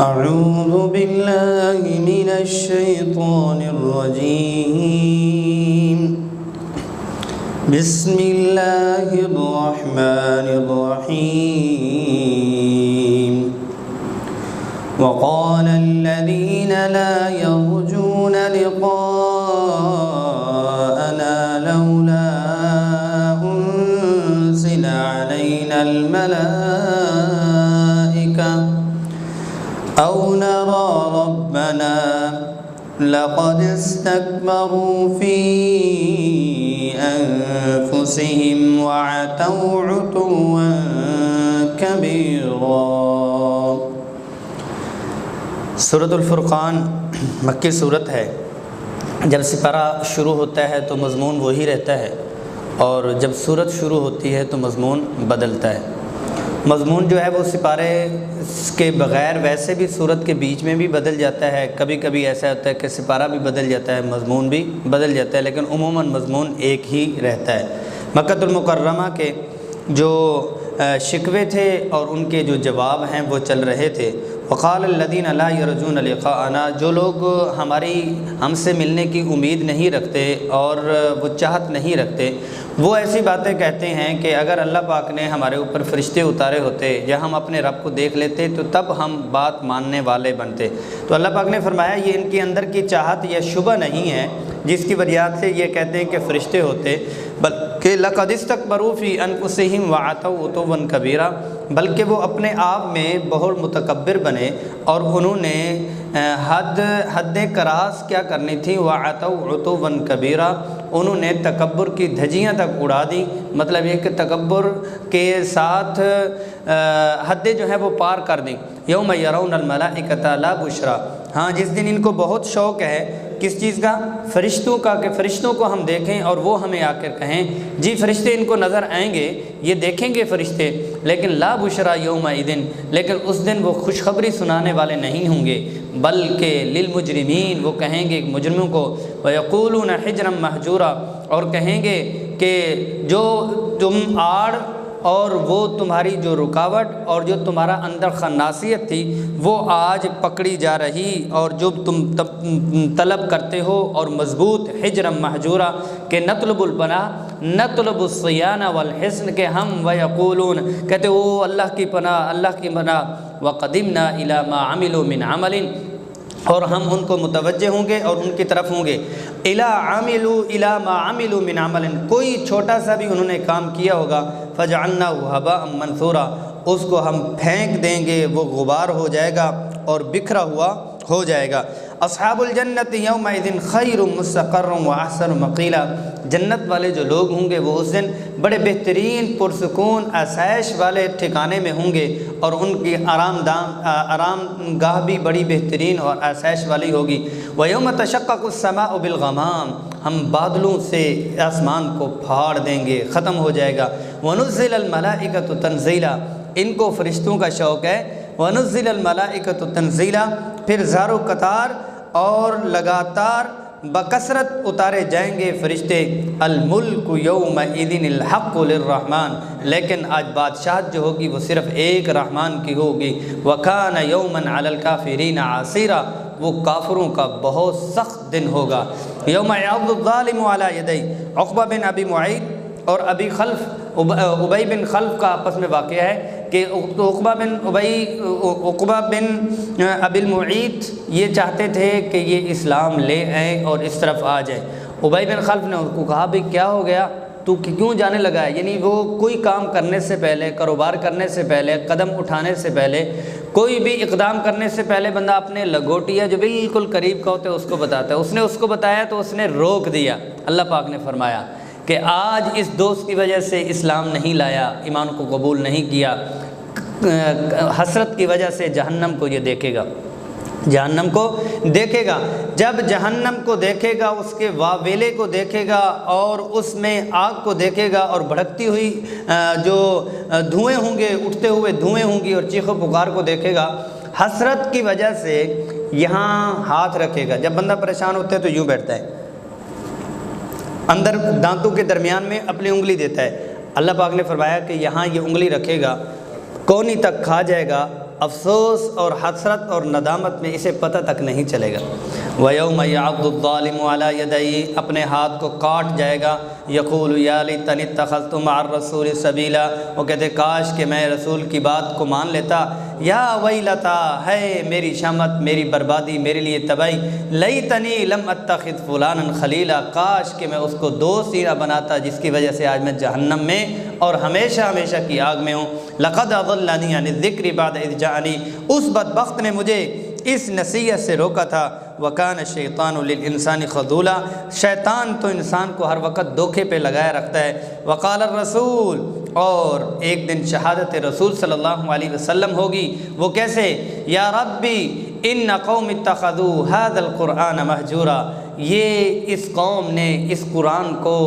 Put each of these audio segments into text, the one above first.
أعوذ بالله من الشيطان الرجيم بسم الله الرحمن الرحيم وقال الذين لا يرجون لقاءنا لولا أنزل علينا الملائكة أو نرى ربنا لقد استكبروا في أنفسهم وعتوا عتوا كبيرا۔ سورۃ الفرقان مکی صورت ہے۔ جب سپارہ شروع ہوتا ہے تو مضمون وہی رہتا ہے، اور جب صورت شروع ہوتی ہے تو مضمون بدلتا ہے۔ مضمون جو ہے وہ سپارے کے بغیر ویسے بھی صورت کے بیچ میں بھی بدل جاتا ہے، کبھی کبھی ایسا ہوتا ہے کہ سپارہ بھی بدل جاتا ہے، مضمون بھی بدل جاتا ہے، لیکن عموماً مضمون ایک ہی رہتا ہے۔ مکہ المکرمہ کے جو شکوے تھے اور ان کے جو جواب ہیں وہ چل رہے تھے۔ وقال الذین لا یرجون لقاءنا، جو لوگ ہم سے ملنے کی امید نہیں رکھتے اور وہ چاہت نہیں رکھتے، وہ ایسی باتیں کہتے ہیں کہ اگر اللہ پاک نے ہمارے اوپر فرشتے اتارے ہوتے یا ہم اپنے رب کو دیکھ لیتے تو تب ہم بات ماننے والے بنتے۔ تو اللہ پاک نے فرمایا یہ ان کے اندر کی چاہت یا شبہ نہیں ہے جس کی وجہ سے یہ کہتے ہیں کہ فرشتے ہوتے، بلکہ لقد استکبروا فی انفسہم وعتوا عتوا کبیرا، بلکہ وہ اپنے آپ میں بہت متکبر بنے اور انہوں نے حد کراس کیا کرنی تھی، وعتوا عتوا کبیرا، انہوں نے تکبر کی دھجیاں تک اڑا دی۔ مطلب یہ کہ تکبر کے ساتھ حدیں جو ہیں وہ پار کر دیں۔ یوم یرون الملائکۃ لا بشرا، ہاں جس دن ان کو بہت شوق ہے کس چیز کا؟ فرشتوں کا، کہ فرشتوں کو ہم دیکھیں اور وہ ہمیں آ کر کہیں جی فرشتے ان کو نظر آئیں گے، یہ دیکھیں گے فرشتے، لیکن لا بشرا یومئذ، لیکن اس دن وہ خوشخبری سنانے والے نہیں ہوں گے، بلکہ للمجرمین، وہ کہیں گے مجرموں کو، ویقولون حجرا مہجورا، اور کہیں گے کہ جو تم آڑ اور وہ تمہاری جو رکاوٹ اور جو تمہارا اندر خناسیت تھی وہ آج پکڑی جا رہی، اور جو تم طلب کرتے ہو اور مضبوط حجرا مہجورا، کہ نطلب الپناہ نطلب الصیانہ والحسن، کہ ہم ویقولون کہتے او اللہ کی پناہ، اللہ کی پناہ، وقدمنا الی ما عملوا من عمل، اور ہم ان کو متوجہ ہوں گے اور ان کی طرف ہوں گے، الی ما عملوا من عمل، کوئی چھوٹا سا بھی انہوں نے کام کیا ہوگا، فجعلناہ ھباء منثورا، اس کو ہم پھینک دیں گے، وہ غبار ہو جائے گا اور بکھرا ہوا ہو جائے گا۔ اصحاب الجنت یومئذ خیر مستقر واحسن مقیلا، جنت والے جو لوگ ہوں گے وہ اس دن بڑے بہترین پرسکون آسائش والے ٹھکانے میں ہوں گے، اور ان کی آرام گاہ بھی بڑی بہترین اور آسائش والی ہوگی۔ وَيَوْمَ تَشَقَّقُ السَّمَاءُ بِالْغَمَامِ، ہم بادلوں سے آسمان کو پھاڑ دیں گے، ختم ہو جائے گا۔ وَنُزِّلَ الْمَلَائِكَةُ تَنزِيلًا، ان کو فرشتوں کا شوق ہے، وَنُزِّلَ الْمَلَائِكَةُ تَنزِيلًا، پھر زار و قطار اور لگاتار بکثرت اتارے جائیں گے فرشتے۔ الملک یومئذ الحق للرحمن، لیکن آج بادشاہت جو ہوگی وہ صرف ایک رحمان کی ہوگی۔ وکان یوما علی الکافرین عسیرا، وہ کافروں کا بہت سخت دن ہوگا۔ یوم یعض الظالم علی یدیہ، عقبہ بن ابی معیط اور ابی بن خلف کا آپس میں واقعہ ہے کہ عقبہ بن ابی المعیط یہ چاہتے تھے کہ یہ اسلام لے آئیں اور اس طرف آ جائیں۔ ابی بن خلف نے ان کو کہا بھی کیا ہو گیا، تو کیوں جانے لگا ہے؟ یعنی وہ کوئی کام کرنے سے پہلے، کاروبار کرنے سے پہلے، قدم اٹھانے سے پہلے، کوئی بھی اقدام کرنے سے پہلے بندہ اپنے لگوٹیا جو بالکل قریب کا ہوتا ہے اس کو بتاتا ہے۔ اس نے اس کو بتایا تو اس نے روک دیا۔ اللہ پاک نے فرمایا کہ آج اس دوست کی وجہ سے اسلام نہیں لایا، ایمان کو قبول نہیں کیا، حسرت کی وجہ سے جہنم کو یہ دیکھے گا، جہنم کو دیکھے گا۔ جب جہنم کو دیکھے گا، اس کے واویلے کو دیکھے گا اور اس میں آگ کو دیکھے گا اور بھڑکتی ہوئی جو دھوئیں ہوں گے، اٹھتے ہوئے دھوئیں ہوں گی اور چیخ و پکار کو دیکھے گا، حسرت کی وجہ سے یہاں ہاتھ رکھے گا۔ جب بندہ پریشان ہوتا ہے تو یوں بیٹھتا ہے، اندر دانتوں کے درمیان میں اپنی انگلی دیتا ہے۔ اللہ پاک نے فرمایا کہ یہاں یہ انگلی رکھے گا، کونی تک کھا جائے گا افسوس اور حسرت اور ندامت میں اسے پتہ تک نہیں چلے گا۔ وَيَوْمَ يَعَضُّ الظَّالِمُ عَلَىٰ يَدَيْهِ، اپنے ہاتھ کو کاٹ جائے گا۔ یقول یا لیتنی اتخذت مع الرسول سبیلا، وہ کہتے کاش کہ میں رسول کی بات کو مان لیتا۔ یا ویلتا، ہے میری شامت، میری بربادی، میرے لیے تباہی۔ لیتنی لم اتخذ فلانا خلیلا، کاش کہ میں اس کو دوست ہی نہ بناتا جس کی وجہ سے آج میں جہنم میں اور ہمیشہ ہمیشہ کی آگ میں ہوں۔ لقد اضلنی عن الذکر بعد اذ جاءنی، اس بدبخت نے مجھے اس نصیحت سے روکا تھا۔ وَكَانَ الشَّيْطَانُ لِلْإِنسَانِ خَذُولًا، شیطان تو انسان کو ہر وقت دھوکے پہ لگائے رکھتا ہے۔ وَقَالَ الرَّسُولُ، اور ایک دن شہادت رسول صلی اللہ علیہ وسلم ہوگی۔ وہ کیسے؟ یا ربی ان قوم اتخذوا هذا القرآن مہجورا، یہ اس قوم نے اس قرآن کو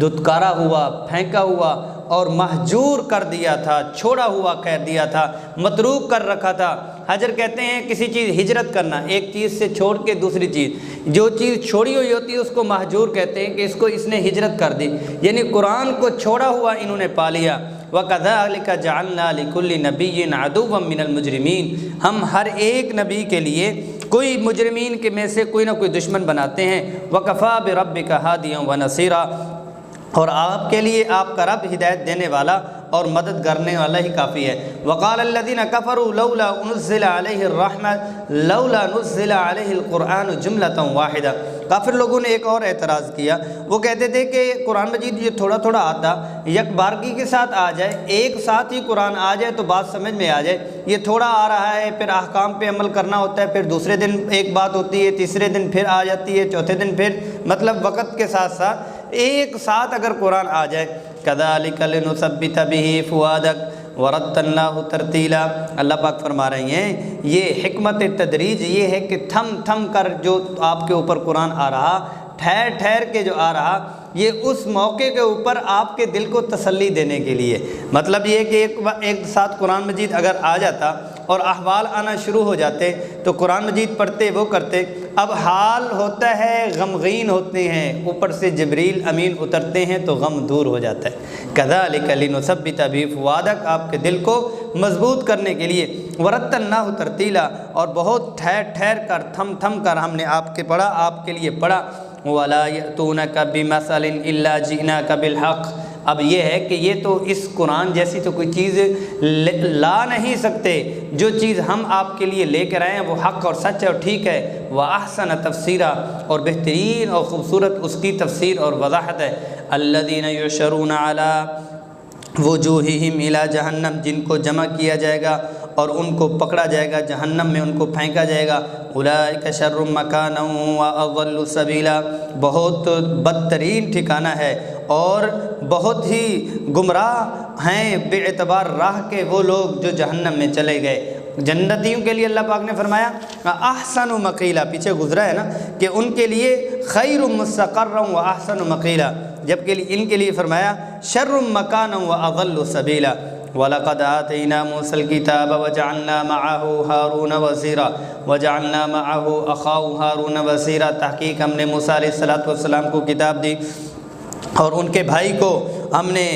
دھتکارا ہوا، پھینکا ہوا اور مہجور کر دیا تھا، چھوڑا ہوا کہہ دیا تھا، متروک کر رکھا تھا۔ حجر کہتے ہیں کسی چیز ہجرت کرنا، ایک چیز سے چھوڑ کے دوسری چیز، جو چیز چھوڑی ہوئی ہوتی ہے اس کو مہجور کہتے ہیں کہ اس نے ہجرت کر دی، یعنی قرآن کو چھوڑا ہوا انہوں نے پا لیا۔ وَكَذَلِكَ جَعَلْنَا لِكُلِّ نَبِيٍّ عَدُوًّا مِّنَ الْمُجْرِمِينَ، ہم ہر ایک نبی کے لیے کوئی مجرمین کے میں سے کوئی نہ کوئی دشمن بناتے ہیں۔ وَكَفَىٰ بِرَبِّكَ هَادِيًا وَنَصِيرًا، اور آپ کے لیے آپ کا رب ہدایت دینے والا اور مدد کرنے والا ہی کافی ہے۔ وقال الذين كفروا لولا نزل عليه الرحمة لولا نزل عليه القرآن جملة واحدة، کافر لوگوں نے ایک اور اعتراض کیا، وہ کہتے تھے کہ قرآن مجید یہ تھوڑا تھوڑا آتا، یک بارگی کے ساتھ آ جائے، ایک ساتھ ہی قرآن آ جائے تو بات سمجھ میں آ جائے، یہ تھوڑا آ رہا ہے، پھر احکام پہ عمل کرنا ہوتا ہے، پھر دوسرے دن ایک بات ہوتی ہے، تیسرے دن پھر آ جاتی ہے، چوتھے دن پھر، مطلب وقت کے ساتھ ساتھ ایک ساتھ اگر قرآن آ جائے۔ كَذَلِكَ لِنُثَبِّتَ بِهِ فُؤَادَكَ وَرَتَّلْنَاهُ تَرْتِيلًا، اللہ پاک فرما رہے ہیں یہ حکمت تدریج یہ ہے کہ تھم تھم کر جو آپ کے اوپر قرآن آ رہا، ٹھہر ٹھہر کے جو آ رہا، یہ اس موقع کے اوپر آپ کے دل کو تسلی دینے کے لیے، مطلب یہ کہ ایک ساتھ قرآن مجید اگر آ جاتا اور احوال آنا شروع ہو جاتے تو قرآن مجید پڑھتے وہ کرتے، اب حال ہوتا ہے غمگین ہوتے ہیں، اوپر سے جبریل امین اترتے ہیں تو غم دور ہو جاتا ہے۔ كَذَلِكَ لِنُثَبِّتَ بِهِ فُؤَادَكَ، آپ کے دل کو مضبوط کرنے کے لیے، وَرَتَّلْنَاهُ تَرْتِيلًا، اور بہت ٹھہر ٹھہر کر تھم تھم کر ہم نے آپ کے پڑھا، آپ کے لیے پڑھا۔ وَلَا يَأْتُونَكَ بِمَثَلٍ إِلَّا جِئْنَاكَ بِالْحَقِّ، اب یہ ہے کہ یہ تو اس قرآن جیسی تو کوئی چیز لا نہیں سکتے، جو چیز ہم آپ کے لیے لے کر آئے ہیں وہ حق اور سچ ہے اور ٹھیک ہے۔ وَأَحْسَنَ تَفْسِيرًا، اور بہترین اور خوبصورت اس کی تفسیر اور وضاحت ہے۔ الَّذِينَ يُحْشَرُونَ عَلَىٰ وُجُوهِهِمْ إِلَىٰ جَهَنَّمَ، جن کو جمع کیا جائے گا اور ان کو پکڑا جائے گا جہنم میں، ان کو پھینکا جائے گا۔ اولئک شر مکانا واضل سبیلا، بہت بدترین ٹھکانہ ہے اور بہت ہی گمراہ ہیں بے اعتبار راہ کے وہ لوگ جو جہنم میں چلے گئے۔ جنتیوں کے لیے اللہ پاک نے فرمایا احسن مقیلا، پیچھے گزرا ہے نا کہ ان کے لیے خیر مستقرا و احسن مقیلا، جبکہ ان کے لیے فرمایا شر مکانا و اضل سبیلا۔ وَلَقَدْ آتَيْنَا مُوسَى الْكِتَابَ وَجَعَلْنَا مَعَهُ هَارُونَ وَزِيرًا وَجَعَلْنَا مَعَهُ أَخَاهُ هَارُونَ وَزِيرًا، تحقیق ہم نے موسیٰ علیہ السلام کو کتاب دی اور ان کے بھائی کو ہم نے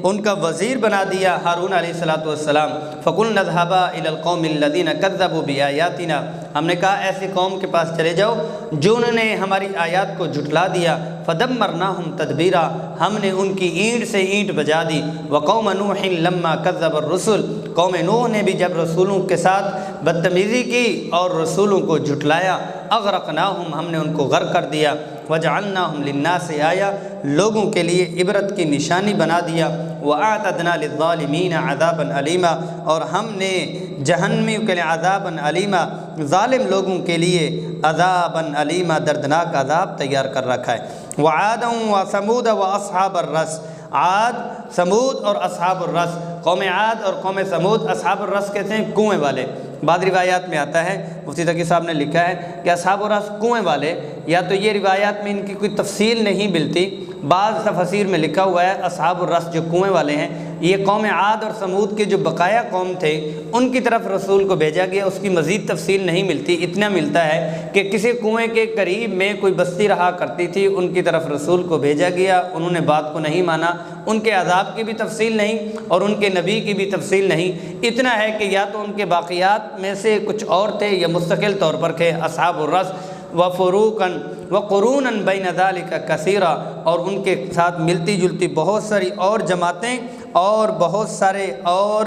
ان کا وزیر بنا دیا ہارون علیہ السلام۔ فَقُلْنَا اذْهَبَا إِلَى الْقَوْمِ الَّذِينَ كَذَّبُوا بِآيَاتِنَا، ہم نے کہا ایسی قوم کے پاس چلے جاؤ جنہوں نے ہماری آیات کو جھٹلا دیا۔ فَدَمَّرْنَاهُمْ تَدْبِيرًا، ہم نے ان کی اینٹ سے اینٹ بجا دی۔ وَقَوْمَ نُوحٍ لَمَّا كَذَّبَ الرُّسُلَ، قوم نوح نے بھی جب رسولوں کے ساتھ بدتمیزی کی اور رسولوں کو جھٹلایا، اغرقناہم، ہم نے ان کو غرق کر دیا۔ وَجَعَلْنَاهُمْ لِلنَّاسِ آیَةً، لوگوں کے لیے عبرت کی نشانی بنا دیا۔ وَأَعْتَدْنَا لِلظَّالِمِينَ عَذَابًا أَلِيمًا، اور ہم نے جہنمیوں کے لیے عذابًا علیما، ظالم لوگوں کے لیے عذابًا علیما، دردناک عذاب تیار کر رکھا ہے۔ وَعَادًا وَثَمُودَ وَأَصْحَابَ الرَّسِّ، عاد، سمود اور اصحاب الرس، قوم عاد اور قوم سمود، اصحاب الرس کہتے ہیں کنویں والے۔ بعض روایات میں آتا ہے، مفتی تقی صاحب نے لکھا ہے کہ اصحاب الرس کنویں والے، یا تو یہ روایات میں ان کی کوئی تفصیل نہیں ملتی، بعض تفاسیر میں لکھا ہوا ہے اصحاب الرس جو کنویں والے ہیں، یہ قوم عاد اور سمود کے جو بقایا قوم تھے ان کی طرف رسول کو بھیجا گیا۔ اس کی مزید تفصیل نہیں ملتی، اتنا ملتا ہے کہ کسی کنویں کے قریب میں کوئی بستی رہا کرتی تھی، ان کی طرف رسول کو بھیجا گیا، انہوں نے بات کو نہیں مانا، ان کے عذاب کی بھی تفصیل نہیں اور ان کے نبی کی بھی تفصیل نہیں، اتنا ہے کہ یا تو ان کے باقیات میں سے کچھ اور تھے یا مستقل طور پر تھے اصحاب الرس وفروقاً وقرونا بین ذلک کثیرا، اور ان کے ساتھ ملتی جلتی بہت ساری اور جماعتیں اور بہت سارے اور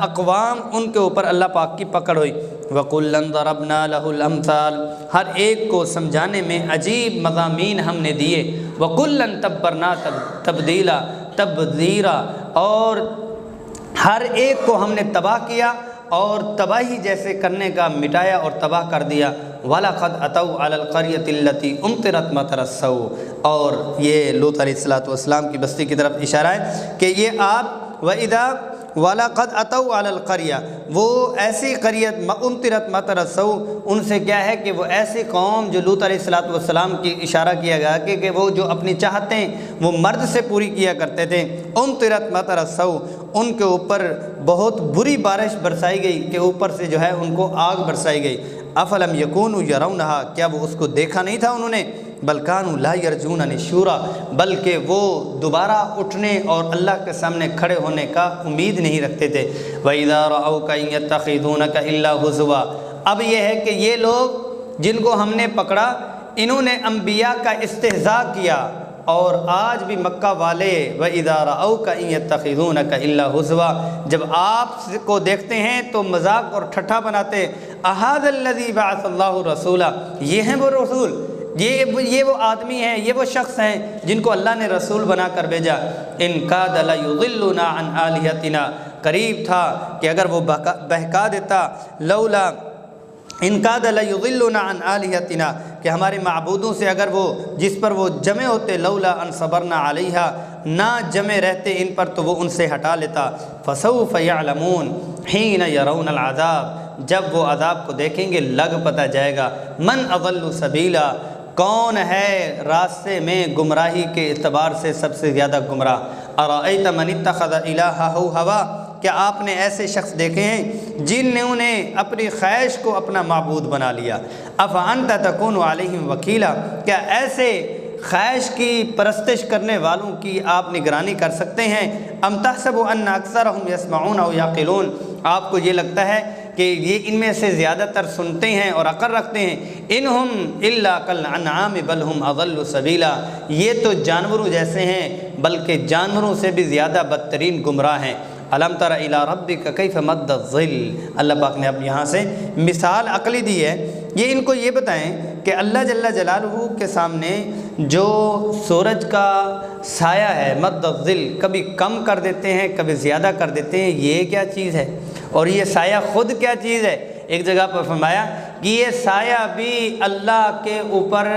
اقوام ان کے اوپر اللہ پاک کی پکڑ ہوئی۔ وَكُلًّا ضَرَبْنَا لَهُ الْأَمْثَالَ، ہر ایک کو سمجھانے میں عجیب مضامین ہم نے دیے۔ وَكُلًّا تَبَّرْنَا تَبْذِيرًا، اور ہر ایک کو ہم نے تباہ کیا اور تباہی جیسے کرنے کا مٹایا اور تباہ کر دیا۔ وَلَقَدْ أَتَوْا عَلَى الْقَرْيَةِ الَّتِي أُمْطِرَتْ مَطَرَ السَّوْءِ، اور یہ لوط علیہ السلام کی بستی کی طرف اشارہ ہے کہ یہ آپ وَإِذَا وَلَقَدْ أَتَوْا عَلَى الْقَرْيَةِ، وہ ایسی قریت أُمْطِرَتْ مَطَرَ السَّوْءِ، ان سے کیا ہے کہ وہ ایسی قوم جو لوط علیہ السلام کی اشارہ کیا گیا کہ وہ جو اپنی چاہتیں وہ مرد سے پوری کیا کرتے تھے، أُمْطِرَتْ مَطَرَ السَّوْءِ، ان کے اوپر بہت بری بارش برسائی گئی کہ اوپر سے جو ہے ان کو آگ برسائی گئی۔ افلم یکونوا یرونہا، کیا وہ اس کو دیکھا نہیں تھا انہوں نے؟ بل کانوا لا یرجون نشورا، بلکہ وہ دوبارہ اٹھنے اور اللہ کے سامنے کھڑے ہونے کا امید نہیں رکھتے تھے۔ وَإِذَا رَأَوْكَ إِن يَتَّخِذُونَكَ إِلَّا هُزُوًا، اب یہ ہے کہ یہ لوگ جن کو ہم نے پکڑا انہوں نے انبیاء کا استہزاء کیا، اور آج بھی مکہ والے وَإِذَا رَأَوْكَ إِن يَتَّخِذُونَكَ إِلَّا هُزُوًا، جب آپ کو دیکھتے ہیں تو مذاق اور ٹھٹھا بناتے۔ أَهَذَا الَّذِي بَعَثَ اللَّهُ رَسُولًا، یہ ہیں وہ رسول، یہ وہ آدمی ہیں، یہ وہ شخص ہیں جن کو اللہ نے رسول بنا کر بھیجا۔ إِن كَادَ لَيُضِلُّنَا عَنْ آلِهَتِنَا، قریب تھا کہ اگر وہ بہکا دیتا، لولا إِن كَادَ لَيُضِلُّنَا عَنْ آلِهَتِنَا، کہ ہمارے معبودوں سے اگر وہ جس پر وہ جمے ہوتے، لولا ان صبرنا علیہا، نہ جمے رہتے ان پر تو وہ ان سے ہٹا لیتا۔ فسوف یعلمون حین یرون العذاب، جب وہ عذاب کو دیکھیں گے لگ پتہ جائے گا۔ من اضل سبیلا، کون ہے راستے میں گمراہی کے اعتبار سے سب سے زیادہ گمراہ۔ ارأیت من اتخذ الہہ ہوا، کیا آپ نے ایسے شخص دیکھے ہیں جنہوں نے اپنی خواہش کو اپنا معبود بنا لیا؟ افانت تکون علیہم وکیلا، کیا ایسے خواہش کی پرستش کرنے والوں کی آپ نگرانی کر سکتے ہیں؟ ام تحسب ان اکثرهم یسمعون او یعقلون، آپ کو یہ لگتا ہے کہ یہ ان میں سے زیادہ تر سنتے ہیں اور عقل رکھتے ہیں؟ انہم الا کالانعام بل ہم اضل سبیلا، یہ تو جانوروں جیسے ہیں بلکہ جانوروں سے بھی زیادہ بدترین گمراہ ہیں۔ الم تر الی ربک کیف مد الظل، اللہ پاک نے اب یہاں سے مثال عقلی دی ہے، یہ ان کو یہ بتائیں کہ اللہ جل جلالہ کے سامنے جو سورج کا سایہ ہے مد الظل، کبھی کم کر دیتے ہیں کبھی زیادہ کر دیتے ہیں، یہ کیا چیز ہے؟ اور یہ سایہ خود کیا چیز ہے؟ ایک جگہ پر فرمایا کہ یہ سایہ بھی اللہ کے اوپر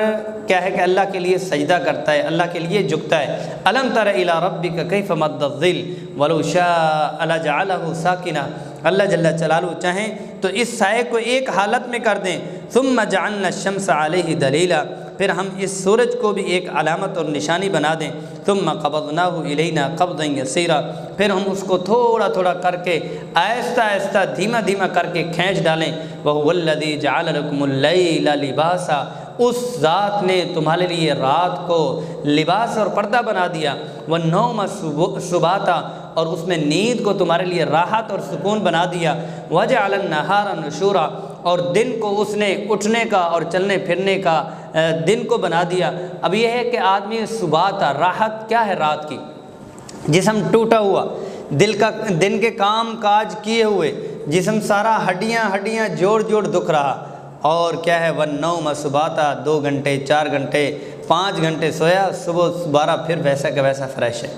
کیا ہے کہ اللہ کے لیے سجدہ کرتا ہے، اللہ کے لیے جھکتا ہے۔ الم تر الی ربک کیف مد الظل ولو شاء لجعلہ ساکنا، اللہ جل جلالہ چاہیں تو اس سائے کو ایک حالت میں کر دیں۔ ثم جعلنا الشمس علیہ دلیلا، پھر ہم اس سورج کو بھی ایک علامت اور نشانی بنا دیں۔ ثم قبضناہ الینا قبضا یسیرا، پھر ہم اس کو تھوڑا تھوڑا کر کے آہستہ آہستہ دھیما دھیما کر کے کھینچ ڈالیں۔ وَهُوَ الَّذِي جَعَلَ لَكُمُ اللَّيْلَ لِبَاسًا، اس ذات نے تمہارے لیے رات کو لباس اور پردہ بنا دیا۔ وَالنَّوْمَ سُبَاتًا، اور اس میں نیند کو تمہارے لیے راحت اور سکون بنا دیا۔ وَجَعَلَ النَّهَارَ نُشُورًا، اور دن کو اس نے اٹھنے کا اور چلنے پھرنے کا دن کو بنا دیا۔ اب یہ ہے کہ آدمی سباتا، راحت کیا ہے رات کی؟ جسم ٹوٹا ہوا، دن کے کام کاج کیے ہوئے، جسم سارا ہڈیاں جوڑ دکھ رہا، اور کیا ہے وَالنَّوْمَ سُبَاتًا، 2 گھنٹے 4 گھنٹے 5 گھنٹے سویا، صبح دوبارہ پھر ویسا کہ ویسا فریش ہے،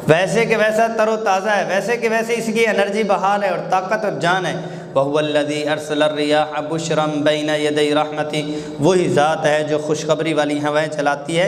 ویسے کہ ویسا تر و تازہ ہے، ویسے کہ ویسے اس کی انرجی بحال ہے اور طاقت اور جان ہے۔ وَهُوَ الَّذِي أَرْسَلَ الرِّيَاحَ بُشْرًا بَيْنَ يَدَيْ رَحْمَتِهِ، وہی ذات ہے جو خوشخبری والی ہوائیں چلاتی ہے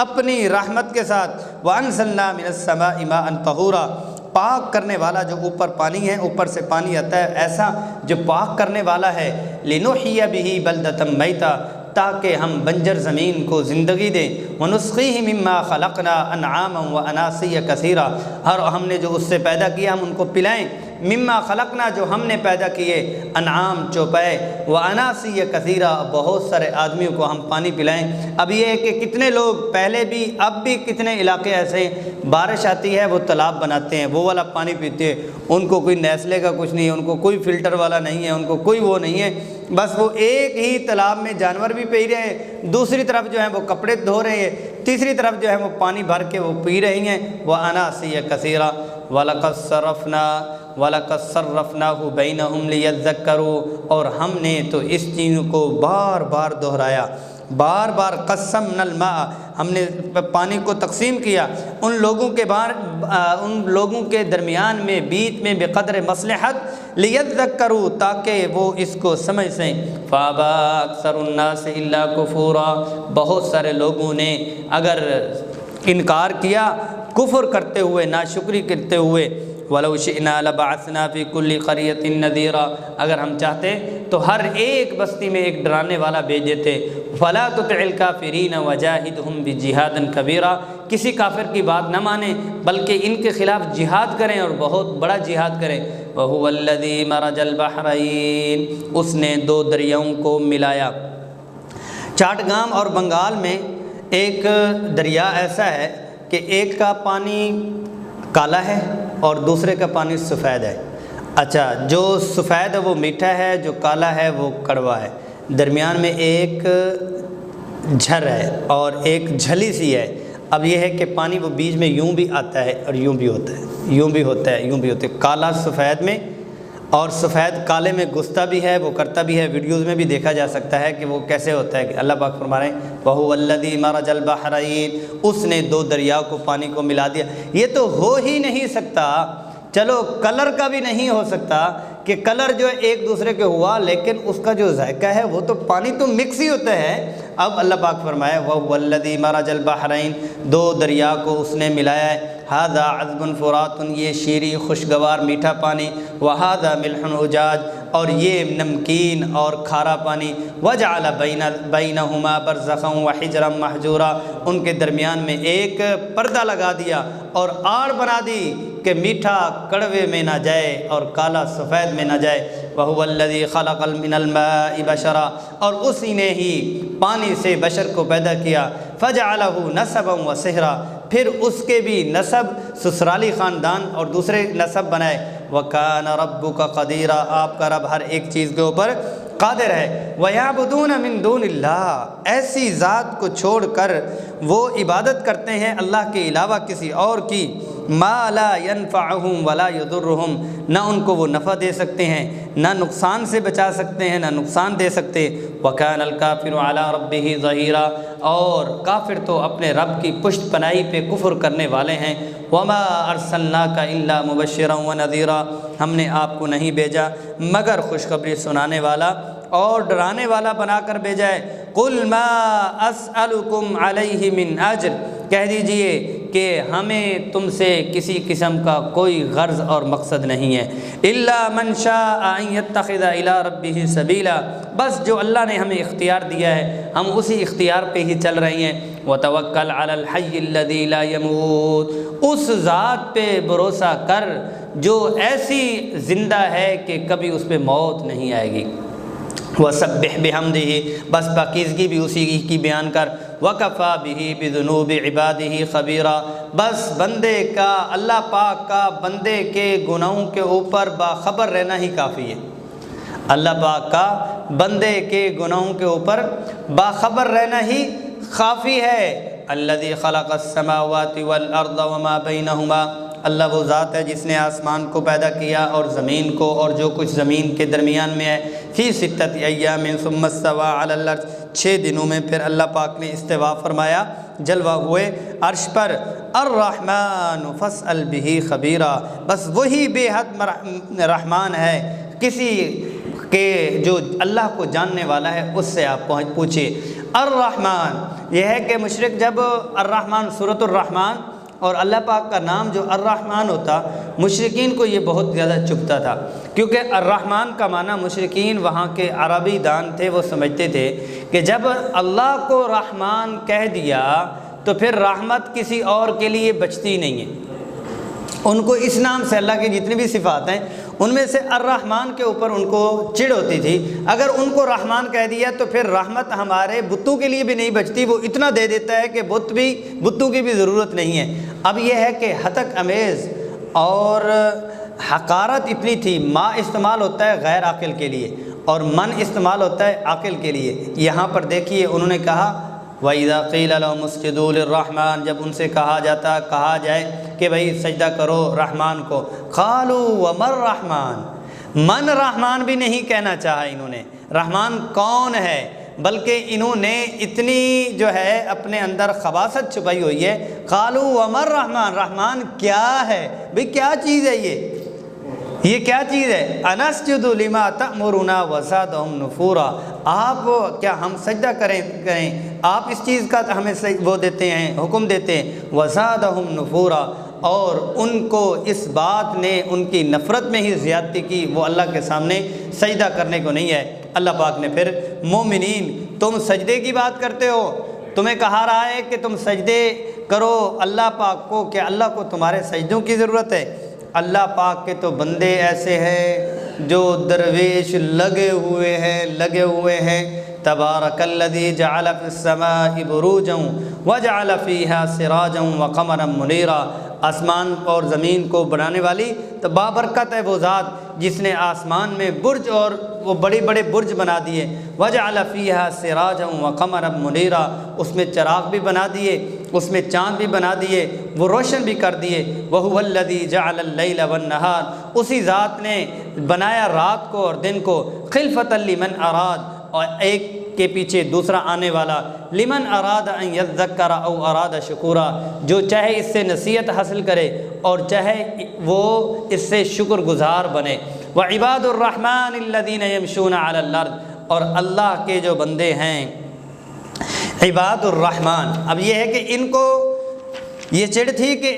اپنی رحمت کے ساتھ۔ وَأَنزَلْنَا مِنَ السَّمَاءِ مَاءً طَهُورًا، پاک کرنے والا جو اوپر پانی ہے، اوپر سے پانی آتا ہے ایسا جو پاک کرنے والا ہے۔ لِنُحْيِيَ بِهِ بَلْدَةً مَيْتًا، تاکہ ہم بنجر زمین کو زندگی دیں۔ وَنُسْقِيهِ مِمَّا خَلَقْنَا أَنْعَامًا وَأَنَاسِيَّ كَثِيرًا، اور ہم نے جو اس سے پیدا کیا ہم ان کو پلائیں۔ مما خلقنا، جو ہم نے پیدا کیے، انعام چوپائے، واناسی کثیرہ، بہت سارے آدمیوں کو ہم پانی پلائیں۔ اب یہ ہے کہ کتنے لوگ پہلے بھی اب بھی کتنے علاقے ایسے ہیں، بارش آتی ہے وہ تالاب بناتے ہیں، وہ والا پانی پیتے ہیں، ان کو کوئی نیسلے کا کچھ نہیں ہے، ان کو کوئی فلٹر والا نہیں ہے، ان کو کوئی وہ نہیں ہے، بس وہ ایک ہی تالاب میں جانور بھی پی رہے ہیں، دوسری طرف جو ہے وہ کپڑے دھو رہے ہیں، تیسری طرف جو ہے وہ پانی بھر کے وہ پی رہی ہیں۔ واناسی کثیرہ وَلَقَدْ صَرَّفْنَاهُ بَيْنَهُمْ لِيَذَّكَّرُوا، اور ہم نے تو اس چیز کو بار بار دہرایا، بار بار قسمنا الماء، ہم نے پانی کو تقسیم کیا ان لوگوں کے درمیان میں، بیچ میں، بقدر مصلحت، لیذکروا، تاکہ وہ اس کو سمجھ سیں۔ فابا اکثر الناس الا کفورا، بہت سارے لوگوں نے اگر انکار کیا، کفر کرتے ہوئے، ناشکری کرتے ہوئے۔ وَلَوْ شِئْنَا لَبَعَثْنَا فِي كُلِّ قَرْيَةٍ نَذِيرًا، اگر ہم چاہتے تو ہر ایک بستی میں ایک ڈرانے والا بھیج دیتے۔ فَلَا تُطِعِ الْكَافِرِينَ وَجَاهِدْهُمْ بِجِهَادٍ كَبِيرًا، کسی کافر کی بات نہ مانیں بلکہ ان کے خلاف جہاد کریں اور بہت بڑا جہاد کریں۔ وَهُوَ الَّذِي مَرَجَ الْبَحْرَيْنِ، اس نے دو دریاؤں کو ملایا۔ چاٹگام اور بنگال میں ایک دریا ایسا ہے کہ ایک کا پانی کالا ہے اور دوسرے کا پانی سفید ہے۔ اچھا، جو سفید ہے وہ میٹھا ہے، جو کالا ہے وہ کڑوا ہے۔ درمیان میں ایک جھر ہے اور ایک جھلی سی ہے۔ اب یہ ہے کہ پانی وہ بیچ میں یوں بھی آتا ہے اور یوں بھی ہوتا ہے، یوں بھی ہوتا ہے، یوں بھی ہوتا ہے، کالا سفید میں، اور سفید کالے میں گھستا بھی ہے، وہ کرتا بھی ہے۔ ویڈیوز میں بھی دیکھا جا سکتا ہے کہ وہ کیسے ہوتا ہے کہ اللہ پاک فرما رہے ہیں وَهُوَ الَّذِي مَرَجَ الْبَحْرَيْنِ، اس نے دو دریاؤں کو پانی کو ملا دیا۔ یہ تو ہو ہی نہیں سکتا، چلو کلر کا بھی نہیں ہو سکتا کہ کلر جو ہے ایک دوسرے کے ہوا، لیکن اس کا جو ذائقہ ہے وہ تو پانی تو مکس ہی ہوتا ہے۔ اب اللہ پاک فرمایا وَهُوَ الَّذِي مَرَجَ الْبَحْرَيْنِ، دو دریا کو اس نے ملایا ہے۔ هَذَا عَذْبٌ فُرَاتٌ، یہ شیریں خوشگوار میٹھا پانی، وَهَذَا مِلْحٌ أُجَاجٌ، اور یہ نمکین اور کھارا پانی۔ وَجَعَلَ بَيْنَهُمَا بَرْزَخًا وَحِجْرًا مَحْجُورًا، ان کے درمیان میں ایک پردہ لگا دیا اور آڑ بنا دی کہ میٹھا کڑوے میں نہ جائے اور کالا سفید میں نہ جائے۔ وَهُوَ الَّذِي خَلَقَ مِنَ الْمَاءِ بَشَرًا، اور اسی نے ہی پانی سے بشر کو پیدا کیا۔ فَجَعَلَهُ نَسَبًا وَصِهْرًا، پھر اس کے بھی نسب سسرالی خاندان اور دوسرے نسب بنائے۔ وَكَانَ رَبُّكَ قَدِيرًا، آپ کا رب ہر ایک چیز کے اوپر قادر ہے۔ وَيَعْبُدُونَ مِن دُونِ اللَّهِ، ایسی ذات کو چھوڑ کر وہ عبادت کرتے ہیں اللہ کے علاوہ کسی اور کی۔ مَا لَا يَنفَعُهُمْ وَلَا يَضُرُّهُمْ، نہ ان کو وہ نفع دے سکتے ہیں، نہ نقصان سے بچا سکتے ہیں، نہ نقصان دے سکتے۔ وَكَانَ الْكَافِرُ عَلَىٰ رَبِّهِ ظَهِيرًا، اور کافر تو اپنے رب کی پشت پناہی پہ کفر کرنے والے ہیں۔ وَمَا أَرْسَلْنَاكَ إِلَّا مُبَشِّرًا وَنَذِيرًا، ہم نے آپ کو نہیں بھیجا مگر خوشخبری سنانے والا اور ڈرانے والا بنا کر بھیجا ہے۔ قُلْ مَا أَسْأَلُكُمْ عَلَيْهِ مِنْ أَجْرٍ، کہہ دیجئے کہ ہمیں تم سے کسی قسم کا کوئی غرض اور مقصد نہیں ہے۔ إِلَّا مَنْ شَاءَ أَنْ يَتَّخِذَ إِلَىٰ رَبِّهِ سَبِيلًا، بس جو اللہ نے ہمیں اختیار دیا ہے ہم اسی اختیار پہ ہی چل رہے ہیں۔ وَتَوَكَّلْ عَلَى الْحَيِّ الَّذِي لَا يَمُوتُ، اس ذات پہ بھروسہ کر جو ایسی زندہ ہے کہ کبھی اس پہ موت نہیں آئے گی۔ وَسَبِّحْ بِحَمْدِهِ، بس پاکیزگی بھی اسی کی بیان کر۔ وَكَفَىٰ بِهِ بِذُنُوبِ عِبَادِهِ خَبِيرًا، بس بندے کا، اللہ پاک کا بندے کے گناہوں کے اوپر باخبر رہنا ہی کافی ہے۔ اللہ پاک کا بندے کے گناہوں کے اوپر باخبر رہنا ہی کافی ہے۔ الَّذِي خَلَقَ السَّمَاوَاتِ وَالْأَرْضَ وَمَا بَيْنَهُمَا، اللہ وہ ذات ہے جس نے آسمان کو پیدا کیا اور زمین کو اور جو کچھ زمین کے درمیان میں ہے۔ فی ستۃ ایام ثم استوى علی العرش، 6 دنوں میں پھر اللہ پاک نے استوا فرمایا، جلوہ ہوئے عرش پر۔ الرحمن فاسأل به خبیرا، بس وہی بے حد رحمان ہے، کسی کہ جو اللہ کو جاننے والا ہے اس سے آپ پوچھیے۔ الرحمن، یہ ہے کہ مشرک جب الرحمن، سورۃ الرحمن اور اللہ پاک کا نام جو الرحمن ہوتا، مشرکین کو یہ بہت زیادہ چبھتا تھا، کیونکہ الرحمن کا معنی مشرکین وہاں کے عربی دان تھے، وہ سمجھتے تھے کہ جب اللہ کو رحمان کہہ دیا تو پھر رحمت کسی اور کے لیے بچتی نہیں ہے۔ ان کو اس نام سے اللہ کی جتنی بھی صفات ہیں ان میں سے الرحمن کے اوپر ان کو چڑ ہوتی تھی، اگر ان کو رحمان کہہ دیا تو پھر رحمت ہمارے بتوں کے لیے بھی نہیں بچتی، وہ اتنا دے دیتا ہے کہ بتوں کی بھی ضرورت نہیں ہے۔ اب یہ ہے کہ ہتک امیز اور حقارت اتنی تھی، ما استعمال ہوتا ہے غیر عاقل کے لیے اور من استعمال ہوتا ہے عاقل کے لیے۔ یہاں پر دیکھیے انہوں نے کہا وَإِذَا قِيلَ لَهُمُ اسْجُدُوا لِلرَّحْمَنِ، جب ان سے کہا جائے کہ بھئی سجدہ کرو رحمان کو، قَالُوا وَمَا الرَّحْمَنُ، من رحمان بھی نہیں کہنا چاہا انہوں نے، رحمان کون ہے، بلکہ انہوں نے اتنی جو ہے اپنے اندر خباثت چھپائی ہوئی ہے۔ قَالُوا وَمَا الرَّحْمَنُ، رحمان کیا ہے، بھئی کیا چیز ہے یہ کیا چیز ہے؟ انسجد لما تأمرنا وزادهم نفورا، آپ کیا ہم سجدہ کریں آپ اس چیز کا ہمیں وہ دیتے ہیں، حکم دیتے ہیں، وزادهم نفورا، اور ان کو اس بات نے ان کی نفرت میں ہی زیادتی کی، وہ اللہ کے سامنے سجدہ کرنے کو نہیں ہے۔ اللہ پاک نے پھر مومنین تم سجدے کی بات کرتے ہو، تمہیں کہا رہا ہے کہ تم سجدے کرو اللہ پاک کو، کہ اللہ کو تمہارے سجدوں کی ضرورت ہے؟ اللہ پاک کے تو بندے ایسے ہیں جو درویش لگے ہوئے ہیں۔ تبارک الذی جعل فی السماء بروجا وجعل فیہا سراجا وقمرا منیرا، آسمان اور زمین کو بنانے والی تو بابرکت ہے وہ ذات جس نے آسمان میں برج اور وہ بڑے بڑے برج بنا دیے، وجعل فیہا سراجا وقمرا منیرا، اس میں چراغ بھی بنا دیے، اس میں چاند بھی بنا دیے، وہ روشن بھی کر دیے۔ وَهُوَ الَّذِي جَعَلَ اللَّيْلَ وَالنَّهَارَ، اسی ذات نے بنایا رات کو اور دن کو، خِلْفَةً لِمَنْ أَرَادَ، اور ایک کے پیچھے دوسرا آنے والا، لمن اراد ان یذکر او اراد شکورا، جو چاہے اس سے نصیحت حاصل کرے اور چاہے وہ اس سے شکر گزار بنے۔ وعباد الرحمن الذین یمشون علی الارض، اور اللہ کے جو بندے ہیں عباد الرحمن، اب یہ ہے کہ ان کو یہ چڑ تھی کہ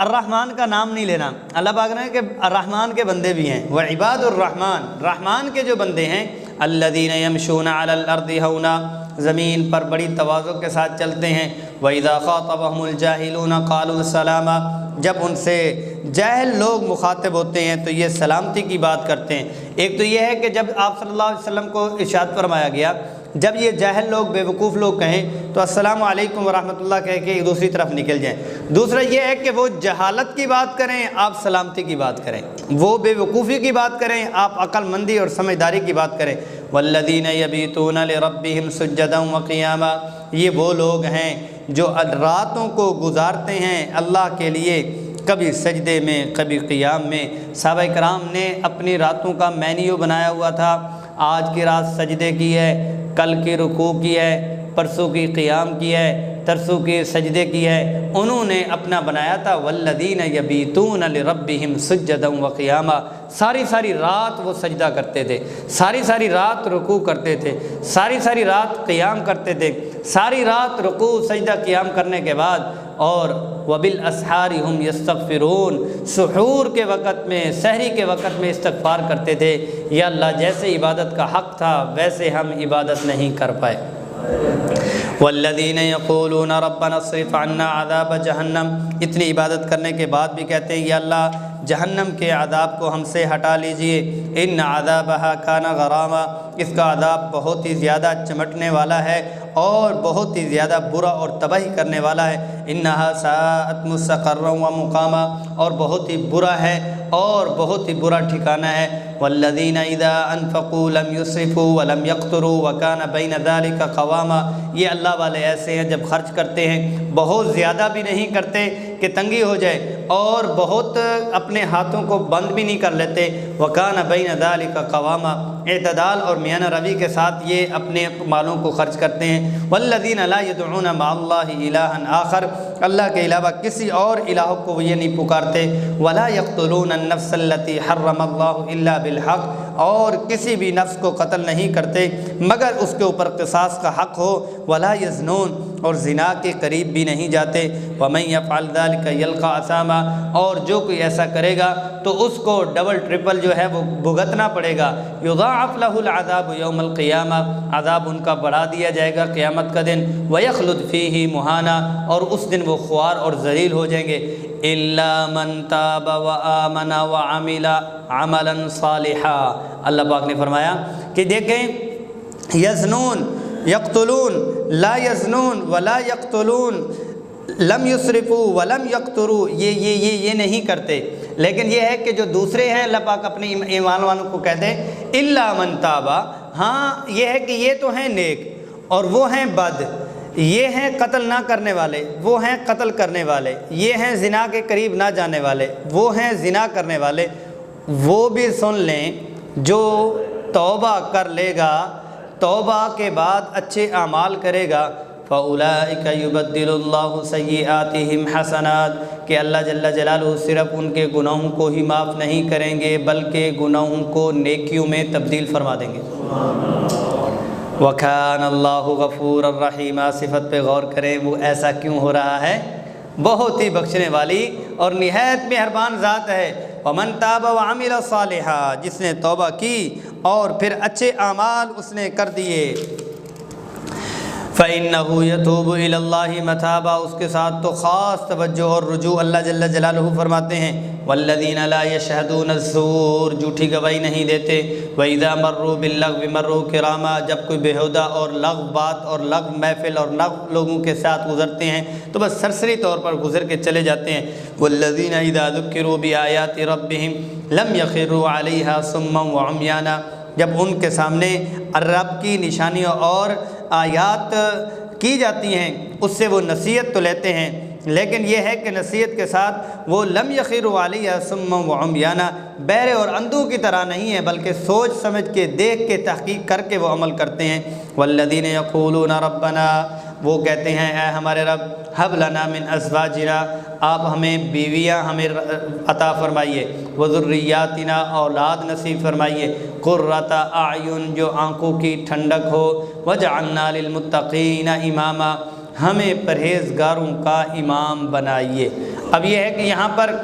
الرحمن کا نام نہیں لینا، اللہ پاک نے کہ الرحمن کے بندے بھی ہیں، وعباد الرحمن، رحمان کے جو بندے ہیں، الذین یمشون علی الارض ہونا، زمین پر بڑی تواضع کے ساتھ چلتے ہیں، وَإِذَا خَاطَبَهُمُ الْجَاهِلُونَ قَالُوا سَلَامًا، جب ان سے جاہل لوگ مخاطب ہوتے ہیں تو یہ سلامتی کی بات کرتے ہیں۔ ایک تو یہ ہے کہ جب آپ صلی اللہ علیہ وسلم کو ارشاد فرمایا گیا جب یہ جاہل لوگ بے وقوف لوگ کہیں تو السلام علیکم ورحمۃ اللہ کہہ کے دوسری طرف نکل جائیں۔ دوسرا یہ ہے کہ وہ جہالت کی بات کریں آپ سلامتی کی بات کریں، وہ بے وقوفی کی بات کریں آپ عقل مندی اور سمجھداری کی بات کریں۔ والذین یبیتون لربہم سجدا وقیاما، یہ وہ لوگ ہیں جو راتوں کو گزارتے ہیں اللہ کے لیے، کبھی سجدے میں کبھی قیام میں۔ صحابہ کرام نے اپنی راتوں کا مینیو بنایا ہوا تھا، آج کی رات سجدے کی ہے، کل کی رکوع کی ہے، پرسوں کی قیام کی ہے، ترسوں کی سجدے کی ہے، انہوں نے اپنا بنایا تھا والذین یبیتون لربہم سجدا وقیاما، ساری رات وہ سجدہ کرتے تھے، ساری رات رکوع کرتے تھے، ساری رات قیام کرتے تھے، ساری رات رکوع سجدہ قیام کرنے کے بعد اور وبالاسحار ہم یستغفرون، سحور کے وقت میں سحری کے وقت میں استغفار کرتے تھے، یا اللہ جیسے عبادت کا حق تھا ویسے ہم عبادت نہیں کر پائے۔ والذین یقولون ربنا اصرف عنا عذاب جہنم، اتنی عبادت کرنے کے بعد بھی کہتے ہیں یا اللہ جہنم کے عذاب کو ہم سے ہٹا لیجئے، ان عذابها کان غراما، اس کا عذاب بہت ہی زیادہ چمٹنے والا ہے اور بہت ہی زیادہ برا اور تباہی کرنے والا ہے، انہا ساءت مستقرا ومقاما، اور بہت ہی برا ہے اور بہت ہی برا ٹھکانہ ہے۔ والذین اذا انفقوا لم یسرفوا ولم یقتروا وکان بین ذلک قواما، یہ اللہ والے ایسے ہیں جب خرچ کرتے ہیں بہت زیادہ بھی نہیں کرتے کہ تنگی ہو جائے اور بہت اپنے ہاتھوں کو بند بھی نہیں کر لیتے، وکان بین ذلک قواما، اعتدال اور میانہ روی کے ساتھ یہ اپنے مالوں کو خرچ کرتے ہیں۔ والذین لا يدعون مع اللہ الہا آخر، اللہ کے علاوہ کسی اور الہ کو وہ یہ نہیں پکارتے، ولا یقتلون النفس التي حرم اللہ الا بالحق، اور کسی بھی نفس کو قتل نہیں کرتے مگر اس کے اوپر قصاص کا حق ہو، ولا یزنون اور زنا کے قریب بھی نہیں جاتے، ومن یفعل ذلک یلقى اثاما اور جو کوئی ایسا کرے گا تو اس کو ڈبل ٹرپل جو ہے وہ بھگتنا پڑے گا، یضاعف له العذاب یوم القیامہ عذاب ان کا بڑھا دیا جائے گا قیامت کا دن، ویخلد فیہ مہانا اور اس دن وہ خوار اور ذلیل ہو جائیں گے، الا من تاب وآمن وعمل عملا صالحا۔ اللہ پاک نے فرمایا کہ دیکھیں یزنون یقتلون لا یزنون ولا یقتلون لم یسرفوا ولم یقتروا، یہ نہیں کرتے، لیکن یہ ہے کہ جو دوسرے ہیں اللہ پاک اپنے ایمان والوں کو کہتے ہیں الا من تابا، ہاں یہ ہے کہ یہ تو ہیں نیک اور وہ ہیں بد، یہ ہیں قتل نہ کرنے والے، وہ ہیں قتل کرنے والے، یہ ہیں زنا کے قریب نہ جانے والے، وہ ہیں زنا کرنے والے، وہ بھی سن لیں جو توبہ کر لے گا، توبہ کے بعد اچھے اعمال کرے گا، فَأُولَٰئِكَ يُبَدِّلُ اللَّهُ سَيِّئَاتِهِمْ حَسَنَاتٍ کہ اللہ جل جلالہ صرف ان کے گناہوں کو ہی معاف نہیں کریں گے بلکہ گناہوں کو نیکیوں میں تبدیل فرما دیں گے۔ وَكَانَ اللَّهُ غَفُورًا رَحِيمًا، صفت پہ غور کریں وہ ایسا کیوں ہو رہا ہے، بہت ہی بخشنے والی اور نہایت مہربان ذات ہے۔ وَمَن تَابَ وَعَمِلَ صَالِحًا جس نے توبہ کی اور پھر اچھے اعمال اس نے کر دیے، فَإِنَّهُ يَتُوبُ إِلَى اللَّهِ مَتَابًا اس کے ساتھ تو خاص توجہ اور رجوع اللہ جل جلالہ فرماتے ہیں، وَالَّذِينَ لَا يَشْهَدُونَ الزُّورَ جھوٹی گواہی نہیں دیتے، وَإِذَا مَرُّوا بِاللَّغْوِ مَرُّوا كِرَامًا جب کوئی بےہودہ اور لغو بات اور لغو محفل اور لغو لوگوں کے ساتھ گزرتے ہیں تو بس سرسری طور پر گزر کے چلے جاتے ہیں، وَالَّذِينَ إِذَا ذُكِّرُوا بِآيَاتِ رَبِّهِمْ لَمْ يَخِرُّوا عَلَيْهَا صُمًّا وَعُمْيَانًا جب ان کے سامنے رب کی نشانیوں اور آیات کی جاتی ہیں اس سے وہ نصیحت تو لیتے ہیں، لیکن یہ ہے کہ نصیحت کے ساتھ وہ لم یخروا علیہا صما وعمیانا بہرے اور اندھوں کی طرح نہیں ہے بلکہ سوچ سمجھ کے دیکھ کے تحقیق کر کے وہ عمل کرتے ہیں۔ والذین یقولون ربنا وہ کہتے ہیں اے ہمارے رب ہب لنا من ازواجنا آپ ہمیں بیویاں ہمیں عطا فرمائیے، وذریاتنا اولاد نصیب فرمائیے، قرۃ اعین جو آنکھوں کی ٹھنڈک ہو، وجعلنا للمتقین اماما ہمیں پرہیزگاروں کا امام بنائیے۔ اب یہ ہے کہ یہاں پر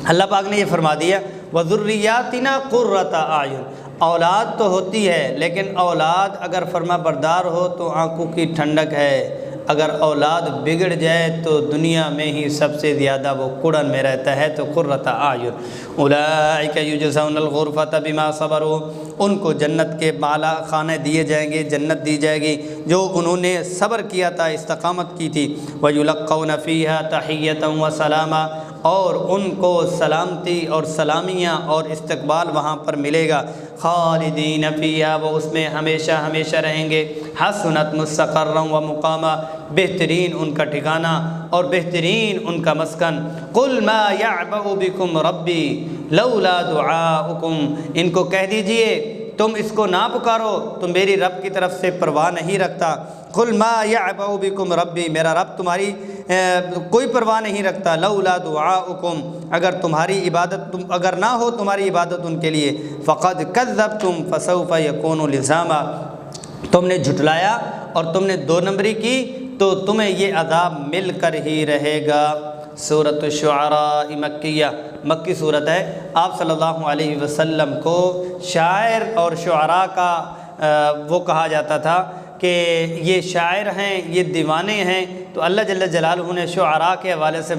اللہ پاک نے یہ فرما دیا وذریاتنا قرۃ اعین اولاد تو ہوتی ہے لیکن اولاد اگر فرما بردار ہو تو آنکھوں کی ٹھنڈک ہے، اگر اولاد بگڑ جائے تو دنیا میں ہی سب سے زیادہ وہ کڑن میں رہتا ہے، تو قرۃ اعین۔ اولئک یجزون الغرفۃ بما صبروا ان کو جنت کے بالا خانے دیے جائیں گے، جنت دی جائے گی جو انہوں نے صبر کیا تھا، استقامت کی تھی، ویلقون فیہا تحیۃ وسلاما اور ان کو سلامتی اور سلامیاں اور استقبال وہاں پر ملے گا، خالدین فیہا وہ اس میں ہمیشہ ہمیشہ رہیں گے، حسنت مستقرا و مقاما بہترین ان کا ٹھکانہ اور بہترین ان کا مسکن۔ قل ما یعبأ بکم ربی لولا دعاؤکم ان کو کہہ دیجئے تم اس کو نہ پکارو تو میری رب کی طرف سے پرواہ نہیں رکھتا، قل ما یعبأ بکم ربی میرا رب تمہاری کوئی پرواہ نہیں رکھتا، لولا دعاؤکم اگر تمہاری عبادت اگر نہ ہو تمہاری عبادت ان کے لیے، فقد کذبتم فسوف یکون لزاما تم نے جھٹلایا اور تم نے دو نمبری کی تو تمہیں یہ عذاب مل کر ہی رہے گا۔ سورۃ الشعراء مکیہ مکی صورت ہے، آپ صلی اللہ علیہ وسلم کو شاعر اور شعراء کا وہ کہا جاتا تھا کہ یہ شاعر ہیں، یہ دیوانے ہیں، تو اللہ جل جلالہ نے شعراء کے حوالے سے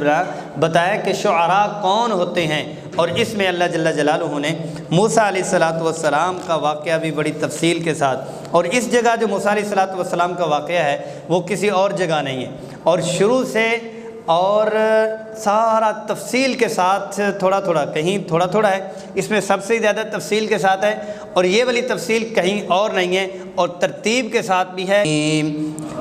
بتایا کہ شعراء کون ہوتے ہیں، اور اس میں اللہ جل جلالہ نے موسیٰ علیہ السلام کا واقعہ بھی بڑی تفصیل کے ساتھ، اور اس جگہ جو موسیٰ علیہ السلام کا واقعہ ہے وہ کسی اور جگہ نہیں ہے، اور شروع سے اور سارا تفصیل کے ساتھ تھوڑا تھوڑا کہیں تھوڑا تھوڑا ہے، اس میں سب سے زیادہ تفصیل کے ساتھ ہے، اور یہ والی تفصیل کہیں اور نہیں ہے، اور ترتیب کے ساتھ بھی ہے۔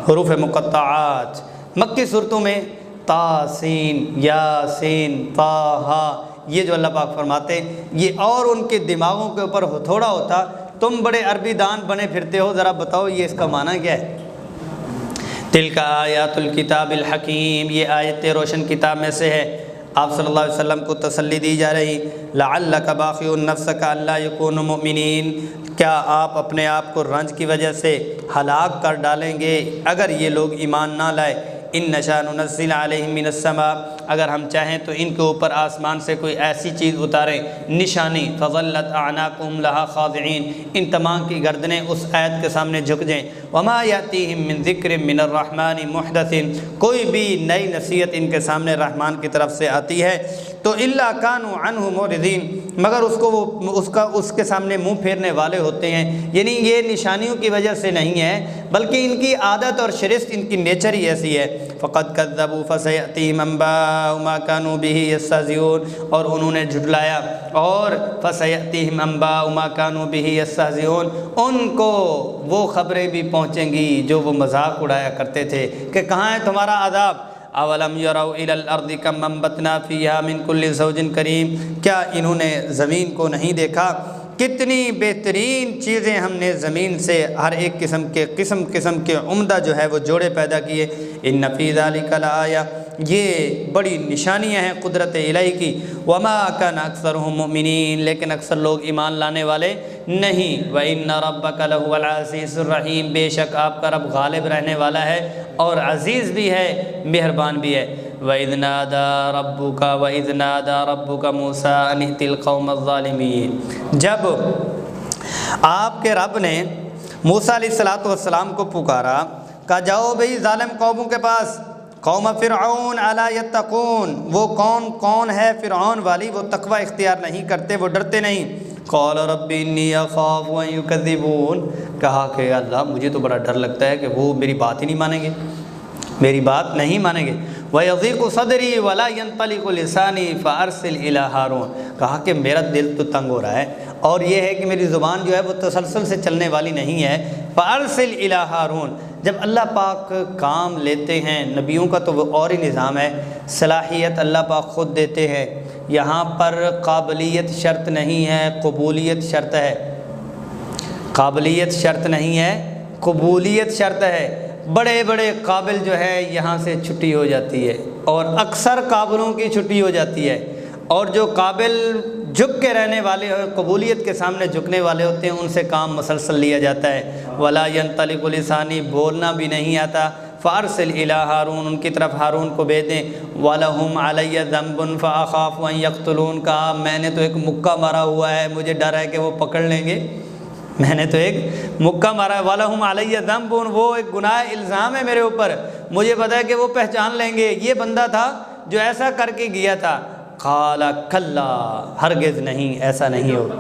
حروف مقطعات مکی صورتوں میں تا سین یا سین تا ہا یہ جو اللہ پاک فرماتے ہیں یہ اور ان کے دماغوں کے اوپر تھوڑا ہوتا، تم بڑے عربی دان بنے پھرتے ہو، ذرا بتاؤ یہ اس کا معنی کیا ہے۔ تلک آیات الکتاب الحکیم یہ آیت روشن کتاب میں سے ہے، آپ صلی اللہ علیہ وسلم کو تسلی دی جا رہی، لعلک باخع نفسک الا یکونوا مؤمنین، کیا آپ اپنے آپ کو رنج کی وجہ سے ہلاک کر ڈالیں گے اگر یہ لوگ ایمان نہ لائے؟ ان نشاء ننزل علیہم من السماء، اگر ہم چاہیں تو ان کے اوپر آسمان سے کوئی ایسی چیز اتاریں نشانی، فظلت اعناقهم لها خاضعین، ان تمام کی گردنیں اس آیت کے سامنے جھک جائیں، وما یاتیہم من ذکر من الرحمن محدث، کوئی بھی نئی نصیحت ان کے سامنے رحمان کی طرف سے آتی ہے تو الا کانوا عنہ معرضین، مگر اس کے سامنے منہ پھیرنے والے ہوتے ہیں۔ یعنی یہ نشانیوں کی وجہ سے نہیں ہے بلکہ ان کی عادت اور شرست، ان کی نیچر ہی ایسی ہے۔ فقد کذبوا فسیأتیہم انباء ما كانوا به یستہزئون، اور انہوں نے جھٹلایا، اور فسیأتیہم انباء ما كانوا به یستہزئون، ان کو وہ خبریں بھی پہنچیں گی جو وہ مذاق اڑایا کرتے تھے کہ کہاں ہے تمہارا عذاب۔ اولم یروا الی الارض کم انبتنا فیہا من کل زوج کریم، کیا انہوں نے زمین کو نہیں دیکھا کتنی بہترین چیزیں ہم نے زمین سے ہر ایک قسم کے عمدہ جو ہے وہ جوڑے پیدا کیے۔ ان فی ذلک لآیہ، یہ بڑی نشانیاں ہیں قدرت الہی کی۔ وما کان اکثرهم مؤمنین، لیکن اکثر لوگ ایمان لانے والے نہیں۔ وان ربک لہو العزیز الرحیم، بے شک آپ کا رب غالب رہنے والا ہے اور عزیز بھی ہے، مہربان بھی ہے۔ وَإِذْ نَادَى رَبُّكَ وَإِذْ نَادَى رَبُّكَ مُوسَىٰ أَنِ ائْتِ الْقَوْمَ الظَّالِمِينَ، جب آپ کے رب نے موسیٰ علیہ السلام کو پکارا، کہا جاؤ بھئی ظالم قوموں کے پاس، قوم فرعون الا یتقون، وہ کون ہے فرعون والی، وہ تقوی اختیار نہیں کرتے، وہ ڈرتے نہیں۔ قال رب انی اخاف ان یکذبون، کہا کہ اللہ مجھے تو بڑا ڈر لگتا ہے کہ وہ میری بات ہی نہیں مانیں گے، میری بات نہیں مانیں گے۔ وَيَضِيقُ صَدْرِي وَلَا يَنطَلِقُ لِسَانِي فَأَرْسِلْ إِلَىٰ ہارون، کہا کہ میرا دل تو تنگ ہو رہا ہے اور یہ ہے کہ میری زبان جو ہے وہ تسلسل سے چلنے والی نہیں ہے۔ فَأَرْسِلْ إِلَىٰ ہارون، جب اللہ پاک کام لیتے ہیں نبیوں کا تو وہ اور ہی نظام ہے، صلاحیت اللہ پاک خود دیتے ہیں۔ یہاں پر قابلیت شرط نہیں ہے، قبولیت شرط ہے۔ قابلیت شرط نہیں ہے، قبولیت شرط ہے۔ بڑے بڑے قابل جو ہے یہاں سے چھٹی ہو جاتی ہے اور اکثر قابلوں کی چھٹی ہو جاتی ہے، اور جو قابل جھک کے رہنے والے اور قبولیت کے سامنے جھکنے والے ہوتے ہیں ان سے کام مسلسل لیا جاتا ہے۔ ولا ينطلق لسانی، بولنا بھی نہیں آتا۔ فارسل الی ہارون، ان کی طرف ہارون کو بھیج دیں۔ وَلَهُمْ عَلَيَّ ذَنْبٌ فَأَخَافُ أَن يَقْتُلُونِ، کہا میں نے تو ایک مکہ مارا ہوا ہے، مجھے ڈر ہے کہ وہ پکڑ لیں گے، میں نے تو ایک مکہ مارا ہے۔ وَلَهُمْ عَلَيَّ ذَنْبٌ، وہ ایک گناہ الزام ہے میرے اوپر، مجھے پتا ہے کہ وہ پہچان لیں گے یہ بندہ تھا جو ایسا کر کے گیا تھا۔ قال کلا، ہرگز نہیں، ایسا نہیں ہوگا۔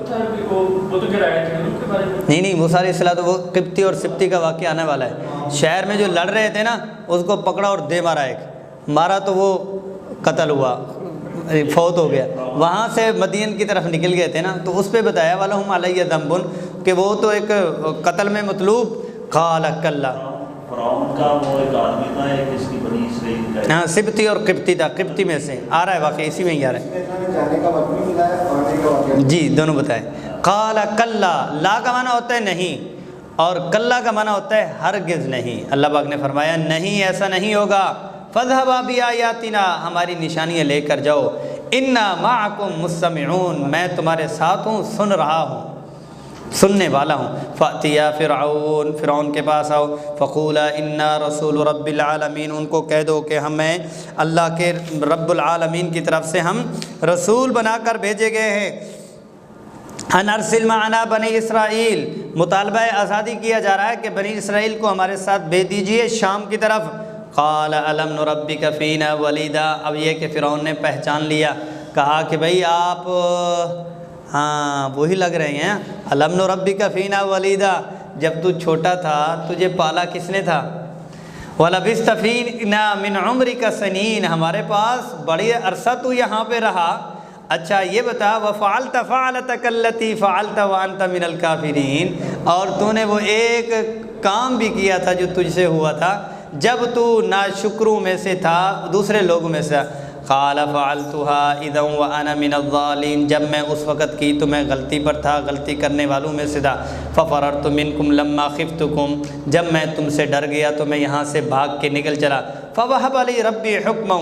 نہیں موسیٰ علیہ السلام، تو وہ قبطی اور سبتی کا واقعہ آنے والا ہے۔ شہر میں جو لڑ رہے تھے نا اس کو پکڑا اور دے مارا، ایک مارا تو وہ قتل ہوا، فوت ہو گیا۔ وہاں سے مدین کی طرف نکل گئے تھے نا تو اس پہ بتایا وَلَهُمْ عَلَيَّ ذَنْبٌ، کہ وہ تو ایک قتل میں مطلوب۔ قال کلا، فرعون کا وہ ایک آدمی تھا، ایک اس کی بنی اسرائیل کا، ہاں سبتی اور قبطی تھا، قبطی میں سے آ رہا ہے واقعہ، اسی میں ہی آ رہا ہے جی، دونوں بتائے۔ قال کلا، لا کا معنی ہوتا ہے نہیں اور کلا کا معنی ہوتا ہے ہرگز نہیں۔ اللہ پاک نے فرمایا نہیں، ایسا نہیں ہوگا۔ فَاذْهَبَا بِآيَاتِنَا، ہماری نشانیاں لے کر جاؤ۔ اِنَّا مَعَكُمْ مُسْتَمِعُونَ، میں تمہارے ساتھ ہوں، سن رہا ہوں، سننے والا ہوں۔ فَأْتِيَا فِرْعَوْنَ، فرعون کے پاس آؤ۔ فَقُولَا إِنَّا رَسُولُ رَبِّ الْعَالَمِينَ، ان کو کہہ دو کہ ہمیں اللہ کے رب العالمین کی طرف سے ہم رسول بنا کر بھیجے گئے ہیں۔ ان ارسل معنا بنی اسرائیل، مطالبہ آزادی کیا جا رہا ہے کہ بنی اسرائیل کو ہمارے ساتھ بھیج دیجئے شام کی طرف۔ قال الم نربک فینا ولیدا، اب یہ کہ فرعون نے پہچان لیا، کہا کہ بھئی آپ ہاں وہی لگ رہے ہیں، الم نربک فینا ولیدا، جب تو چھوٹا تھا تجھے پالا کس نے تھا؟ ولبثت فینا من عمرک سنین، ہمارے پاس بڑی عرصہ تو یہاں پہ رہا۔ اچھا یہ بتا، وفعلت فعلتک التی فعلت وانت من الکافرین، اور تو نے وہ ایک کام بھی کیا تھا جو تجھ سے ہوا تھا جب تو ناشکروں میں سے تھا، دوسرے لوگوں میں سے۔ قال فعلتها اذا وانا من الظالمین، جب میں اس وقت کی تو میں غلطی پر تھا، غلطی کرنے والوں میں سے تھا۔ ففررت منکم لما خفتکم، جب میں تم سے ڈر گیا تو میں یہاں سے بھاگ کے نکل چلا۔ فوہب لی ربی حکما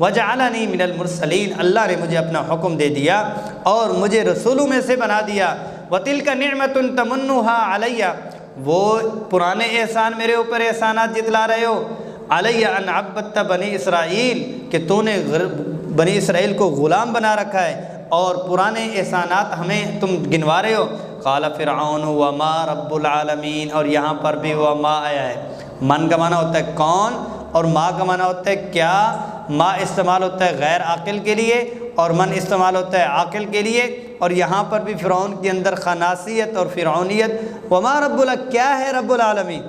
وجعلنی من المرسلین، اللہ نے مجھے اپنا حکم دے دیا اور مجھے رسولوں میں سے بنا دیا۔ وتلک نعمت تمنها علی، وہ پرانے احسان میرے اوپر احسانات جتلا رہے ہو، علی ان عبدت بنی اسرائیل، کہ تو نے بنی اسرائیل کو غلام بنا رکھا ہے، اور پرانے احسانات ہمیں تم گنوا رہے ہو۔ قال فرعون وما رب العالمین، اور یہاں پر بھی وما آیا ہے۔ من کا معنی ہوتا ہے کون، اور ما کا معنی ہوتا ہے کیا۔ ما استعمال ہوتا ہے غیر عاقل کے لیے اور من استعمال ہوتا ہے عاقل کے لیے، اور یہاں پر بھی فرعون کے اندر خناسیت اور فرعونیت۔ وما رب کیا ہے رب العالمین،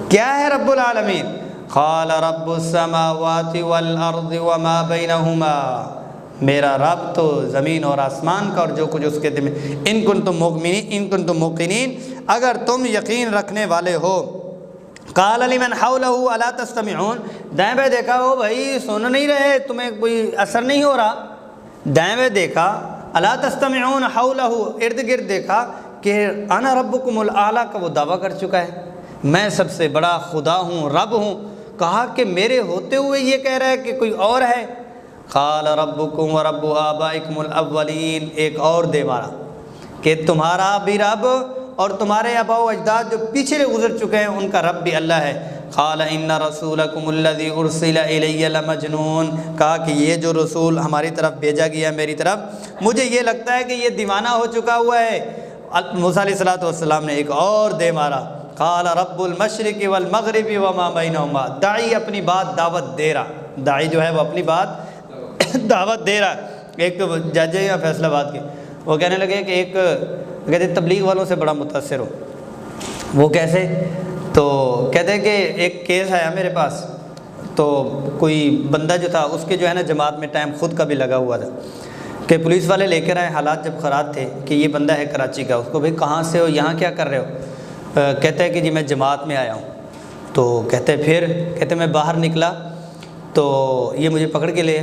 کیا ہے رب العالمین؟ قال رب السماوات والارض وما بینہما، میرا رب تو زمین اور آسمان کا اور جو کچھ اس کے دل میں، ان کنتم موقنین، اگر تم یقین رکھنے والے ہو۔ قال لمن حولہ الا تستمعون، دائیں بائیں دیکھا، ہو بھائی سن نہیں رہے، تمہیں کوئی اثر نہیں ہو رہا؟ دائیں بائیں دیکھا، الا تستمعون، حولہ ارد گرد دیکھا کہ انا ربکم الاعلی کا وہ دعویٰ کر چکا ہے، میں سب سے بڑا خدا ہوں، رب ہوں۔ کہا کہ میرے ہوتے ہوئے یہ کہہ رہا ہے کہ کوئی اور ہے۔ قال ربکم ورب آبائکم الاولین، ایک اور دے مارا کہ تمہارا بھی رب اور تمہارے آباء و اجداد جو پیچھے گزر چکے ہیں ان کا رب بھی اللہ ہے۔ قال ان رسولکم الذی ارسل الی لمجنون، کہا کہ یہ جو رسول ہماری طرف بھیجا گیا میری طرف، مجھے یہ لگتا ہے کہ یہ دیوانہ ہو چکا ہوا ہے۔ موسیٰ علیہ السلام نے ایک اور دے مارا، قال رب المشرق والمغرب وما بینہما، داعی اپنی بات دعوت دے رہا، داعی جو ہے وہ اپنی بات دعوت دے رہا۔ ایک تو جج ہے یا فیصلہ آباد کے، وہ کہنے لگے کہ ایک کہتے تبلیغ والوں سے بڑا متاثر ہو۔ وہ کیسے؟ تو کہتے ہیں کہ ایک کیس آیا میرے پاس، تو کوئی بندہ جو تھا اس کے جو ہے نا جماعت میں ٹائم خود کا بھی لگا ہوا تھا، کہ پولیس والے لے کر آئے، حالات جب خراب تھے کہ یہ بندہ ہے کراچی کا، اس کو بھائی کہاں سے ہو، یہاں کیا کر رہے ہو؟ کہتے ہیں کہ جی میں جماعت میں آیا ہوں۔ تو کہتے پھر میں باہر نکلا تو یہ مجھے پکڑ کے لے،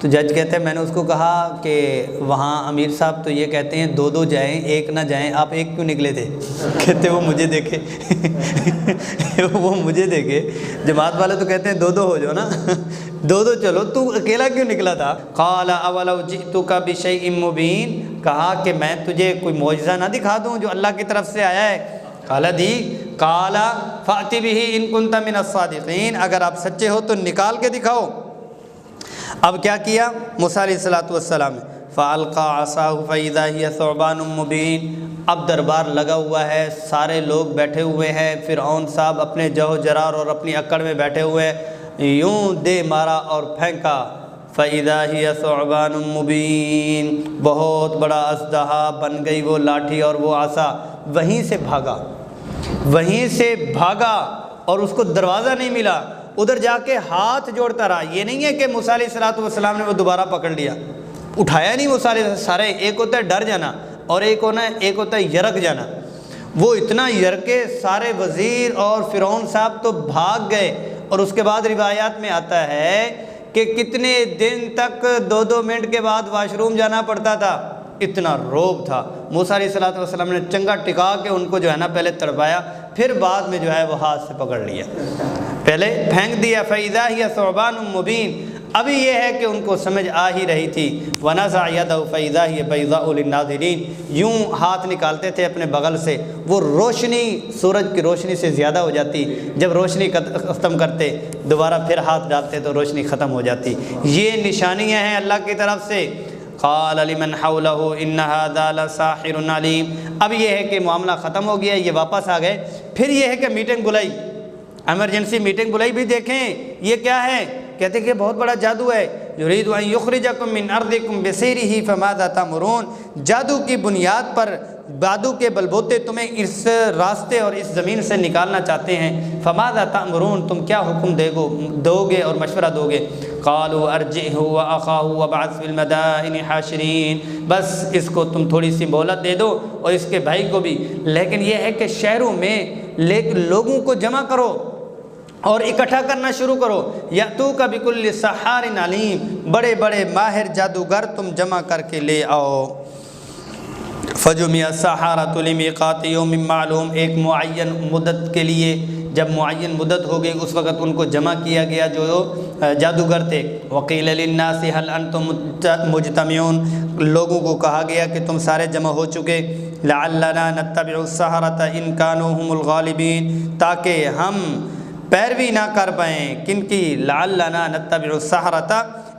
تو جج کہتے ہیں میں نے اس کو کہا کہ وہاں امیر صاحب تو یہ کہتے ہیں 2 جائیں 1 نہ جائیں، آپ 1 کیوں نکلے تھے؟ کہتے وہ مجھے دیکھے وہ مجھے دیکھے، جماعت والے تو کہتے ہیں 2 ہو جاؤ نا، 2 چلو، تو اکیلا کیوں نکلا تھا؟ قال اولو جئتک بشیء مبین، کہا کہ میں تجھے کوئی معجزہ نہ دکھا دوں جو اللہ کی طرف سے آیا ہے؟ قال دی، قال فأت به ان كنت من الصادقین، اگر آپ سچے ہو تو نکال کے دکھاؤ۔ اب کیا کیا موسیٰ علیہ السلام نے؟ فَأَلْقَىٰ عَصَاهُ فَإِذَا هِيَ ثُعْبَانٌ مُّبِينٌ، اب دربار لگا ہوا ہے، سارے لوگ بیٹھے ہوئے ہیں، فرعون صاحب اپنے جہو جرار اور اپنی اکڑ میں بیٹھے ہوئے ہیں، یوں دے مارا اور پھینکا، فَإِذَا هِيَ ثُعْبَانٌ مُّبِينٌ، بہت بڑا اژدہا بن گئی وہ لاٹھی اور وہ عصا، وہیں سے بھاگا اور اس کو دروازہ نہیں ملا، ادھر جا کے ہاتھ جوڑتا رہا۔ یہ نہیں ہے کہ موسیٰ علیہ السلام نے وہ دوبارہ پکڑ لیا، اٹھایا نہیں موسیٰ علیہ السلام، سارے ایک ہوتا ہے ڈر جانا اور ایک ہوتا ہے یرک جانا، وہ اتنا یرکے سارے وزیر اور فرعون صاحب تو بھاگ گئے، اور اس کے بعد روایات میں آتا ہے کہ کتنے دن تک 2 منٹ کے بعد واش روم جانا پڑتا تھا، اتنا روب تھا۔ موسیٰ علیہ السلام نے چنگا ٹکا کے ان کو جو ہے نا پہلے تڑپایا، پھر بعد میں جو ہے وہ ہاتھ سے پکڑ لیا، پہلے پھینک دیا۔ فَإِذَا هِيَ ثُعْبَانٌ مُّبِينٌ، ابھی یہ ہے کہ ان کو سمجھ آ ہی رہی تھی۔ وَنَزَعَ يَدَهُ فَإِذَا هِيَ بَيْضَاءُ لِلنَّاظِرِينَ، یوں ہاتھ نکالتے تھے اپنے بغل سے، وہ روشنی سورج کی روشنی سے زیادہ ہو جاتی، جب روشنی ختم کرتے دوبارہ پھر ہاتھ ڈالتے تو روشنی ختم ہو جاتی۔ یہ نشانیاں ہیں اللہ کی طرف سے۔ قال لمن حوله ان هذا لساحر علیم، اب یہ ہے کہ معاملہ ختم ہو گیا، یہ واپس آ گئے، پھر یہ ہے کہ میٹنگ بلائی، ایمرجنسی میٹنگ بلائی، بھی دیکھیں یہ کیا ہے، کہتے کہ بہت بڑا جادو ہے، یرید ان یخرجکم من ارضکم بسحرہ فماذا تأمرون، جادو کی بنیاد پر، جادو کے بلبوتے تمہیں اس راستے اور اس زمین سے نکالنا چاہتے ہیں، فماذا تأمرون، تم کیا حکم دو گے اور مشورہ دو گے؟ قالوا ارجعه واخاه وابعث في المدائن حاشرین، بس اس کو تم تھوڑی سی مہلت دے دو اور اس کے بھائی کو بھی، لیکن یہ ہے کہ شہروں میں لوگوں کو جمع کرو اور اکٹھا کرنا شروع کرو، یاتوک بکل سحار علیم، بڑے بڑے ماہر جادوگر تم جمع کر کے لے آؤ۔ فجمع السحرۃ لمیقات یوم معلوم، ایک معین مدت کے لیے جب معین مدت ہو گئی اس وقت ان کو جمع کیا گیا جو جادوگر تھے۔ وقیل للناس هل انتم مجتمعون، لوگوں کو کہا گیا کہ تم سارے جمع ہو چکے، لعلنا نتبع السحرة ان كانوا هم الغالبین، تاکہ ہم پیروی نہ کر پائیں کن کی، لعلنا نتبع السحرة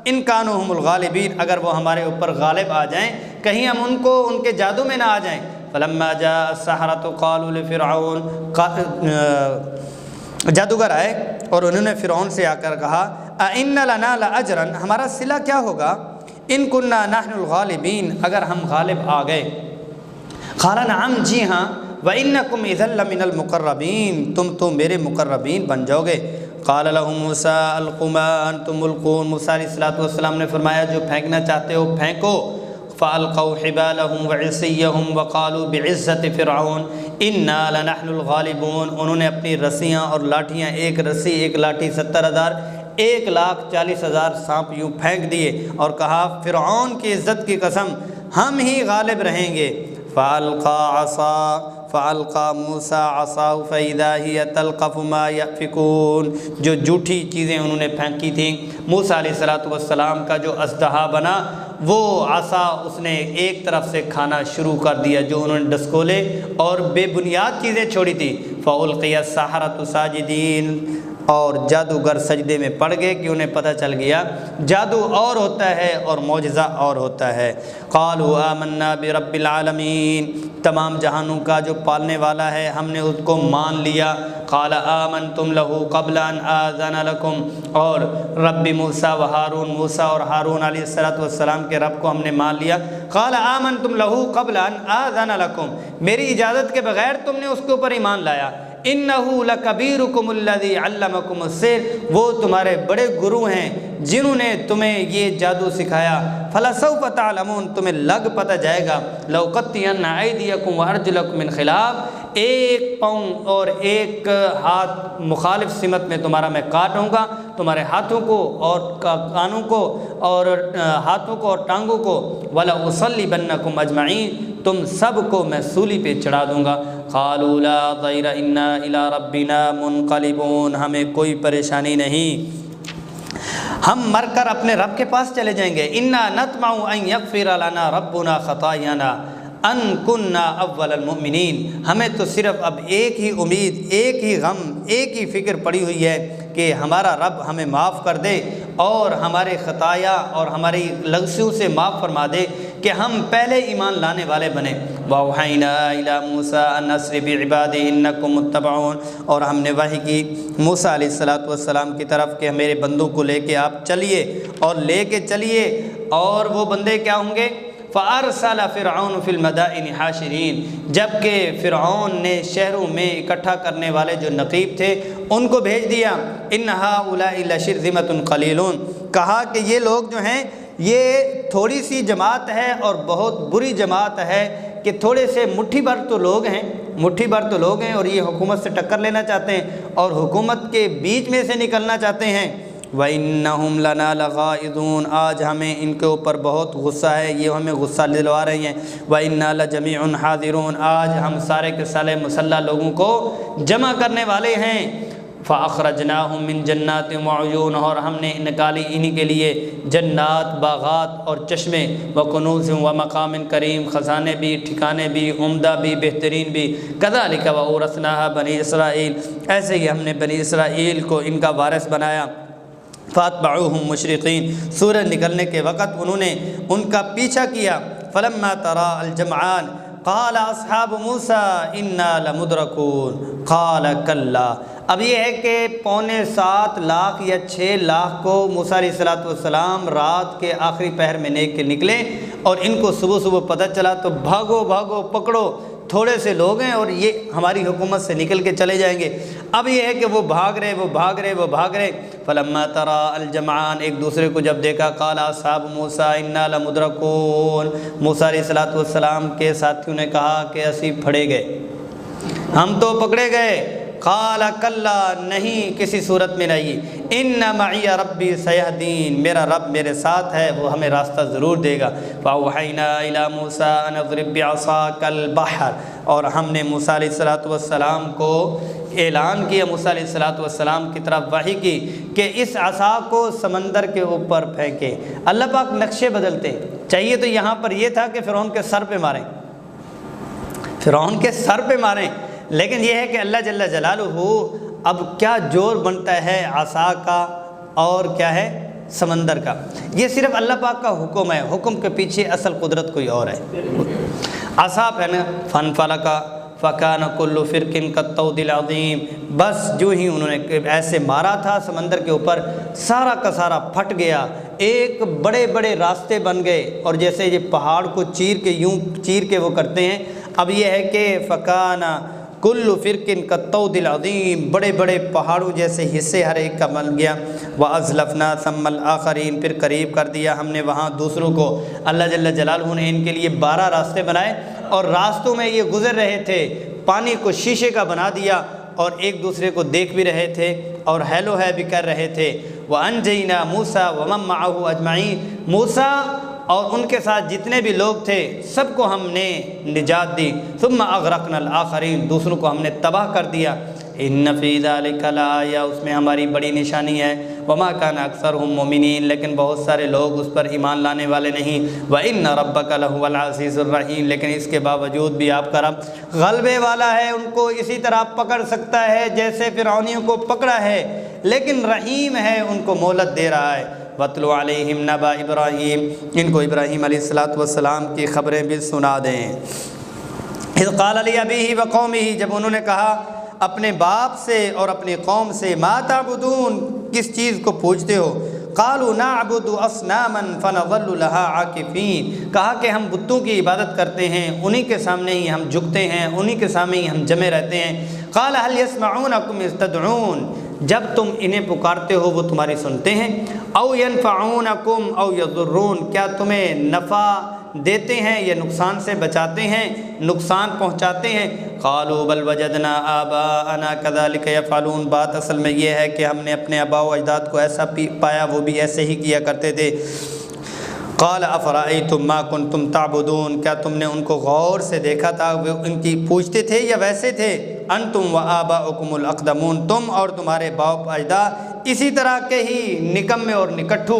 ان كانوا هم الغالبین، اگر وہ ہمارے اوپر غالب آ جائیں، کہیں ہم ان کو ان کے جادو میں نہ آ جائیں۔ فلما جاء السحرة قالوا لفرعون، جادوگر آئے اور انہوں نے فرعون سے آ کر کہا اَإِنَّ لَنَا لَأَجْرًا، ہمارا صلہ کیا ہوگا، ان كُنَّا نَحْنُ الْغَالِبِينَ، اگر ہم غالب آ گئے۔ قال نعم، جی ہاں، وَإِنَّكُمْ إِذًا لَّمِنَ الْمُقَرَّبِينَ، تم تو میرے مقربین بن جاؤ گے۔ قال لهم موسیٰ القوا ما انتم ملقون، موسیٰ علیہ السلام نے فرمایا جو پھینکنا چاہتے ہو پھینکو۔ فَأَلْقَوْا حِبَالَهُمْ وَعِصِيَّهُمْ وَقَالُوا بِعِزَّةِ فِرْعَوْنَ إِنَّا لَنَحْنُ الْغَالِبُونَ، انہوں نے اپنی رسیاں اور لاٹھیاں، ایک رسی ایک لاٹھی 70,000، 1,40,000 سانپ یوں پھینک دیے اور کہا فرعون کی عزت کی قسم ہم ہی غالب رہیں گے۔ فَأَلْقَى مُوسَىٰ عَصَاهُ فَإِذَا هِيَ تَلْقَفُ مَا يَأْفِكُونَ، جو جھوٹی چیزیں انہوں نے پھینکی تھیں، موسیٰ علیہ السلام کا جو اژدہا بنا وہ عصا اس نے ایک طرف سے کھانا شروع کر دیا جو انہوں نے ڈسکولے اور بے بنیاد چیزیں چھوڑی تھی۔ فَأُلْقِيَ السَّحَرَةُ سَاجِدِينَ، اور جادوگر سجدے میں پڑ گئے کہ انہیں پتہ چل گیا جادو اور ہوتا ہے اور معجزہ اور ہوتا ہے۔ قالوا آمنا برب العالمین، تمام جہانوں کا جو پالنے والا ہے ہم نے اس کو مان لیا۔ قال آمنتم له قبل ان آذن لكم، اور رب موسیٰ و ہارون، موسیٰ اور ہارون علیہ السلام کے رب کو ہم نے مان لیا۔ قال آمنتم له قبل ان آذن لكم، میری اجازت کے بغیر تم نے اس کے اوپر ایمان لایا۔ انه لکبیرکم الذی علمکم السحر، وہ تمہارے بڑے گرو ہیں جنہوں نے تمہیں یہ جادو سکھایا۔ فلسوف تعلمون، تمہیں لگ پتہ جائے گا۔ لأقطعن ایدیکم وارجلکم من خلاف، ایک پاؤں اور ایک ہاتھ مخالف سمت میں تمہارا میں کاٹوں گا، تمہارے ہاتھوں کو اور کانوں کو اور ہاتھوں کو اور ٹانگوں کو۔ وَلَأُصَلِّبَنَّكُمْ أَجْمَعِينَ، تم سب کو میں سولی پہ چڑھا دوں گا۔ قالوا لا ضیر انا الی ربنا منقلبون، ہمیں کوئی پریشانی نہیں، ہم مر کر اپنے رب کے پاس چلے جائیں گے۔ انا نطمع ان یغفر لنا ربنا خطایانا ان کننا اول المؤمنین، ہمیں تو صرف اب ایک ہی امید، ایک ہی غم، ایک ہی فکر پڑی ہوئی ہے کہ ہمارا رب ہمیں معاف کر دے اور ہمارے خطایا اور ہماری لغزیوں سے معاف فرما دے کہ ہم پہلے ایمان لانے والے بنے۔ وَأَوْحَيْنَا إِلَىٰ مُوسَىٰ أَنْ أَسْرِ بِعِبَادِي إِنَّكُمْ مُتَّبَعُونَ، اور ہم نے وحی کی موسیٰ علیہ السلام کی طرف کہ میرے بندوں کو لے کے آپ چلیے اور لے کے چلیے، اور وہ بندے کیا ہوں گے؟ فَأَرْسَلَ فِرْعَوْنُ فِي الْمَدَائِنِ حَاشِرِينَ، جبکہ فرعون نے شہروں میں اکٹھا کرنے والے جو نقیب تھے ان کو بھیج دیا۔ إِنَّ هَٰؤُلَاءِ لَشِرْذِمَةٌ قَلِيلُونَ، کہا کہ یہ لوگ جو ہیں یہ تھوڑی سی جماعت ہے اور بہت بری جماعت ہے، کہ تھوڑے سے مٹھی بھر تو لوگ ہیں، مٹھی بھر تو لوگ ہیں اور یہ حکومت سے ٹکر لینا چاہتے ہیں اور حکومت کے بیچ میں سے نکلنا چاہتے ہیں۔ وَإِنَّهُمْ لَنَا لَغَائِظُونَ، آج ہمیں ان کے اوپر بہت غصہ ہے، یہ ہمیں غصہ دلوا رہی ہیں۔ وَإِنَّا لَجَمِيعٌ حَاذِرُونَ، آج ہم سارے کے سارے مسلح لوگوں کو جمع کرنے والے ہیں۔ فَأَخْرَجْنَاهُمْ مِنْ جَنَّاتٍ وَعُيُونٍ، اور ہم نے نکالی انہی کے لیے جنات، باغات اور چشمے، وَكُنُوزٍ وَمَقَامٍ كَرِيمٍ، خزانے بھی، ٹھکانے بھی، عمدہ بھی، بہترین بھی۔ كَذَلِكَ وَأَوْرَثْنَاهَا بَنِي إِسْرَائِيلَ، ایسے ہی ہم نے بنی اسرائیل کو ان کا وارث بنایا۔ فَأَتْبَعُوهُمْ مُشْرِقِينَ، سورج نکلنے کے وقت انہوں نے ان کا پیچھا کیا۔ فَلَمَّا تَرَاءَ الْجَمْعَانِ قَالَ أَصْحَابُ مُوسَىٰ إِنَّا لَمُدْرَكُونَ قَالَ كَلَّا، اب یہ ہے کہ 6.25 لاکھ یا 6 لاکھ کو موسیٰ علیہ السلام رات کے آخری پہر میں لے کے نکلے اور ان کو صبح صبح پتہ چلا تو بھاگو بھاگو پکڑو، تھوڑے سے لوگ ہیں اور یہ ہماری حکومت سے نکل کے چلے جائیں گے۔ اب یہ ہے کہ وہ بھاگ رہے۔ فلما ترى الجمعان، ایک دوسرے کو جب دیکھا، قال اصحاب موسیٰ انا لمدرکون، موسیٰ علیہ السلام کے ساتھیوں نے کہا کہ اسی پھڑے گئے، ہم تو پکڑے گئے۔ قال کلا، نہیں کسی صورت میں نہیں، ان معی ربی سیہدین، میرا رب میرے ساتھ ہے، وہ ہمیں راستہ ضرور دے گا۔ فاوحینا الی موسیٰ ان اضرب بعصاک البحر، اور ہم نے موسیٰ علیہ السلام کو اعلان کیا موسیٰ علیہ الصلوۃ والسلام کی طرف وحی کی کہ اس عصا کو سمندر کے اوپر پھینکے۔ اللہ پاک نقشے بدلتے، چاہیے تو یہاں پر یہ تھا کہ فرعون کے سر پہ ماریں، فرعون کے سر پہ ماریں، لیکن یہ ہے کہ اللہ جل جلالہ اب کیا جوڑ بنتا ہے عصا کا اور کیا ہے سمندر کا۔ یہ صرف اللہ پاک کا حکم ہے، حکم کے پیچھے اصل قدرت کوئی اور ہے۔ عصا پہنا فانفلق فکان کل فرق کالطود العظیم، بس جو ہی انہوں نے ایسے مارا تھا سمندر کے اوپر، سارا کا سارا پھٹ گیا، ایک بڑے بڑے راستے بن گئے، اور جیسے یہ پہاڑ کو چیر کے یوں چیر کے وہ کرتے ہیں، اب یہ ہے کہ فکان کل فرق کالطود العظیم، بڑے بڑے پہاڑوں جیسے حصے ہر ایک کا بن گیا۔ وَأَزْلَفْنَا ثَمَّ الْآخَرِينَ، پھر قریب کر دیا ہم نے وہاں دوسروں کو۔ اللہ جل جلالہ نے ان کے لیے 12 راستے بنائے، اور راستوں میں یہ گزر رہے تھے، پانی کو شیشے کا بنا دیا، اور ایک دوسرے کو دیکھ بھی رہے تھے اور ہیلو ہے بھی کر رہے تھے۔ وَأَنْجَيْنَا مُوسَىٰ وَمَن مَّعَهُ أَجْمَعِينَ، موسیٰ اور ان کے ساتھ جتنے بھی لوگ تھے سب کو ہم نے نجات دی۔ ثم اغرقنا الآخرین، دوسروں کو ہم نے تباہ کر دیا۔ ان فی ذلک لآیہ، اس میں ہماری بڑی نشانی ہے۔ وما کان اکثرهم مؤمنین، لیکن بہت سارے لوگ اس پر ایمان لانے والے نہیں۔ وان ربک لہو العزیز الرحیم، لیکن اس کے باوجود بھی آپ کا رب غلبے والا ہے، ان کو اسی طرح پکڑ سکتا ہے جیسے فرعونیوں کو پکڑا ہے، لیکن رحیم ہے، ان کو مہلت دے رہا ہے۔ وَاتْلُ عَلَيْهِمْ نَبَأَ إِبْرَاهِيمَ، ان کو ابراہیم علیہ السلام کی خبریں بھی سنا دیں۔ اذ قال لأبیہ وقومہ، جب انہوں نے کہا اپنے باپ سے اور اپنی قوم سے، ما تعبدون، کس چیز کو پوجتے ہو؟ قالوا نعبد اصناما فنظل لها عاکفین، کہا کہ ہم بتوں کی عبادت کرتے ہیں، انہی کے سامنے ہی ہم جھکتے ہیں، انہی کے سامنے ہی ہم جمے رہتے ہیں۔ قال هل يسمعونكم اذ تدعون، جب تم انہیں پکارتے ہو وہ تمہاری سنتے ہیں؟ او ينفعونكم او يضرون، کیا تمہیں نفع دیتے ہیں یا نقصان سے بچاتے ہیں، نقصان پہنچاتے ہیں؟ قالوا بل وجدنا آباءنا كذلك يفعلون، بات اصل میں یہ ہے کہ ہم نے اپنے آباء و اجداد کو ایسا پایا، وہ بھی ایسے ہی کیا کرتے تھے۔ قال افرأيتم ما كنتم تعبدون، کیا تم نے ان کو غور سے دیکھا تھا وہ ان کی پوجتے تھے یا ویسے تھے؟ انتم وآباؤکم الاقدمون، تم اور تمہارے باپ اجداد اسی طرح کے ہی نکمے اور نکٹھو۔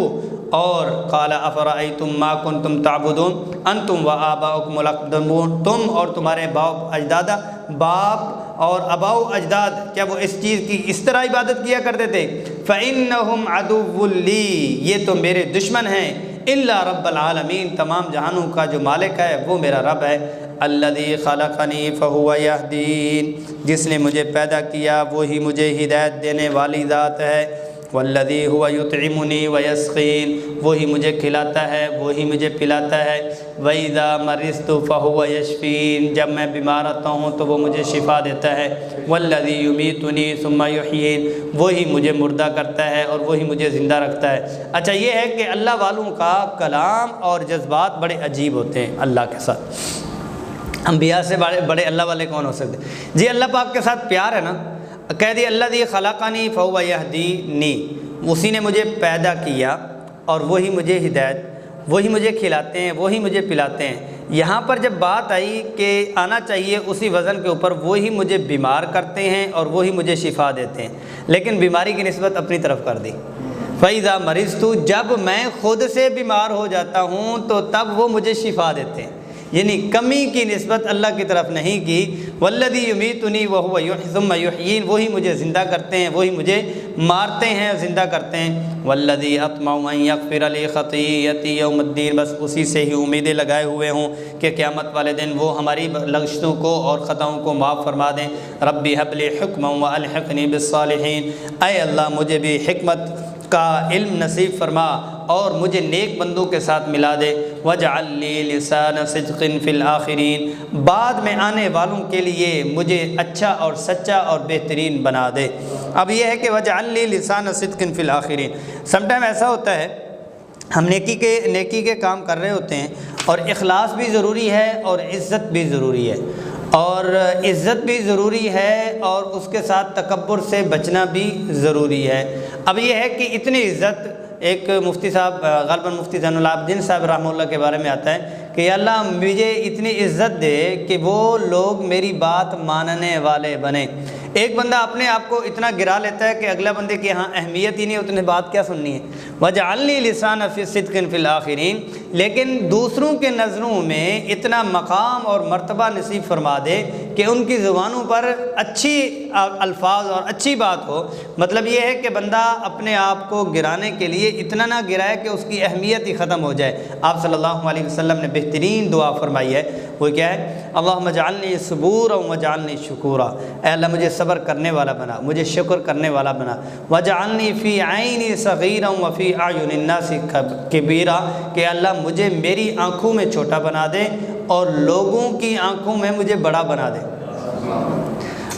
اور قال افرأيتم ما كنتم تعبدون انتم وآباؤکم الاقدمون، تم اور تمہارے باپ اجداد، باپ اور اباؤ اجداد، کیا وہ اس چیز کی اس طرح عبادت کیا کرتے تھے؟ فإنهم عدو لی، یہ تو میرے دشمن ہیں۔ الا رب العالمین، تمام جہانوں کا جو مالک ہے وہ میرا رب ہے۔ الذی خلقنی فہو یہدین، جس نے مجھے پیدا کیا وہی مجھے ہدایت دینے والی ذات ہے۔ والذی هو یطعمنی ویسقین، وہی مجھے کھلاتا ہے وہی مجھے پلاتا ہے۔ وَإِذَا مَرِضْتُ فَهُوَ یشفین، جب میں بیمار رہتا ہوں تو وہ مجھے شفا دیتا ہے۔ والذی یمیتنی ثم یحیین، وہی مجھے مردہ کرتا ہے اور وہی مجھے زندہ رکھتا ہے۔ اچھا، یہ ہے کہ اللہ والوں کا کلام اور جذبات بڑے عجیب ہوتے ہیں اللہ کے ساتھ۔ انبیاء سے بڑے اللہ والے کون ہو سکتے؟ جی اللہ پاک کے ساتھ پیار ہے نا، کہہ دی الذی خلقنی فہو یہدینی، اسی نے مجھے پیدا کیا اور وہی مجھے ہدایت، وہی مجھے کھلاتے ہیں وہی مجھے پلاتے ہیں۔ یہاں پر جب بات آئی کہ آنا چاہیے اسی وزن کے اوپر، وہی مجھے بیمار کرتے ہیں اور وہی مجھے شفا دیتے ہیں، لیکن بیماری کی نسبت اپنی طرف کر دی۔ فَإِذَا مَرِضْتُ، جب میں خود سے بیمار ہو جاتا ہوں تو تب وہ مجھے شفا دیتے ہیں، یعنی کمی کی نسبت اللہ کی طرف نہیں کی۔ والذی یمیتنی وہو ثم یحیین، وہی مجھے زندہ کرتے ہیں وہی مجھے مارتے ہیں زندہ کرتے ہیں۔ والذی اطمع ان یغفر لی خطیئتی یوم الدین، بس اسی سے ہی امیدیں لگائے ہوئے ہوں کہ قیامت والے دن وہ ہماری لغزشوں کو اور خطاؤں کو معاف فرما دیں۔ ربی ھب لی حکما والحقنی بالصالحین، اے اللہ مجھے بھی حکمت کا علم نصیب فرما اور مجھے نیک بندوں کے ساتھ ملا دے۔ وَاجْعَلْ لِي لِسَانَ صِدْقٍ فِي الْآخِرِينَ، بعد میں آنے والوں کے لیے مجھے اچھا اور سچا اور بہترین بنا دے۔ اب یہ ہے کہ وَاجْعَلْ لِي لِسَانَ صِدْقٍ فِي الْآخِرِينَ، سم ٹائم ایسا ہوتا ہے ہم نیکی کے کام کر رہے ہوتے ہیں اور اخلاص بھی ضروری ہے اور عزت بھی ضروری ہے، اور عزت بھی ضروری ہے اور اس کے ساتھ تکبر سے بچنا بھی ضروری ہے۔ اب یہ ہے کہ اتنی عزت، ایک مفتی صاحب غالباً مفتی زین العابدین صاحب رحمہ اللہ کے بارے میں آتا ہے کہ یا اللہ مجھے اتنی عزت دے کہ وہ لوگ میری بات ماننے والے بنیں۔ ایک بندہ اپنے آپ کو اتنا گرا لیتا ہے کہ اگلا بندے کی ہاں اہمیت ہی نہیں، اتنے بات کیا سننی ہے۔ وَجَعَلْنِي لِسَانَ فِي صِدْقٍ فِي الْآخِرِينَ، لیکن دوسروں کے نظروں میں اتنا مقام اور مرتبہ نصیب فرما دے کہ ان کی زبانوں پر اچھی الفاظ اور اچھی بات ہو۔ مطلب یہ ہے کہ بندہ اپنے آپ کو گرانے کے لیے اتنا نہ گرائے کہ اس کی اہمیت ہی ختم ہو جائے۔ آپ صلی اللہ علیہ وسلم نے بہترین دعا فرمائی ہے، وہ کیا ہے؟ اللہم اجعلنی صبورا واجعلنی شکورا، اے اللہ مجھے صبر کرنے والا بنا، مجھے شکر کرنے والا بنا۔ واجعلنی فی عینی صغیرا وفی اعین الناس کبیرا، کہ اللہ مجھے میری آنکھوں میں چھوٹا بنا دے اور لوگوں کی آنکھوں میں مجھے بڑا بنا دے۔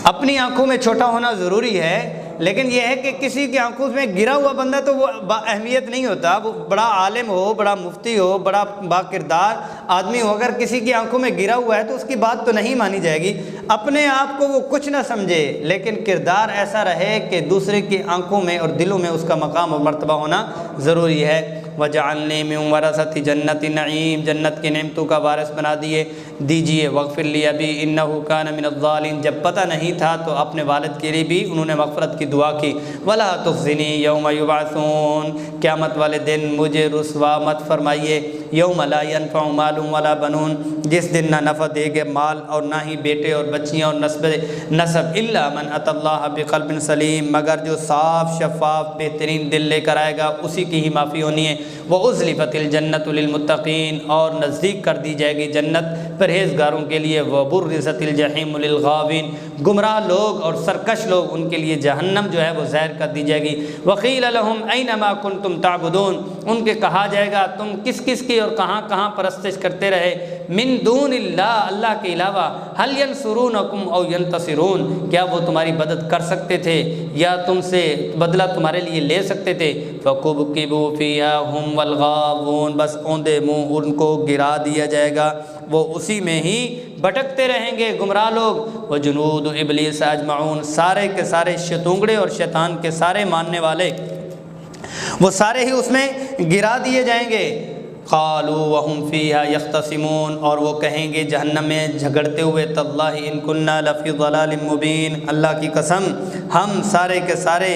اپنی آنکھوں میں چھوٹا ہونا ضروری ہے، لیکن یہ ہے کہ کسی کی آنکھوں میں گرا ہوا بندہ تو وہ با اہمیت نہیں ہوتا۔ وہ بڑا عالم ہو، بڑا مفتی ہو، بڑا با کردار آدمی ہو، اگر کسی کی آنکھوں میں گرا ہوا ہے تو اس کی بات تو نہیں مانی جائے گی۔ اپنے آپ کو وہ کچھ نہ سمجھے، لیکن کردار ایسا رہے کہ دوسرے کی آنکھوں میں اور دلوں میں اس کا مقام اور مرتبہ ہونا ضروری ہے۔ وَجَعَلْنِي مِن وَرَثَةِ جَنَّةِ النَّعِيمِ، جنت کے نعمتوں کا وارث بنا دیجئے۔ وَاغْفِرْ لِي أَبِي إِنَّهُ كَانَ مِنَ الضَّالِينَ، جب پتہ نہیں تھا تو اپنے والد کے لیے بھی انہوں نے مغفرت کی دعا کی۔ وَلَا تُخْزِنِي يَوْمَ يُبْعَثُونَ، قیامت والے دن مجھے رسوا مت فرمائیے۔ یوم لا ينفع مال ولا بنون، جس دن نہ نفع دے گے مال اور نہ ہی بیٹے اور بچیاں اور نسب، الا من اتى اللہ بقلب سلیم، مگر جو صاف شفاف بہترین دل لے کر آئے گا اسی کی ہی معافی ہونی ہے۔ وَأُزْلِفَتِ الْجَنَّةُ لِلْمُتَّقِينَ، اور نزدیک کر دی جائے گی جنت پرہیزگاروں کے لیے۔ وَبُرِّزَتِ الْجَحِيمُ لِلْغَاوِينَ، گمراہ لوگ اور سرکش لوگ ان کے لیے جہنم جو ہے وہ ظاہر کر دی جائے گی۔ وَقِيلَ لَهُمْ أَيْنَ مَا كُنْتُمْ تَعْبُدُونَ، ان کے کہا جائے گا تم کس کس کی اور کہاں کہاں پرستش کرتے رہے۔ من دون اللہ، اللہ کے علاوہ۔ هل ينصرونكم او ينتصرون، کیا وہ تمہاری مدد کر سکتے تھے یا تم سے بدلہ تمہارے لیے لے سکتے تھے۔ فَكُبْكِبُوا فِيهَا هُمْ وَالْغَاوُونَ، بس اوندے منہ ان کو گرا دیا جائے گا، وہ اسی میں ہی بھٹکتے رہیں گے گمراہ لوگ۔ وَجُنُودُ إِبْلِيسَ أَجْمَعُونَ، سارے کے سارے شیطونگڑے اور شیطان کے سارے ماننے والے وہ سارے ہی اس میں گرا دیے جائیں گے۔ قالوا وهم فيها يختصمون، اور وہ کہیں گے جہنم میں جھگڑتے ہوئے، تاللہ ان كنا لفی ضلال مبین، اللہ کی قسم ہم سارے کے سارے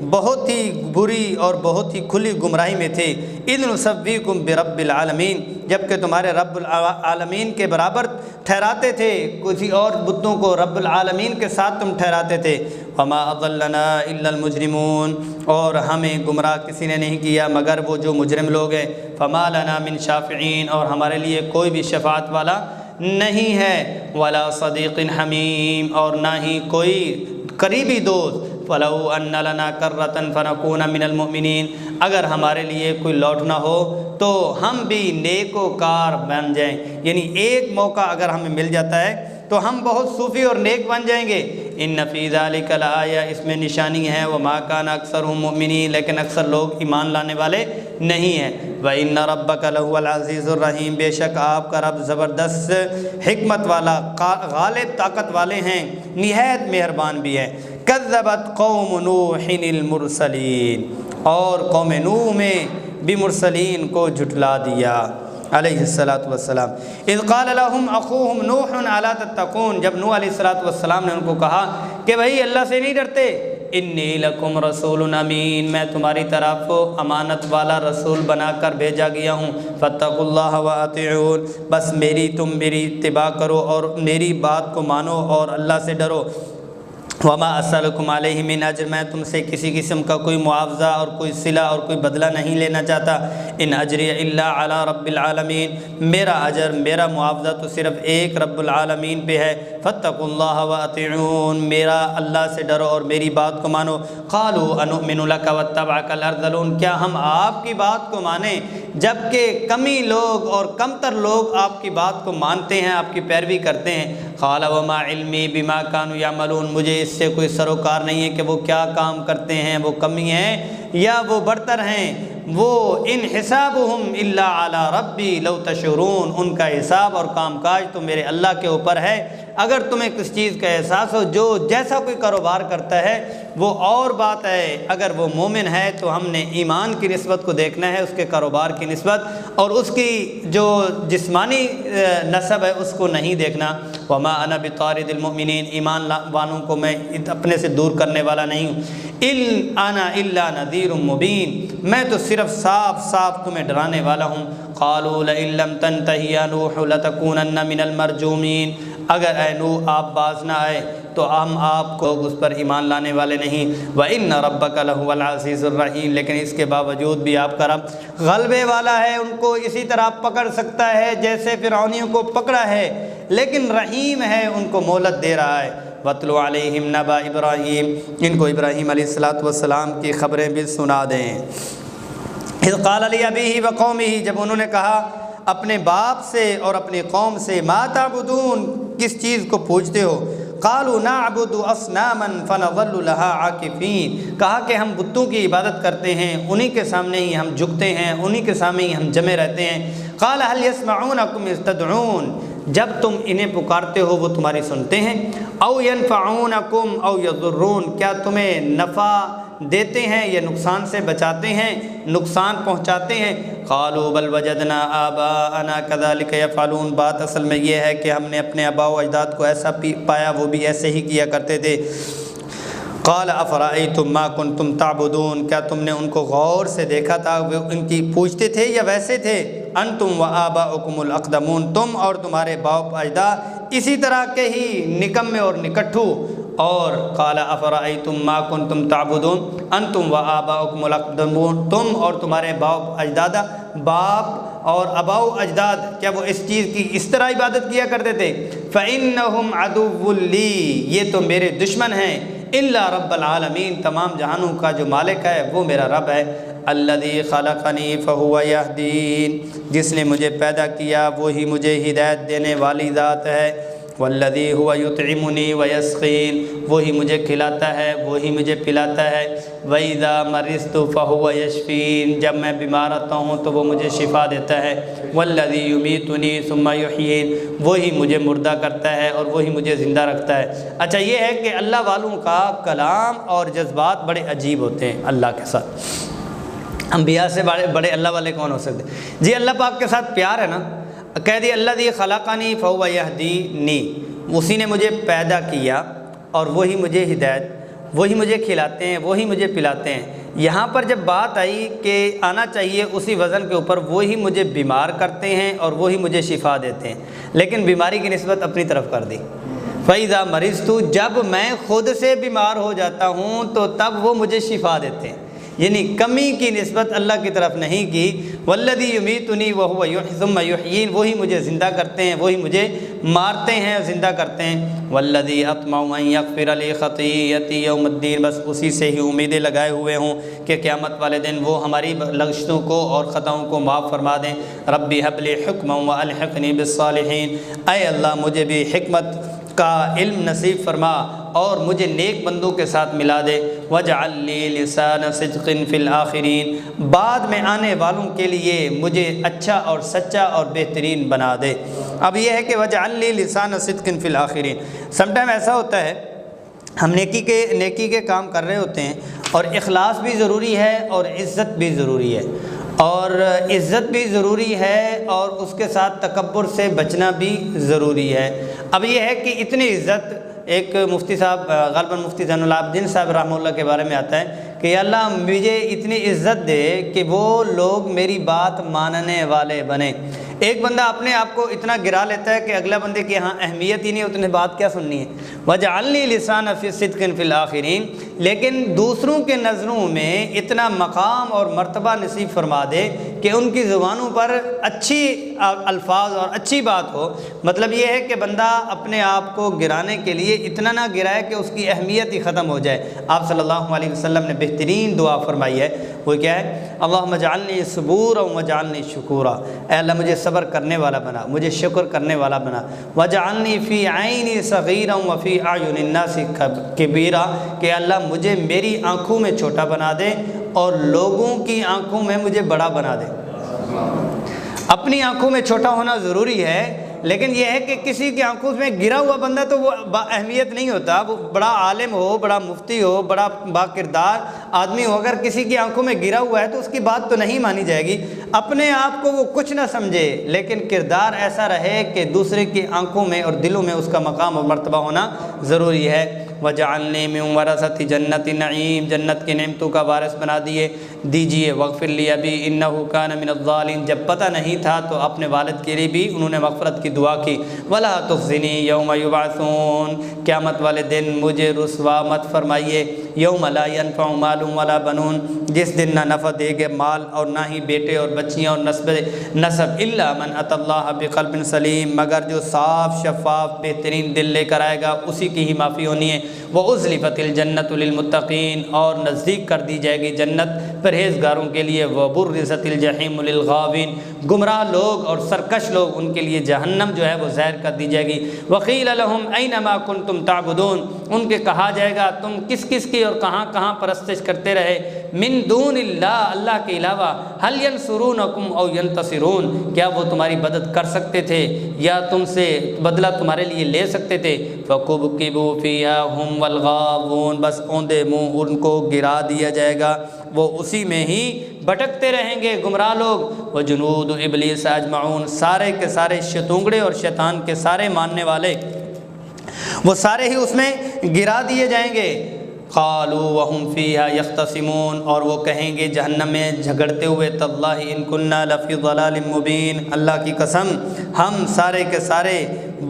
بہت ہی بری اور بہت ہی کھلی گمراہی میں تھے۔ اذ نسویکم برب العالمین، جبکہ تمہارے رب العالمین کے برابر ٹھہراتے تھے، کسی اور بتوں کو رب العالمین کے ساتھ تم ٹھہراتے تھے۔ وما اضلنا الا المجرمون، اور ہمیں گمراہ کسی نے نہیں کیا مگر وہ جو مجرم لوگ ہیں۔ فما لنا من شافعین، اور ہمارے لیے کوئی بھی شفاعت والا نہیں ہے۔ ولا صدیق حمیم، اور نہ ہی کوئی قریبی دوست۔ فلو ان لنا کرۃ فنکون من المؤمنین، اگر ہمارے لیے کوئی لوٹنا ہو تو ہم بھی نیکوکار بن جائیں، یعنی ایک موقع اگر ہمیں مل جاتا ہے تو ہم بہت صوفی اور نیک بن جائیں گے۔ ان فی ذلک لآیہ، اس میں نشانی ہے۔ وما کان اکثرهم مؤمنین، لیکن اکثر لوگ ایمان لانے والے نہیں ہیں۔ وان ربک لہو العزیز الرحیم، بے شک آپ کا رب زبردست حکمت والا غالب طاقت والے ہیں، نہایت مہربان بھی ہے۔ کذبت قوم نوح المرسلین، اور قوم نوح میں بھی مرسلین کو جھٹلا دیا علیہ الصلاۃ والسلام۔ اذ قال لهم اخوهم نوح الا تتقون، جب نوح علیہ الصلاۃ والسلام نے ان کو کہا کہ بھائی اللہ سے نہیں ڈرتے۔ انی لکم رسول امین، میں تمہاری طرف امانت والا رسول بنا کر بھیجا گیا ہوں۔ فاتقوا اللہ واطیعون، بس تم میری اتباع کرو اور میری بات کو مانو اور اللہ سے ڈرو۔ وما اسألکم علیہ من اجر، میں تم سے کسی قسم کا کوئی معاوضہ اور کوئی صلہ اور کوئی بدلہ نہیں لینا چاہتا۔ ان اجری الا علی رب العالمین، میرا اجر میرا معاوضہ تو صرف ایک رب العالمین پہ ہے۔ فاتقوا اللہ واطیعون، میرا اللہ سے ڈرو اور میری بات کو مانو۔ قالوا انؤمن لک واتبعک الارذلون، کیا ہم آپ کی بات کو مانیں جبکہ کمی لوگ اور کمتر لوگ آپ کی بات کو مانتے ہیں، آپ کی پیروی کرتے ہیں۔ قال وما علمی بما كانوا يعملون، مجھے اس سے کوئی سروکار نہیں ہے کہ وہ کیا کام کرتے ہیں، وہ کمی ہیں یا وہ برتر ہیں۔ وہ ان حسابهم الا علی ربی لو تشعرون، ان کا حساب اور کام کاج تو میرے اللہ کے اوپر ہے۔ اگر تمہیں کس چیز کا احساس ہو، جو جیسا کوئی کاروبار کرتا ہے وہ اور بات ہے، اگر وہ مومن ہے تو ہم نے ایمان کی نسبت کو دیکھنا ہے، اس کے کاروبار کی نسبت، اور اس کی جو جسمانی نسب ہے اس کو نہیں دیکھنا۔ وما انا بطارد المؤمنین، ایمان والوں کو میں اپنے سے دور کرنے والا نہیں ہوں، انا الا نذیر مبین، میں تو صرف صاف صاف تمہیں ڈرانے والا ہوں۔ قالوا لئن لم تنتهِ يا نوح لتكونن من المرجومین، اگر اے نوح آپ باز نہ آئے تو ہم آپ کو اس پر ایمان لانے والے نہیں۔ وَإِنَّ رَبَّكَ لَهُوَ الْعَزِيزُ الرَّحِيمُ، لیکن اس کے باوجود بھی آپ کا رب غلبے والا ہے، ان کو اسی طرح پکڑ سکتا ہے جیسے فرعونیوں کو پکڑا ہے، لیکن رحیم ہے، ان کو مہلت دے رہا ہے۔ وَاتْلُ عَلَيْهِمْ نَبَأَ إِبْرَاهِيمَ، ان کو ابراہیم علیہ السلام کی خبریں بھی سنا دیں۔ اذ قال لأبيه وقومه، جب انہوں نے کہا اپنے باپ سے اور اپنی قوم سے، ما تعبدون، کس چیز کو پوجتے ہو؟ قالوا نعبد اصناما فنظل لها عاکفین، کہا کہ ہم بتوں کی عبادت کرتے ہیں، انہی کے سامنے ہی ہم جھکتے ہیں، انہی کے سامنے ہی ہم جمے رہتے ہیں۔ قال هل يسمعونكم اذ تدعون، جب تم انہیں پکارتے ہو وہ تمہاری سنتے ہیں؟ او ينفعونكم او يضرون، کیا تمہیں نفع دیتے ہیں یا نقصان سے بچاتے ہیں، نقصان پہنچاتے ہیں؟ قالوا بل وجدنا آباءنا كذلك يفعلون، بات اصل میں یہ ہے کہ ہم نے اپنے آباء و اجداد کو ایسا پایا، وہ بھی ایسے ہی کیا کرتے تھے۔ قال افرأيتم ما كنتم تعبدون، کیا تم نے ان کو غور سے دیکھا تھا وہ ان کی پوجتے تھے یا ویسے تھے؟ انتم وآباؤکم الاقدمون، تم اور تمہارے باپ اجداد اسی طرح کے ہی نکمے اور نکٹھو۔ اور قال افرأيتم ما كنتم تعبدون انتم وآباؤکم الاقدمون، تم اور تمہارے باپ اجداد، باپ اور اباؤ اجداد، کیا وہ اس چیز کی اس طرح عبادت کیا کرتے تھے؟ فإنهم عدو لی، یہ تو میرے دشمن ہیں، الا رب العالمین، تمام جہانوں کا جو مالک ہے وہ میرا رب ہے۔ الذی خلقنی فہو یہدین، جس نے مجھے پیدا کیا وہی مجھے ہدایت دینے والی ذات ہے۔ والذی هو یطعمنی ویسقین، وہی مجھے کھلاتا ہے وہی مجھے پلاتا ہے۔ وَإِذَا مَرِضْتُ فَهُوَ یشفین، جب میں بیمار رہتا ہوں تو وہ مجھے شفا دیتا ہے۔ والذی یمیتنی ثم یحیین، وہی مجھے مردہ کرتا ہے اور وہی مجھے زندہ رکھتا ہے۔ اچھا یہ ہے کہ اللہ والوں کا کلام اور جذبات بڑے عجیب ہوتے ہیں اللہ کے ساتھ۔ انبیاء سے بڑے اللہ والے کون ہو سکتے؟ جی اللہ پاک کے ساتھ پیار ہے نا، کہہ دی الذی خلقنی فہو یہدینی، اسی نے مجھے پیدا کیا اور وہی مجھے ہدایت، وہی مجھے کھلاتے ہیں وہی مجھے پلاتے ہیں۔ یہاں پر جب بات آئی کہ آنا چاہیے اسی وزن کے اوپر، وہی مجھے بیمار کرتے ہیں اور وہی مجھے شفا دیتے ہیں، لیکن بیماری کی نسبت اپنی طرف کر دی۔ فَإِذَا مَرِضْتُ، جب میں خود سے بیمار ہو جاتا ہوں تو تب وہ مجھے شفا دیتے ہیں، یعنی کمی کی نسبت اللہ کی طرف نہیں کی۔ والذی یمیتنی وہو ثم یحیین، وہی مجھے زندہ کرتے ہیں وہی مجھے مارتے ہیں زندہ کرتے ہیں۔ والذی اطمع ان یغفر لی خطیئتی یوم الدین، بس اسی سے ہی امیدیں لگائے ہوئے ہوں کہ قیامت والے دن وہ ہماری لغزشوں کو اور خطاؤں کو معاف فرما دیں۔ ربی ھب لی حکما والحقنی بالصالحین، اے اللہ مجھے بھی حکمت کا علم نصیب فرما اور مجھے نیک بندوں کے ساتھ ملا دے۔ وَاجْعَلْ لِي لِسَانَ صِدْقٍ فِي الْآخِرِينَ، بعد میں آنے والوں کے لیے مجھے اچھا اور سچا اور بہترین بنا دے۔ اب یہ ہے کہ وَاجْعَلْ لِي لِسَانَ صِدْقٍ فِي الْآخِرِينَ، سم ٹائم ایسا ہوتا ہے ہم نیکی کے کام کر رہے ہوتے ہیں اور اخلاص بھی ضروری ہے اور عزت بھی ضروری ہے، اور عزت بھی ضروری ہے اور اس کے ساتھ تکبر سے بچنا بھی ضروری ہے۔ اب یہ ہے کہ اتنی عزت، ایک مفتی صاحب غالباً مفتی زین العابدین صاحب رحمہ اللہ کے بارے میں آتا ہے کہ یا اللہ مجھے اتنی عزت دے کہ وہ لوگ میری بات ماننے والے بنے۔ ایک بندہ اپنے آپ کو اتنا گرا لیتا ہے کہ اگلا بندے کی ہاں اہمیت ہی نہیں، اتنے بات کیا سننی ہے۔ وَاجْعَلْنِي لِسَانَ صِدْقٍ فِي الْآخِرِينَ، لیکن دوسروں کے نظروں میں اتنا مقام اور مرتبہ نصیب فرما دے کہ ان کی زبانوں پر اچھی الفاظ اور اچھی بات ہو۔ مطلب یہ ہے کہ بندہ اپنے آپ کو گرانے کے لیے اتنا نہ گرائے کہ اس کی اہمیت ہی ختم ہو جائے۔ آپ صلی اللہ علیہ وسلم نے بہترین دعا فرمائی ہے، وہ کیا ہے؟ اللہم اجعلنی صبورا واجعلنی شکورا، اے اللہ مجھے صبر کرنے والا بنا، مجھے شکر کرنے والا بنا۔ واجعلنی فی عینی صغیرا وفی اعین الناس کبیرا، کہ اللہ مجھے میری آنکھوں میں چھوٹا بنا دے اور لوگوں کی آنکھوں میں مجھے بڑا بنا دے۔ اپنی آنکھوں میں چھوٹا ہونا ضروری ہے لیکن یہ ہے کہ کسی کی آنکھوں میں گرا ہوا بندہ تو وہ اہمیت نہیں ہوتا، وہ بڑا عالم ہو، بڑا مفتی ہو، بڑا با کردار آدمی ہو، اگر کسی کی آنکھوں میں گرا ہوا ہے تو اس کی بات تو نہیں مانی جائے گی۔ اپنے آپ کو وہ کچھ نہ سمجھے، لیکن کردار ایسا رہے کہ دوسرے کی آنکھوں میں اور دلوں میں اس کا مقام اور مرتبہ ہونا ضروری ہے۔ وَجَعَلْنِي مِن وَرَثَةِ جَنَّةِ النَّعِيمِ، جنت کے نعمتوں کا وارث بنا دیجیے۔ وَاغْفِرْ لِي أَبِي إِنَّهُ كَانَ مِنَ الظَّالِمِينَ، جب پتہ نہیں تھا تو اپنے والد کے لیے بھی انہوں نے مغفرت کی دعا کی۔ وَلَا تُخْزِنِي يَوْمَ يُبْعَثُونَ، قیامت والے دن مجھے رسوا مت فرمائیے۔ یوم لا ينفع مال ولا بنون، جس دن نہ نفع دے گے مال اور نہ ہی بیٹے اور بچیاں اور نسب، الا من اتى اللہ بقلب سلیم، مگر جو صاف شفاف بہترین دل لے کر آئے گا اسی کی ہی معافی ہونی ہے۔ وَأُزْلِفَتِ الْجَنَّةُ لِلْمُتَّقِينَ، اور نزدیک کر دی جائے گی جنت پرہیزگاروں کے لیے۔ وَبُرِّزَتِ الْجَحِيمُ لِلْغَاوِينَ، گمراہ لوگ اور سرکش لوگ ان کے لیے جہنم جو ہے وہ ظاہر کر دی جائے گی۔ وَقِيلَ لَهُمْ أَيْنَ مَا كُنْتُمْ تَعْبُدُونَ، ان کے کہا جائے گا تم کس کس کی اور کہاں کہاں پرستش کرتے رہے۔ من دون اللہ، اللہ کے علاوہ۔ هل ينصرونكم او ينتصرون، کیا وہ تمہاری مدد کر سکتے تھے یا تم سے بدلہ تمہارے لیے لے سکتے تھے۔ فَكُبْكِبُوا فِيهَا هُمْ وَالْغَاوُونَ، بس اوندے منہ ان کو گرا دیا جائے گا، وہ اسی میں ہی بھٹکتے رہیں گے گمراہ لوگ۔ وَجُنُودُ إِبْلِيسَ أَجْمَعُونَ، سارے کے سارے شیطونگڑے اور شیطان کے سارے ماننے والے وہ سارے ہی اس میں گرا دیے جائیں گے۔ قالوا وهم فيها يختصمون، اور وہ کہیں گے جہنم میں جھگڑتے ہوئے، تاللہ ان كنا لفی ضلال مبین، اللہ کی قسم ہم سارے کے سارے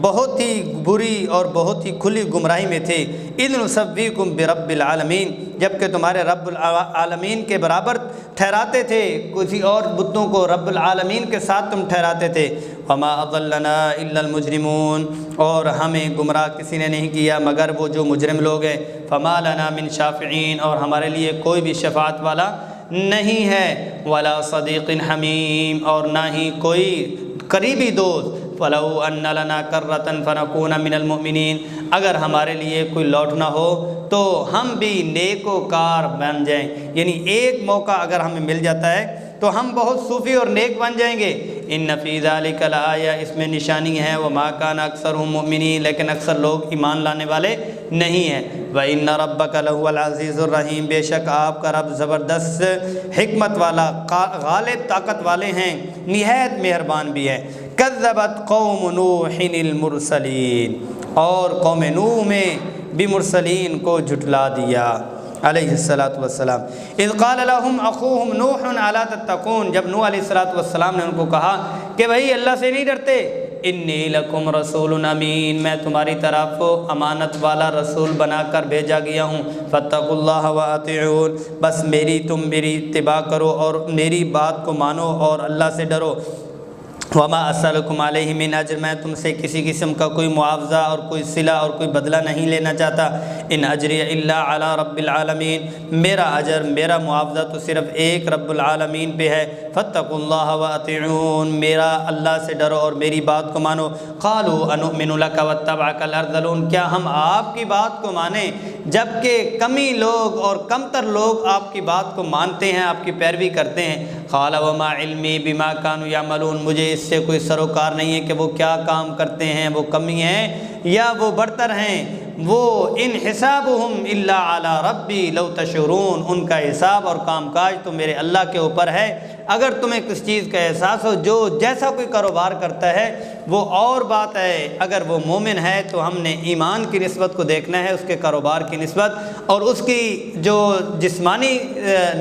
بہت ہی بری اور بہت ہی کھلی گمراہی میں تھے۔ اذ نسویکم برب العالمین، جبکہ تمہارے رب العالمین کے برابر ٹھہراتے تھے، کسی اور بتوں کو رب العالمین کے ساتھ تم ٹھہراتے تھے۔ وما اضلنا الا المجرمون، اور ہمیں گمراہ کسی نے نہیں کیا مگر وہ جو مجرم لوگ ہیں۔ فما لنا من شافعین، اور ہمارے لیے کوئی بھی شفاعت والا نہیں ہے۔ ولا صدیق حمیم، اور نہ ہی کوئی قریبی دوست۔ فلو ان لنا کرۃ فنکون من المؤمنین، اگر ہمارے لیے کوئی لوٹنا ہو تو ہم بھی نیکوکار بن جائیں، یعنی ایک موقع اگر ہمیں مل جاتا ہے تو ہم بہت صوفی اور نیک بن جائیں گے۔ ان فی ذلک لآیہ، اس میں نشانی ہے۔ وما کان اکثرهم مؤمنین، لیکن اکثر لوگ ایمان لانے والے نہیں ہیں۔ وان ربک لہو العزیز الرحیم، بے شک آپ کا رب زبردست حکمت والا غالب طاقت والے ہیں، نہایت مہربان بھی ہے۔ کذبت قوم نوح المرسلین، اور قوم نوح میں بھی مرسلین کو جھٹلا دیا علیہ الصلاۃ والسلام۔ اذ قال لهم اخوهم نوح الا تتقون، جب نوح علیہ الصلاۃ والسلام نے ان کو کہا کہ بھائی اللہ سے نہیں ڈرتے۔ انی لکم رسول امین، میں تمہاری طرف امانت والا رسول بنا کر بھیجا گیا ہوں۔ فاتقوا اللہ واطیعون، بس تم میری اتباع کرو اور میری بات کو مانو اور اللہ سے ڈرو۔ وما اسألکم علیہ من اجر، میں تم سے کسی قسم کا کوئی معاوضہ اور کوئی صلہ اور کوئی بدلہ نہیں لینا چاہتا۔ ان اجری الا علی رب العالمین، میرا اجر میرا معاوضہ تو صرف ایک رب العالمین پہ ہے۔ فاتقوا اللہ واطیعون، میرا اللہ سے ڈرو اور میری بات کو مانو۔ قالوا انؤمن لک واتبعک الارذلون، کیا ہم آپ کی بات کو مانیں جبکہ کمی لوگ اور کمتر لوگ آپ کی بات کو مانتے ہیں، آپ کی پیروی کرتے ہیں۔ قال وما علمی بما كانوا يعملون، مجھے اس سے کوئی سروکار نہیں ہے کہ وہ کیا کام کرتے ہیں، وہ کمی ہیں یا وہ برتر ہیں۔ وہ ان حسابهم الا علی ربی لو تشعرون، ان کا حساب اور کام کاج تو میرے اللہ کے اوپر ہے۔ اگر تمہیں کس چیز کا احساس ہو، جو جیسا کوئی کاروبار کرتا ہے وہ اور بات ہے، اگر وہ مومن ہے تو ہم نے ایمان کی نسبت کو دیکھنا ہے، اس کے کاروبار کی نسبت، اور اس کی جو جسمانی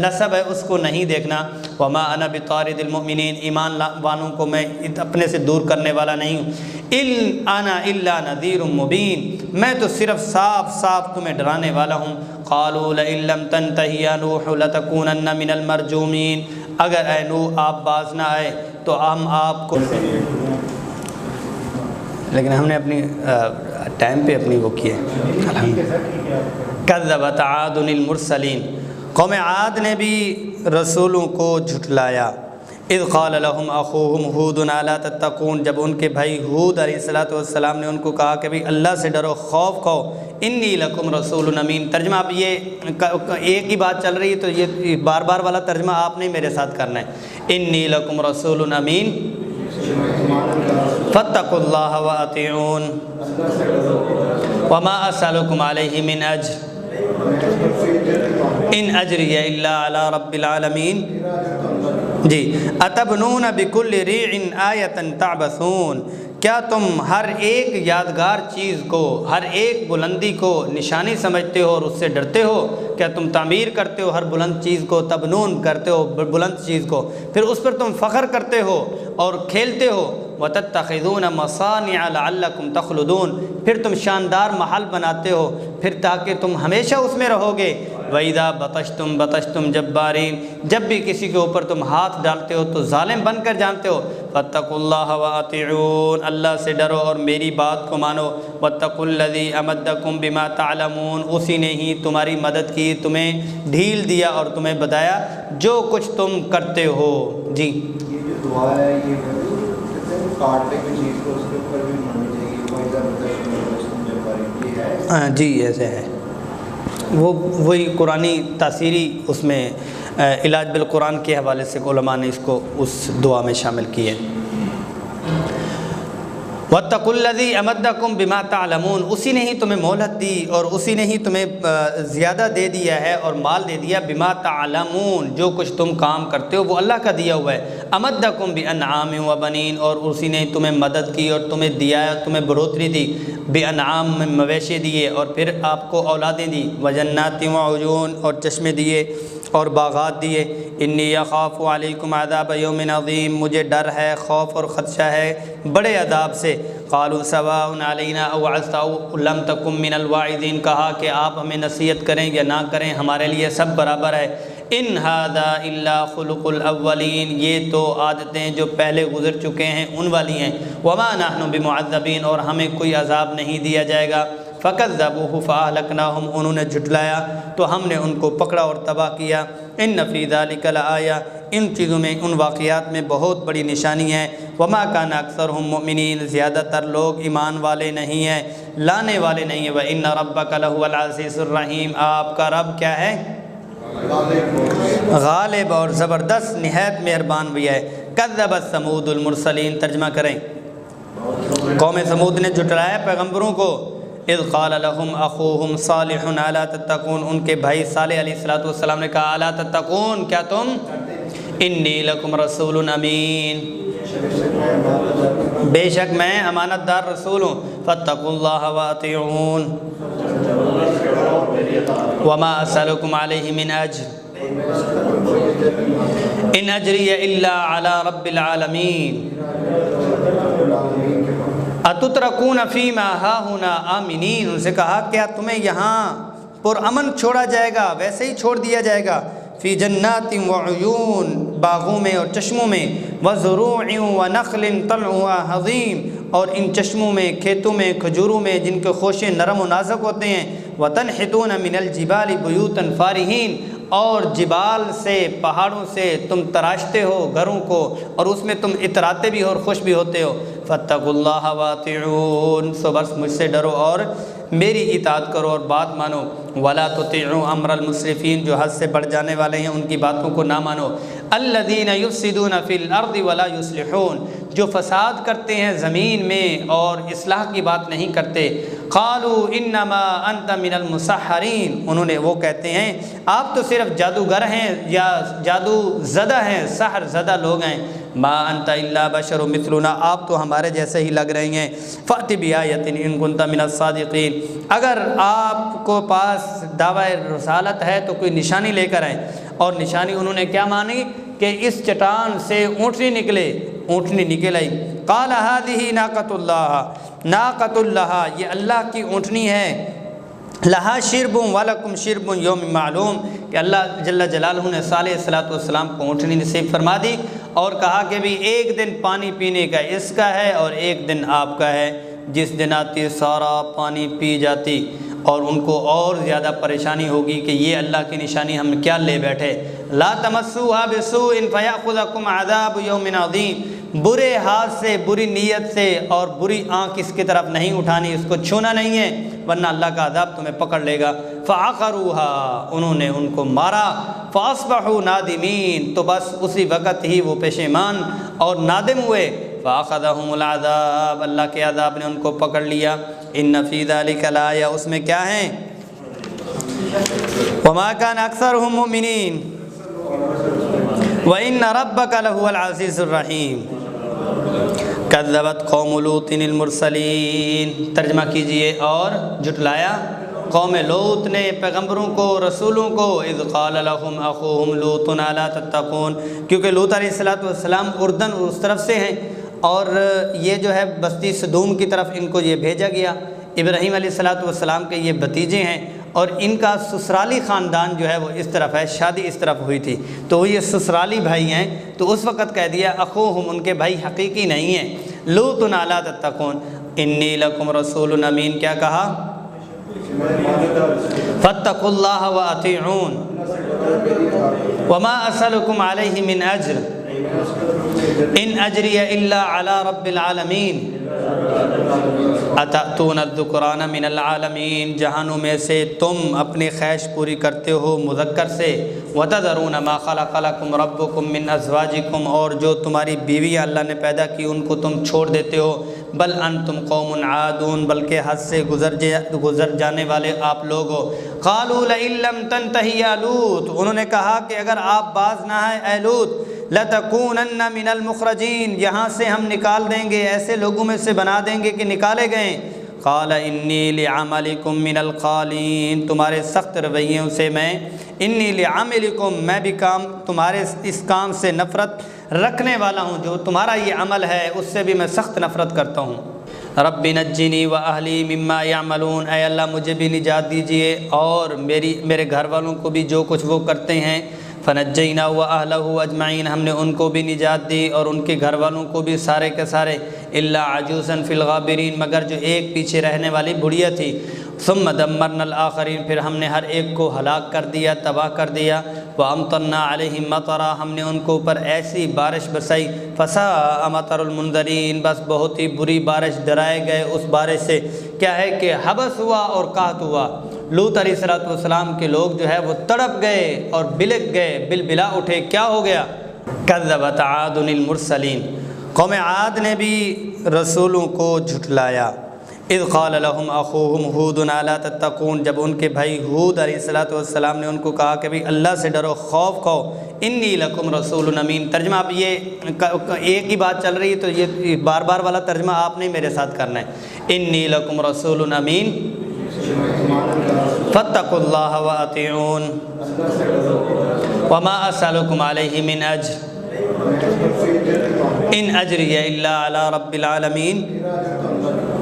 نسب ہے اس کو نہیں دیکھنا۔ وما انا بطارد المؤمنین، ایمان والوں کو میں اپنے سے دور کرنے والا نہیں ہوں۔ ان انا الا نذیر مبین، میں تو صرف صاف صاف تمہیں ڈرانے والا ہوں۔ قالوا لئن لم تنتهي يا نوح لتكونن من المرجومین، اگر اے نوح آپ باز نہ آئے تو ہم آپ کو، لیکن ہم نے اپنی ٹائم پہ اپنی وہ کی ہے۔ کذبت عاد المرسلین، قوم عاد نے بھی رسولوں کو جھٹلایا۔ اذ قال لهم اخوهم ہود الا تتقون، جب ان کے بھائی ہود علیہ الصلوۃ والسلام نے ان کو کہا کہ بھئی اللہ سے ڈرو، خوف کھو۔ انی لکم رسول امین، ترجمہ اب یہ ایک ہی بات چل رہی ہے تو یہ بار بار والا ترجمہ آپ نے میرے ساتھ کرنا ہے۔ انی لکم رسول امین، فاتقوا اللہ وأطیعون وما اسألکم علیہ من اجر ان اجری الا علی رب العالمین. جی اتبنون بکل ریع آیۃ تعبثون، کیا تم ہر ایک یادگار چیز کو، ہر ایک بلندی کو نشانی سمجھتے ہو اور اس سے ڈرتے ہو؟ کیا تم تعمیر کرتے ہو ہر بلند چیز کو، تبنون کرتے ہو بلند چیز کو، پھر اس پر تم فخر کرتے ہو اور کھیلتے ہو؟ وَتَتَّخِذُونَ مَصَانِعَ لَعَلَّكُمْ تَخْلُدُونَ، پھر تم شاندار محل بناتے ہو پھر تاکہ تم ہمیشہ اس میں رہو گے. وَإِذَا بَطَشْتُمْ بَطَشْتُمْ جَبَّارِينَ، جب بھی کسی کے اوپر تم ہاتھ ڈالتے ہو تو ظالم بن کر جانتے ہو. فَاتَّقُوا اللَّهَ وَأَطِيعُونَ، اللہ سے ڈرو اور میری بات کو مانو. وَاتَّقُوا الَّذِي أَمَدَّكُمْ بِمَا تَعْلَمُونَ، اسی نے ہی تمہاری مدد کی، تمہیں ڈھیل دیا اور تمہیں بتایا جو کچھ تم کرتے ہو. جی یہ جو دعا ہے یہ کاٹنے کی چیز کو اس کے اوپر بھی ماننی چاہیے. کوئی ضرورت ہے جی ایسے ہے، وہی قرآنی تاثیری اس میں علاج بالقرآن کے حوالے سے علماء نے اس کو اس دعا میں شامل کیے. وَاتَّقُوا الَّذِي أَمَدَّكُمْ بِمَا تَعْلَمُونَ، اسی نے ہی تمہیں مہلت دی اور اسی نے ہی تمہیں زیادہ دے دیا ہے اور مال دے دیا. بِمَا تَعْلَمُونَ، جو کچھ تم کام کرتے ہو وہ اللہ کا دیا ہوا ہے. أَمَدَّكُمْ بِأَنْعَامٍ وَبَنِينَ، اور اسی نے تمہیں مدد کی اور تمہیں دیا، تمہیں بڑھوتری دی. بِأَنْعَام میں مویشی دیے اور پھر آپ کو اولادیں دی. وَجَنَّاتٍ وَعُيُونٍ، اور چشمے دیے اور باغات دیے. انی اخاف علیکم عذاب یوم عظیم، مجھے ڈر ہے، خوف اور خدشہ ہے بڑے عذاب سے. قالوا سواء علینا اوعظت او لم تکن من الواعظین، کہا کہ آپ ہمیں نصیحت کریں یا نہ کریں ہمارے لیے سب برابر ہے. ان ھذا الا خلق الاولین، یہ تو عادتیں جو پہلے گزر چکے ہیں ان والی ہیں. وما نحن بمعذبین، اور ہمیں کوئی عذاب نہیں دیا جائے گا. فَكَذَّبُوهُ فَأَهْلَكْنَاهُمْ، انہوں نے جھٹلایا تو ہم نے ان کو پکڑا اور تباہ کیا. إِنَّ فِي ذَلِكَ لَآيَةً، ان چیزوں میں، ان واقعات میں بہت بڑی نشانی ہے. وَمَا كَانَ أَكْثَرُهُم مُؤْمِنِينَ، زیادہ تر لوگ ایمان والے نہیں ہیں، لانے والے نہیں ہیں. وَإِنَّ رَبَّكَ لَهُوَ الْعَزِيزُ الرَّحِيمُ، آپ کا رب کیا ہے؟ غالب اور زبردست، نہایت مہربان بھی ہے. كَذَّبَتْ ثَمُودُ الْمُرْسَلِينَ، ترجمہ کریں. قوم سمود نے جھٹلایا پیغمبروں کو. اذ قال لهم اخوهم صالح الا تتقون، ان کے بھائی صالح علیہ السلام نے کہا الا تتقون، کیا تم؟ انی لکم رسول امین، بے شک میں امانت دار رسول ہوں. فاتقوا اللہ واطیعون وما اسألکم علیہ من اجر ان اجری الا علی رب العالمین. اتترکون فیما ہاہنا آمنین، ان سے کہا کیا تمہیں یہاں پرامن چھوڑا جائے گا، ویسے ہی چھوڑ دیا جائے گا. فی جنات وعیون، باغوں میں اور چشموں میں. وزروع ونخل طلعها حظیم، اور ان چشموں میں، کھیتوں میں، کھجوروں میں جن کے خوشے نرم و نازک ہوتے ہیں. وتنحتون من الجبال بیوتا فارہین، اور جبال سے، پہاڑوں سے تم تراشتے ہو گھروں کو اور اس میں تم اتراتے بھی ہو اور خوش بھی ہوتے ہو. فاتقوا اللہ واطیعون، سو بس مجھ سے ڈرو اور میری اطاعت کرو اور بات مانو. ولا تطیعوا امر المسرفین، جو حد سے بڑھ جانے والے ہیں ان کی باتوں کو نہ مانو. الذین یفسدون فی الارض ولا یصلحون، جو فساد کرتے ہیں زمین میں اور اصلاح کی بات نہیں کرتے. قالوا انما انت من المسحرین، انہوں نے، وہ کہتے ہیں آپ تو صرف جادوگر ہیں یا جادو زدہ ہیں، سحر زدہ لوگ ہیں. ما انت الا بشر مثلنا، آپ تو ہمارے جیسے ہی لگ رہے ہیں. فأت بآیۃ ان کنت من الصادقین، اگر آپ کو پاس دعوی رسالت ہے تو کوئی نشانی لے کر آئیں. اور نشانی انہوں نے کیا مانی کہ اس چٹان سے اونٹنی نکلے، اونٹنی نکل آئی. قال هذه ناقۃ اللہ، ناقۃ اللہ، یہ اللہ کی اونٹنی ہے. لہا شرب ولکم شرب یوم معلوم، کہ اللہ جل جلالہ نے صالح السلام کو اونٹنی نصیب فرما دی اور کہا کہ بھی ایک دن پانی پینے کا اس کا ہے اور ایک دن آپ کا ہے. جس دن آتی سارا پانی پی جاتی اور ان کو اور زیادہ پریشانی ہوگی کہ یہ اللہ کی نشانی ہم کیا لے بیٹھے. لا تمسوها بسوء فیاخذکم عذاب یوم عظیم، برے ہاتھ سے، بری نیت سے اور بری آنکھ اس کی طرف نہیں اٹھانی، اس کو چھونا نہیں ہے ورنہ اللہ کا عذاب تمہیں پکڑ لے گا. فعقروها، انہوں نے ان کو مارا. فاصبحوا نادمین، تو بس اسی وقت ہی وہ پشیمان اور نادم ہوئے. فَأَخَذَهُمُ الْعَذَابُ، اللہ کے عذاب نے ان کو پکڑ لیا۔ إِنَّ فِي ذَلِكَ لَآيَةً، اس میں کیا ہیں؟ وَمَا كَانَ أَكْثَرُهُم مُؤْمِنِينَ وَإِنَّ رَبَّكَ لَهُوَ الْعَزِيزُ الرَّحِيمُ۔ كَذَّبَتْ قَوْمُ لُوطٍ الْمُرْسَلِينَ، ترجمہ کیجئے، اور جھٹلایا قوم لوط نے پیغمبروں کو، رسولوں کو۔ اذ قال لهم اخوهم لوط الا تتقون، کیونکہ لوط علیہ السلام اردن اس طرف سے ہیں، اور یہ جو ہے بستی سدوم کی طرف ان کو یہ بھیجا گیا۔ ابراہیم علیہ السلام کے یہ بھتیجے ہیں، اور ان کا سسرالی خاندان جو ہے وہ اس طرف ہے، شادی اس طرف ہوئی تھی، تو وہ یہ سسرالی بھائی ہیں۔ تو اس وقت کہہ دیا اخوہم، ان کے بھائی حقیقی نہیں ہیں، لوط الا تتقون انی لکم رسول امین، کیا کہا؟ فاتقوا اللہ واطیعون وما اسألکم علیہ من اجر ان اجری الا علی رب العالمین اتأتون الذکران من العالمین، جہانوں میں سے تم اپنی خواہش پوری کرتے ہو مذکر سے، وتذرون ما خلق لکم ربکم من ازواجکم، اور جو تمہاری بیوی اللہ نے پیدا کی ان کو تم چھوڑ دیتے ہو، بل انتم قوم عادون، بلکہ حد سے گزر جانے والے آپ لوگ ہو۔ قالوا لئن لم تنتہی یا لوط، انہوں نے کہا کہ اگر آپ باز نہ آئے اے لوط، لتکونن من المخرجین، یہاں سے ہم نکال دیں گے، ایسے لوگوں میں سے بنا دیں گے کہ نکالے گئے۔ قال انی لعملکم من القالین، تمہارے سخت رویوں سے انی لعملکم، میں بھی تمہارے اس کام سے نفرت رکھنے والا ہوں، جو تمہارا یہ عمل ہے اس سے بھی میں سخت نفرت کرتا ہوں۔ رب نجنی و اہلی مما یعملون، اے اللہ مجھے بھی نجات دیجئے اور میرے گھر والوں کو بھی جو کچھ وہ کرتے ہیں۔ فنجینا و اہلہ اجمعین، ہم نے ان کو بھی نجات دی اور ان کے گھر والوں کو بھی سارے کے سارے، الا عجوزا فی الغابرین، مگر جو ایک پیچھے رہنے والی بڑھیا تھی۔ ثم دمرنا الآخرین، پھر ہم نے ہر ایک کو ہلاک کر دیا، تباہ کر دیا۔ وامطرنا علیہم مطرا، ہم نے ان کو اوپر ایسی بارش برسائی۔ فساء مطر المنذرین، بس بہت ہی بری بارش، ڈرائے گئے اس بارش سے۔ کیا ہے کہ حبس ہوا اور قحط ہوا۔ لوط علیہ السلام کے لوگ جو ہے وہ تڑپ گئے اور بلک گئے، بلبلا اٹھے۔ کیا ہو گیا؟ کذبت عاد المرسلین، قوم عاد نے بھی رسولوں کو جھٹلایا۔ اذ قال لهم اخوهم ہود الا تتقون، جب ان کے بھائی ہود علیہ السلام نے ان کو کہا کہ بھئی اللہ سے ڈرو، خوف کھو۔ انی لکم رسول امین، ترجمہ اب یہ ایک ہی بات چل رہی ہے تو یہ بار بار والا ترجمہ آپ نے میرے ساتھ کرنا ہے۔ انی لکم رسول امین فاتقوا اللہ واطیعون وما اسألکم علیہ من اجر ان اجری الا علی رب العالمین۔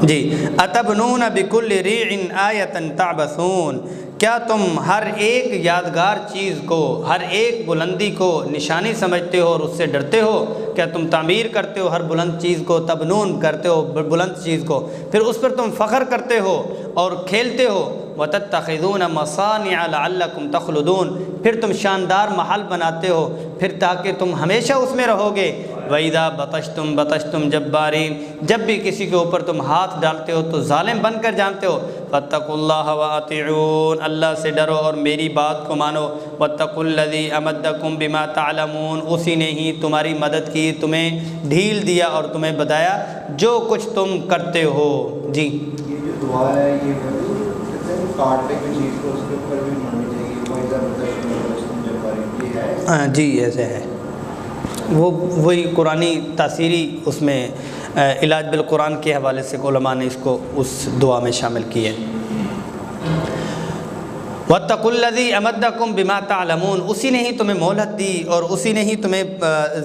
جی، اتبنون بکل ریع آیۃ تعبثون، کیا تم ہر ایک یادگار چیز کو، ہر ایک بلندی کو نشانی سمجھتے ہو اور اس سے ڈرتے ہو؟ کیا تم تعمیر کرتے ہو ہر بلند چیز کو، تبنون کرتے ہو بلند چیز کو، پھر اس پر تم فخر کرتے ہو اور کھیلتے ہو؟ وَتَتَّخِذُونَ مَصَانِعَ لَعَلَّكُمْ تَخْلُدُونَ، پھر تم شاندار محل بناتے ہو پھر تاکہ تم ہمیشہ اس میں رہو گے۔ وَإِذَا بَطَشْتُمْ بَطَشْتُمْ جَبَّارِينَ، جب بھی کسی کے اوپر تم ہاتھ ڈالتے ہو تو ظالم بن کر جانتے ہو۔ فَاتَّقُوا اللَّهَ وَأَطِيعُونَ، اللہ سے ڈرو اور میری بات کو مانو۔ وَاتَّقُوا الَّذِي أَمَدَّكُمْ بِمَا تَعْلَمُونَ، اسی نے ہی تمہاری مدد کی، تمہیں ڈھیل دیا اور تمہیں بتایا جو کچھ تم کرتے ہو۔ جی، یہ جو دعا ہے یہ کارڈ پہ کوئی چیز کو اس کے اوپر بھی ماننی چاہیے، کوئی ضرورت ہے؟ جی ایسے ہے، وہی قرآنی تاثیری اس میں علاج بالقرآن کے حوالے سے علماء نے اس کو اس دعا میں شامل کی ہے۔ وَاتَّقُوا الَّذِي أَمَدَّكُمْ بِمَا تَعْلَمُونَ، اسی نے ہی تمہیں مہلت دی اور اسی نے ہی تمہیں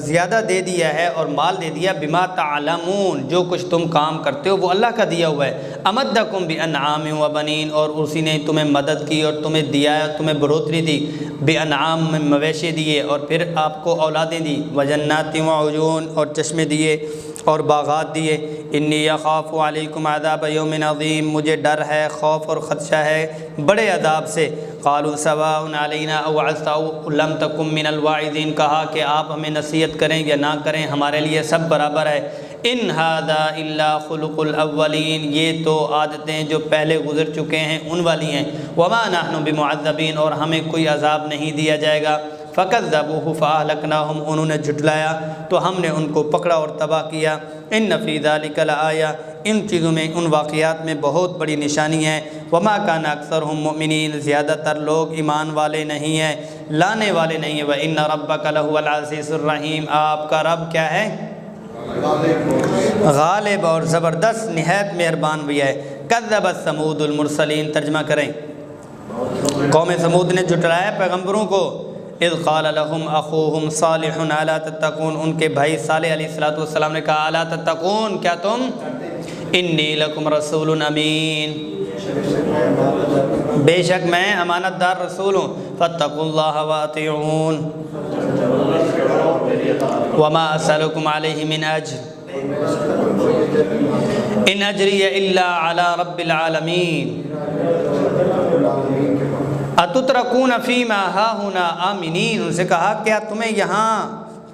زیادہ دے دیا ہے اور مال دے دیا۔ بِمَا تَعْلَمُونَ، جو کچھ تم کام کرتے ہو وہ اللہ کا دیا ہوا ہے۔ أَمَدَّكُمْ بِأَنْعَامٍ وَبَنِينَ، اور اسی نے تمہیں مدد کی اور تمہیں دیا، تمہیں بڑھوتری دی۔ بِأَنْعَام، میں مویشی دیے اور پھر آپ کو اولادیں دی۔ وَجَنَّاتٍ وَعُيُونٍ، اور چشمے دیے اور باغات دیے۔ انی اخاف علیکم عذاب یوم عظیم، مجھے ڈر ہے، خوف اور خدشہ ہے بڑے عذاب سے۔ قالوا سواء علینا اوعظت او لم تکن من الواعظین، کہا کہ آپ ہمیں نصیحت کریں یا نہ کریں ہمارے لیے سب برابر ہے۔ ان ھذا الا خلق الاولین، یہ تو عادتیں جو پہلے گزر چکے ہیں ان والی ہیں۔ وما نحن بمعذبین، اور ہمیں کوئی عذاب نہیں دیا جائے گا۔ فکذبوہ فاہلکناہم، انہوں نے جھٹلایا تو ہم نے ان کو پکڑا اور تباہ کیا۔ ان فی ذلک لآیہ، ان چیزوں میں، ان واقعات میں بہت بڑی نشانی ہے۔ وما کان اکثرہم مؤمنین، زیادہ تر لوگ ایمان والے نہیں ہیں، لانے والے نہیں ہیں۔ وان ربک لہو العزیز الرحیم، آپ کا رب کیا ہے؟ غالب اور زبردست، نہایت مہربان بھی ہے۔ کذبت ثمود المرسلین، ترجمہ کریں۔ قوم ثمود نے جھٹلایا پیغمبروں کو۔ اذ قال لهم اخوهم صالح الا تتقون، ان کے بھائی صالح علیہ السلام نے کہا الا تتقون، کیا تم؟ انی لکم رسول امین، بے شک میں امانت دار رسول ہوں۔ فاتقوا اللہ واطیعون وما اسألکم علیہ من اجر ان اجری الا علی رب العالمین اتترکون فیما ہاہنا آمنین، ان سے کہا کیا تمہیں یہاں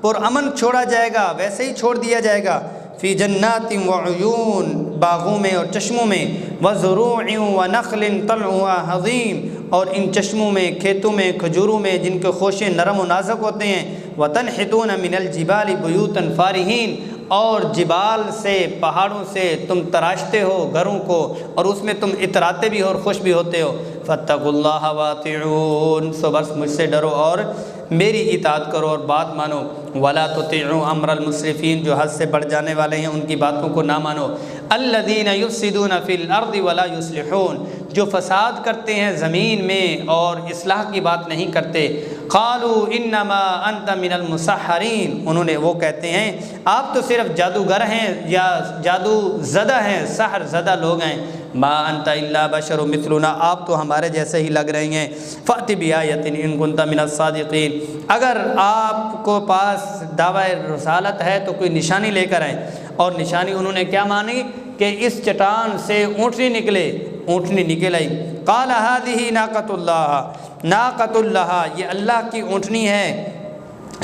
پرامن چھوڑا جائے گا، ویسے ہی چھوڑ دیا جائے گا؟ فی جنات وعیون، باغوں میں اور چشموں میں، وزروع ونخل طلعها حظیم، اور ان چشموں میں، کھیتوں میں، کھجوروں میں جن کے خوشے نرم و نازک ہوتے ہیں۔ وتنحتون من الجبال بیوتا فارہین، اور جبال سے، پہاڑوں سے تم تراشتے ہو گھروں کو، اور اس میں تم اتراتے بھی ہو اور خوش بھی ہوتے ہو۔ فاتقوا اللہ واطیعون، سو بس مجھ سے ڈرو اور میری اطاعت کرو اور بات مانو۔ ولا تطیعوا امر المسرفین، جو حد سے بڑھ جانے والے ہیں ان کی باتوں کو نہ مانو۔ الذین یفسدون فی الارض ولا یصلحون، جو فساد کرتے ہیں زمین میں اور اصلاح کی بات نہیں کرتے۔ قالوا انما انت من المسحرین، انہوں نے، وہ کہتے ہیں آپ تو صرف جادوگر ہیں یا جادو زدہ ہیں، سحر زدہ لوگ ہیں۔ ما انت الا بشر مثلنا، آپ تو ہمارے جیسے ہی لگ رہے ہیں۔ فأت بآیۃ ان کنت من الصادقین، اگر آپ کو پاس دعوی رسالت ہے تو کوئی نشانی لے کر آئیں۔ اور نشانی انہوں نے کیا مانی کہ اس چٹان سے اونٹنی نکلے، اونٹنی نکل آئی۔ قال هذه ناقۃ اللہ، ناقۃ اللہ، یہ اللہ کی اونٹنی ہے۔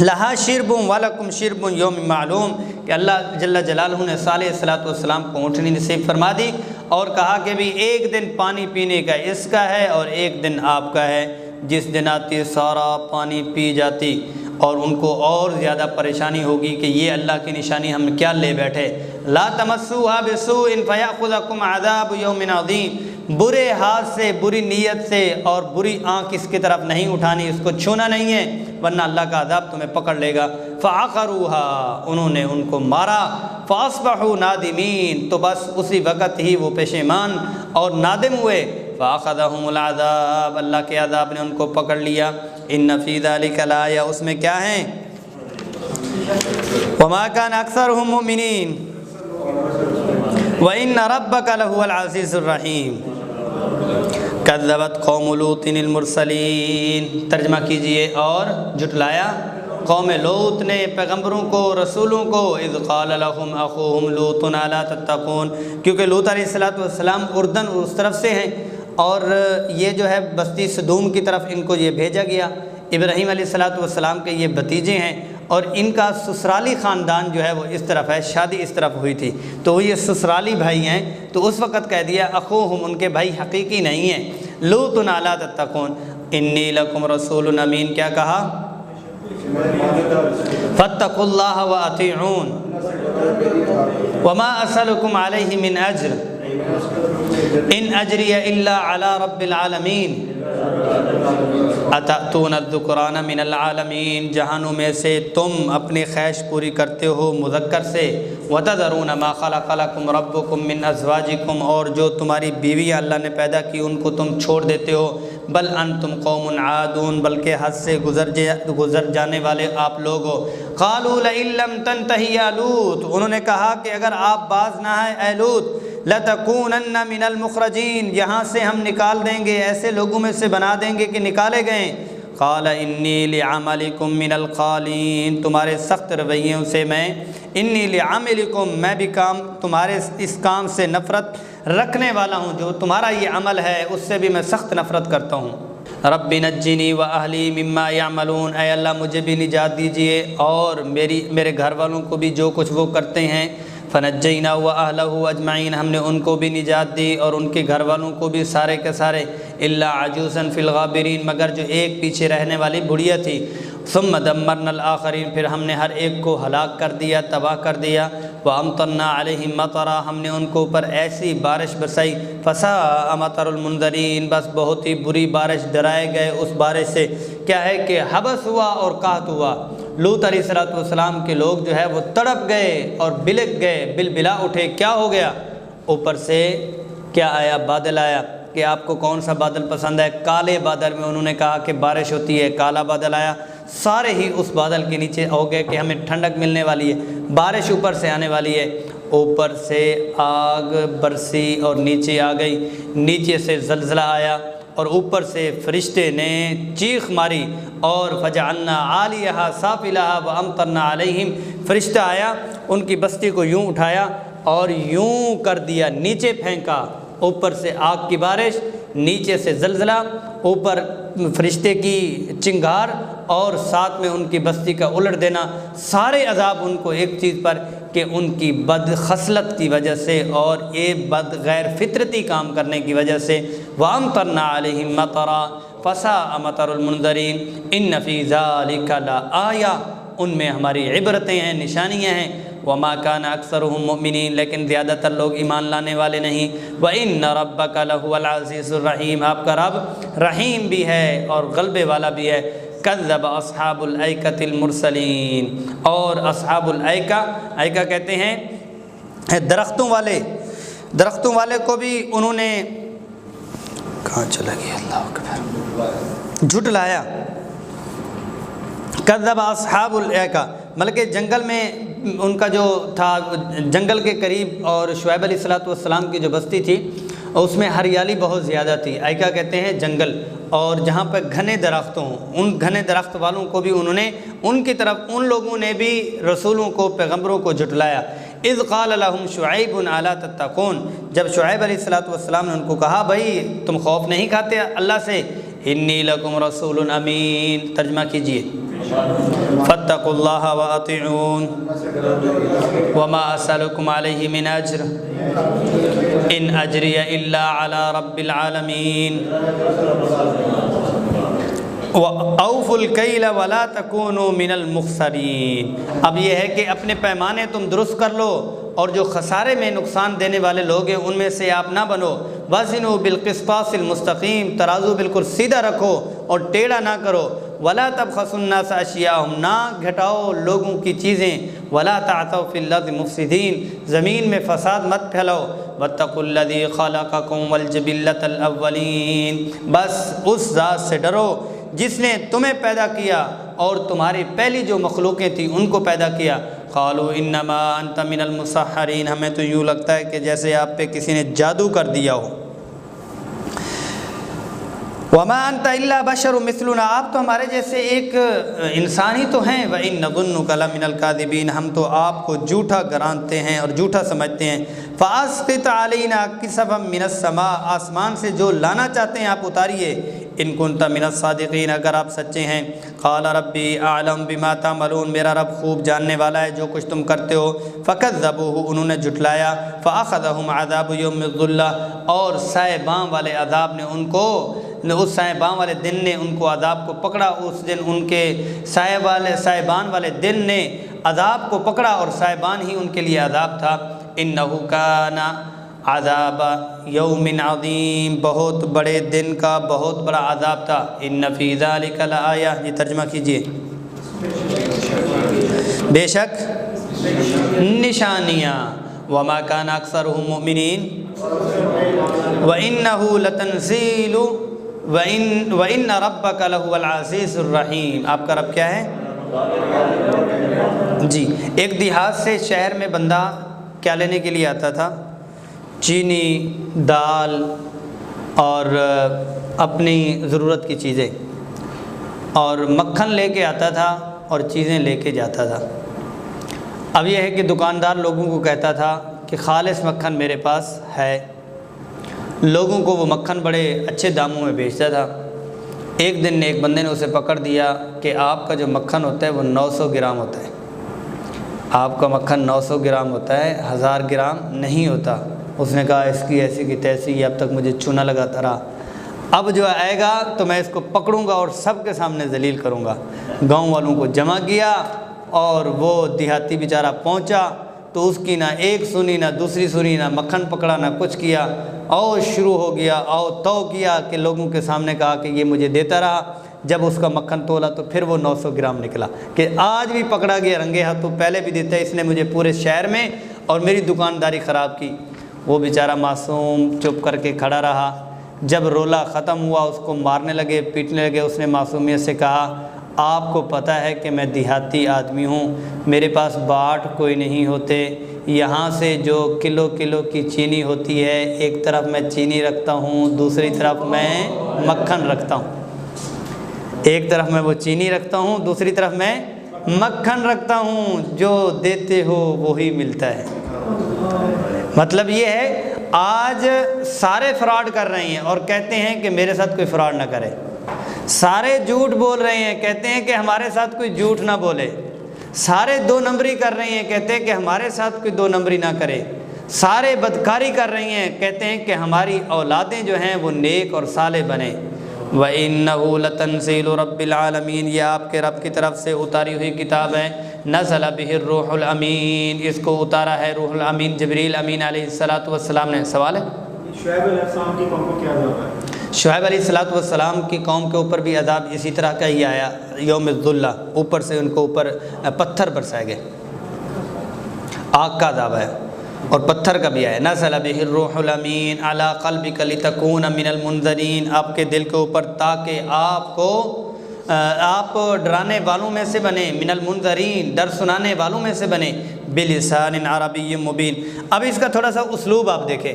لہا شرب ولکم شرب یوم معلوم، کہ اللہ جل جلالہ نے صالح السلام کو اونٹنی نصیب فرما دی اور کہا کہ بھی ایک دن پانی پینے کا اس کا ہے اور ایک دن آپ کا ہے۔ جس دن آتی سارا پانی پی جاتی اور ان کو اور زیادہ پریشانی ہوگی کہ یہ اللہ کی نشانی ہم کیا لے بیٹھے۔ لا تمسوها بسوء فیأخذکم عذاب یوم عظیم، برے ہاتھ سے، بری نیت سے اور بری آنکھ اس کی طرف نہیں اٹھانی، اس کو چھونا نہیں ہے ورنہ اللہ کا عذاب تمہیں پکڑ لے گا۔ فعقروها، انہوں نے ان کو مارا۔ فاصبحوا نادمین، تو بس اسی وقت ہی وہ پشیمان اور نادم ہوئے۔ فاخذهم العذاب، اللہ کے عذاب نے ان کو پکڑ لیا۔ ان فی ذلک لآیہ، اس میں کیا ہیں؟ وما کان اکثرهم مؤمنین وان ربک لہو العزیز الرحیم۔ کذبت قوم لوط المرسلین، ترجمہ کیجئے، اور جھٹلایا قوم لوط نے پیغمبروں کو، رسولوں کو۔ اذ قال لهم اخوهم لوط الا تتقون، کیونکہ لوط علیہ السلام اردن اس طرف سے ہیں اور یہ جو ہے بستی سدوم کی طرف ان کو یہ بھیجا گیا۔ ابراہیم علیہ السلام کے یہ بھتیجے ہیں اور ان کا سسرالی خاندان جو ہے وہ اس طرف ہے، شادی اس طرف ہوئی تھی تو وہ یہ سسرالی بھائی ہیں۔ تو اس وقت کہہ دیا اخوہم، ان کے بھائی حقیقی نہیں ہیں۔ لوط الا تتقون انی لکم رسول امین، کیا کہا؟ فاتقوا اللہ واطیعون وما اسألکم علیہ من اجر ان اجری الا علی رب العالمین اتأتون الذکران من العالمین، جہانوں میں سے تم اپنی خواہش پوری کرتے ہو مذکر سے۔ وتذرون ما خلق لکم ربکم من ازواجکم، اور جو تمہاری بیوی اللہ نے پیدا کی ان کو تم چھوڑ دیتے ہو۔ بل انتم قوم عادون، بلکہ حد سے گزر جانے والے آپ لوگ ہو۔ قالوا لئن لم تنتہی یا لوط، انہوں نے کہا کہ اگر آپ باز نہ آئے اے لوط، لتکونن من المخرجین، یہاں سے ہم نکال دیں گے، ایسے لوگوں میں سے بنا دیں گے کہ نکالے گئے۔ قال انی لعملکم من القالین، تمہارے سخت رویوں سے میں، انی لعملکم، میں بھی تمہارے اس کام سے نفرت رکھنے والا ہوں، جو تمہارا یہ عمل ہے اس سے بھی میں سخت نفرت کرتا ہوں۔ رب نجنی و اہلی مما یعملون، اے اللہ مجھے بھی نجات دیجئے اور میرے گھر والوں کو بھی جو کچھ وہ کرتے ہیں۔ فنجینا و اہلہ اجمعین، ہم نے ان کو بھی نجات دی اور ان کے گھر والوں کو بھی سارے کے سارے، الا عجوزا فی الغابرین، مگر جو ایک پیچھے رہنے والی بڑھیا تھی۔ ثم دمرنا الآخرین، پھر ہم نے ہر ایک کو ہلاک کر دیا، تباہ کر دیا۔ وامطرنا علیہم مطرا، ہم نے ان کو اوپر ایسی بارش برسائی، فساء مطر المنذرین، بس بہت ہی بری بارش، ڈرائے گئے اس بارش سے۔ کیا ہے کہ حبس ہوا اور قحط ہوا۔ لوط علیہ السلام کے لوگ جو ہے وہ تڑپ گئے اور بلک گئے، بلبلا اٹھے۔ کیا ہو گیا؟ اوپر سے کیا آیا؟ بادل آیا۔ کہ آپ کو کون سا بادل پسند ہے؟ کالے بادل میں انہوں نے کہا کہ بارش ہوتی ہے، کالا بادل آیا، سارے ہی اس بادل کے نیچے ہو گئے کہ ہمیں ٹھنڈک ملنے والی ہے، بارش اوپر سے آنے والی ہے۔ اوپر سے آگ برسی اور نیچے آ گئی، نیچے سے زلزلہ آیا اور اوپر سے فرشتے نے چیخ ماری اور فجعلنا عالیہا سافلہا وامطرنا علیہم، فرشتہ آیا، ان کی بستی کو یوں اٹھایا اور یوں کر دیا، نیچے پھینکا۔ اوپر سے آگ کی بارش، نیچے سے زلزلہ، اوپر فرشتے کی چنگھار اور ساتھ میں ان کی بستی کا الٹ دینا، سارے عذاب ان کو ایک چیز پر کہ ان کی بد خصلت کی وجہ سے اور یہ بد غیر فطرتی کام کرنے کی وجہ سے۔ وَأَمْطَرْنَا عَلَيْهِمْ مَطَرًا فَسَاءَ مَطَرُ الْمُنذَرِينَ إِنَّ فِي ذَلِكَ لَآيَةً، ان میں ہماری عبرتیں ہیں، نشانیاں ہیں۔ وما كان اکثرهم مؤمنین، لیکن زیادہ تر لوگ ایمان لانے والے نہیں۔ وَإِنَّ رَبَّكَ لَهُوَ الْعَزِيزُ الرَّحِيمُ، آپ کا رب رحیم بھی ہے اور غلبے والا بھی ہے۔ کذب اصحاب الایکۃ المرسلین، اور اصحاب الایکہ، ایکہ کہتے ہیں درختوں والے کو بھی انہوں نے کہاں چلا گیا، اللہ اکبر، جھٹلایا۔ کذب اصحاب الایکہ، بلکہ جنگل میں ان کا جو تھا، جنگل کے قریب، اور شعیب علیہ السلام کی جو بستی تھی اس میں ہریالی بہت زیادہ تھی۔ ایکا کہتے ہیں جنگل، اور جہاں پہ گھنے درخت ہوں، ان گھنے درخت والوں کو بھی انہوں نے، ان کی طرف ان لوگوں نے بھی رسولوں کو، پیغمبروں کو جھٹلایا۔ اذ قال لهم شعیب الا تتقون، جب شعیب علیہ السلام نے ان کو کہا بھائی تم خوف نہیں کھاتے اللہ سے؟ انی لکم رسول امین، ترجمہ کیجئے، فاتقوا اللہ واطیعون وما اسألکم علیہ من اجر ان اجری الا علی رب العالمین وَأَوْفُوا الْكَيْلَ وَلَا تَكُونُوا مِنَ الْمُخْسَرِينَ۔ اب یہ ہے کہ اپنے پیمانے تم درست کر لو اور جو خسارے میں نقصان دینے والے لوگ ہیں ان میں سے آپ نہ بنو۔ وَزِنُوا بِالْقِسْطَاسِ الْمُسْتَقِيمِ، ترازو بالکل سیدھا رکھو اور ٹیڑھا نہ کرو۔ وَلَا تَبْخَسُوا النَّاسَ أَشْيَاءَهُمْ، نہ گھٹاؤ لوگوں کی چیزیں۔ وَلَا تَعْثَوْا فِي الْأَرْضِ مُفْسِدِينَ، زمین میں فساد مت پھیلاؤ۔ وَاتَّقُوا الَّذِي خَلَقَكُمْ وَالْجِبِلَّةَ الْأَوَّلِينَ، بس اس ذات سے ڈرو جس نے تمہیں پیدا کیا اور تمہاری پہلی جو مخلوقیں تھیں ان کو پیدا کیا۔ قالوا انما انت من المسحرین، ہمیں تو یوں لگتا ہے کہ جیسے آپ پہ کسی نے جادو کر دیا ہو۔ وما انت الا بشر مثلنا، آپ تو ہمارے جیسے ایک انسان ہی تو ہیں۔ وان نظنک لمن الکاذبین، ہم تو آپ کو جھوٹا گرانتے ہیں اور جھوٹا سمجھتے ہیں۔ فاسقط علینا کسفا من السماء، آسمان سے جو لانا چاہتے ہیں آپ اتاریے۔ ان کنت من الصادقین، اگر آپ سچے ہیں۔ قال ربی اعلم بما تعملون، میرا رب خوب جاننے والا ہے جو کچھ تم کرتے ہو۔ فکذبوہ، انہوں نے جھٹلایا۔ فاخذہم عذاب یوم الظلہ، اور سائبان والے عذاب نے ان کو، اس سائبان والے دن نے ان کو عذاب کو پکڑا۔ اس دن ان کے سائبان والے دن نے عذاب کو پکڑا اور سائبان ہی ان کے لیے عذاب تھا۔ انہ کان عذاب یوم عظیم، بہت بڑے دن کا بہت بڑا عذاب تھا۔ ان فی ذلک لآیہ، یہ ترجمہ کیجئے، بے شک نشانیاں۔ وما کان اکثرهم مؤمنین وانہ لتنزیل وان ربک لہو العزیز الرحیم، آپ کا رب کیا ہے؟ جی، ایک دیہات سے شہر میں بندہ کیا لینے کے لیے آتا تھا؟ چینی، دال اور اپنی ضرورت کی چیزیں، اور مکھن لے کے آتا تھا اور چیزیں لے کے جاتا تھا۔ اب یہ ہے کہ دکاندار لوگوں کو کہتا تھا کہ خالص مکھن میرے پاس ہے، لوگوں کو وہ مکھن بڑے اچھے داموں میں بیچتا تھا۔ ایک دن ایک بندے نے اسے پکڑ دیا کہ آپ کا جو مکھن ہوتا ہے وہ 900 گرام ہوتا ہے، آپ کا مکھن 900 گرام ہوتا ہے، 1000 گرام نہیں ہوتا۔ اس نے کہا اس کی ایسی کی تیسی، اب تک مجھے چونا لگاتا رہا۔ اب جو آئے گا تو میں اس کو پکڑوں گا اور سب کے سامنے ذلیل کروں گا۔ گاؤں والوں کو جمع کیا اور وہ دیہاتی بیچارہ پہنچا تو اس کی نہ ایک سنی نہ دوسری سنی، نہ مکھن پکڑا نہ کچھ کیا، اور شروع ہو گیا اور تو کیا کہ لوگوں کے سامنے کہا کہ یہ مجھے دیتا رہا۔ جب اس کا مکھن تولا تو پھر وہ 900 گرام نکلا کہ آج بھی پکڑا گیا رنگے ہاتھوں، پہلے بھی دیتا ہے، اس نے مجھے پورے شہر میں اور میری دکانداری خراب کی۔ وہ بیچارہ معصوم چپ کر کے کھڑا رہا۔ جب رولا ختم ہوا اس کو مارنے لگے، پیٹنے لگے، اس نے معصومیت سے کہا آپ کو پتہ ہے کہ میں دیہاتی آدمی ہوں، میرے پاس باٹ کوئی نہیں ہوتے، یہاں سے جو کلو کلو کی چینی ہوتی ہے ایک طرف میں چینی رکھتا ہوں، دوسری طرف میں مکھن رکھتا ہوں، ایک طرف میں وہ چینی رکھتا ہوں، دوسری طرف میں مکھن رکھتا ہوں، جو دیتے ہو وہی ملتا ہے۔ مطلب یہ ہے آج سارے فراڈ کر رہے ہیں اور کہتے ہیں کہ میرے ساتھ کوئی فراڈ نہ کرے، سارے جھوٹ بول رہے ہیں، کہتے ہیں کہ ہمارے ساتھ کوئی جھوٹ نہ بولے، سارے 2 نمبری کر رہے ہیں، کہتے ہیں کہ ہمارے ساتھ کوئی 2 نمبری نہ کرے، سارے بدکاری کر رہی ہیں، کہتے ہیں کہ ہماری اولادیں جو ہیں وہ نیک اور صالح بنیں۔ وَإِنَّهُ لَتَنزِيلُ رَبِّ الْعَالَمِينَ، یہ آپ کے رب کی طرف سے اتاری ہوئی کتاب ہے۔ نزل بہ الروح الامین، اس کو اتارا ہے روح الامین جبریل امین علیہ السلام نے۔ سوال ہے؟ شعیب علیہ السلام کی قوم کو کیا عذاب ہے؟ شعیب علیہ السلام کی قوم کے اوپر بھی عذاب اسی طرح کا ہی آیا، یوم الذلہ، اوپر سے ان کو اوپر پتھر برسائے گئے، آگ کا عذاب ہے، اور پتھر کا بھی آیا۔ نزل بہ الروح الامین علی قلبک لتکون من المنذرین، آپ کے دل کے اوپر تاکہ آپ ڈرانے والوں میں سے بنے، من المنذرین، ڈر سنانے والوں میں سے بنے، بلسان عربی مبین۔ اب اس کا تھوڑا سا اسلوب آپ دیکھیں،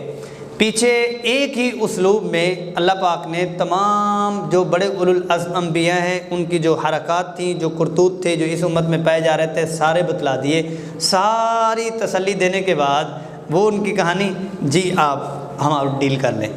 پیچھے ایک ہی اسلوب میں اللہ پاک نے تمام جو بڑے اولو العزم انبیاء ہیں ان کی جو حرکات تھیں، جو کرتوت تھے، جو اس امت میں پائے جا رہے تھے، سارے بتلا دیے۔ ساری تسلی دینے کے بعد وہ ان کی کہانی، جی آپ ہم ڈیل کر لیں،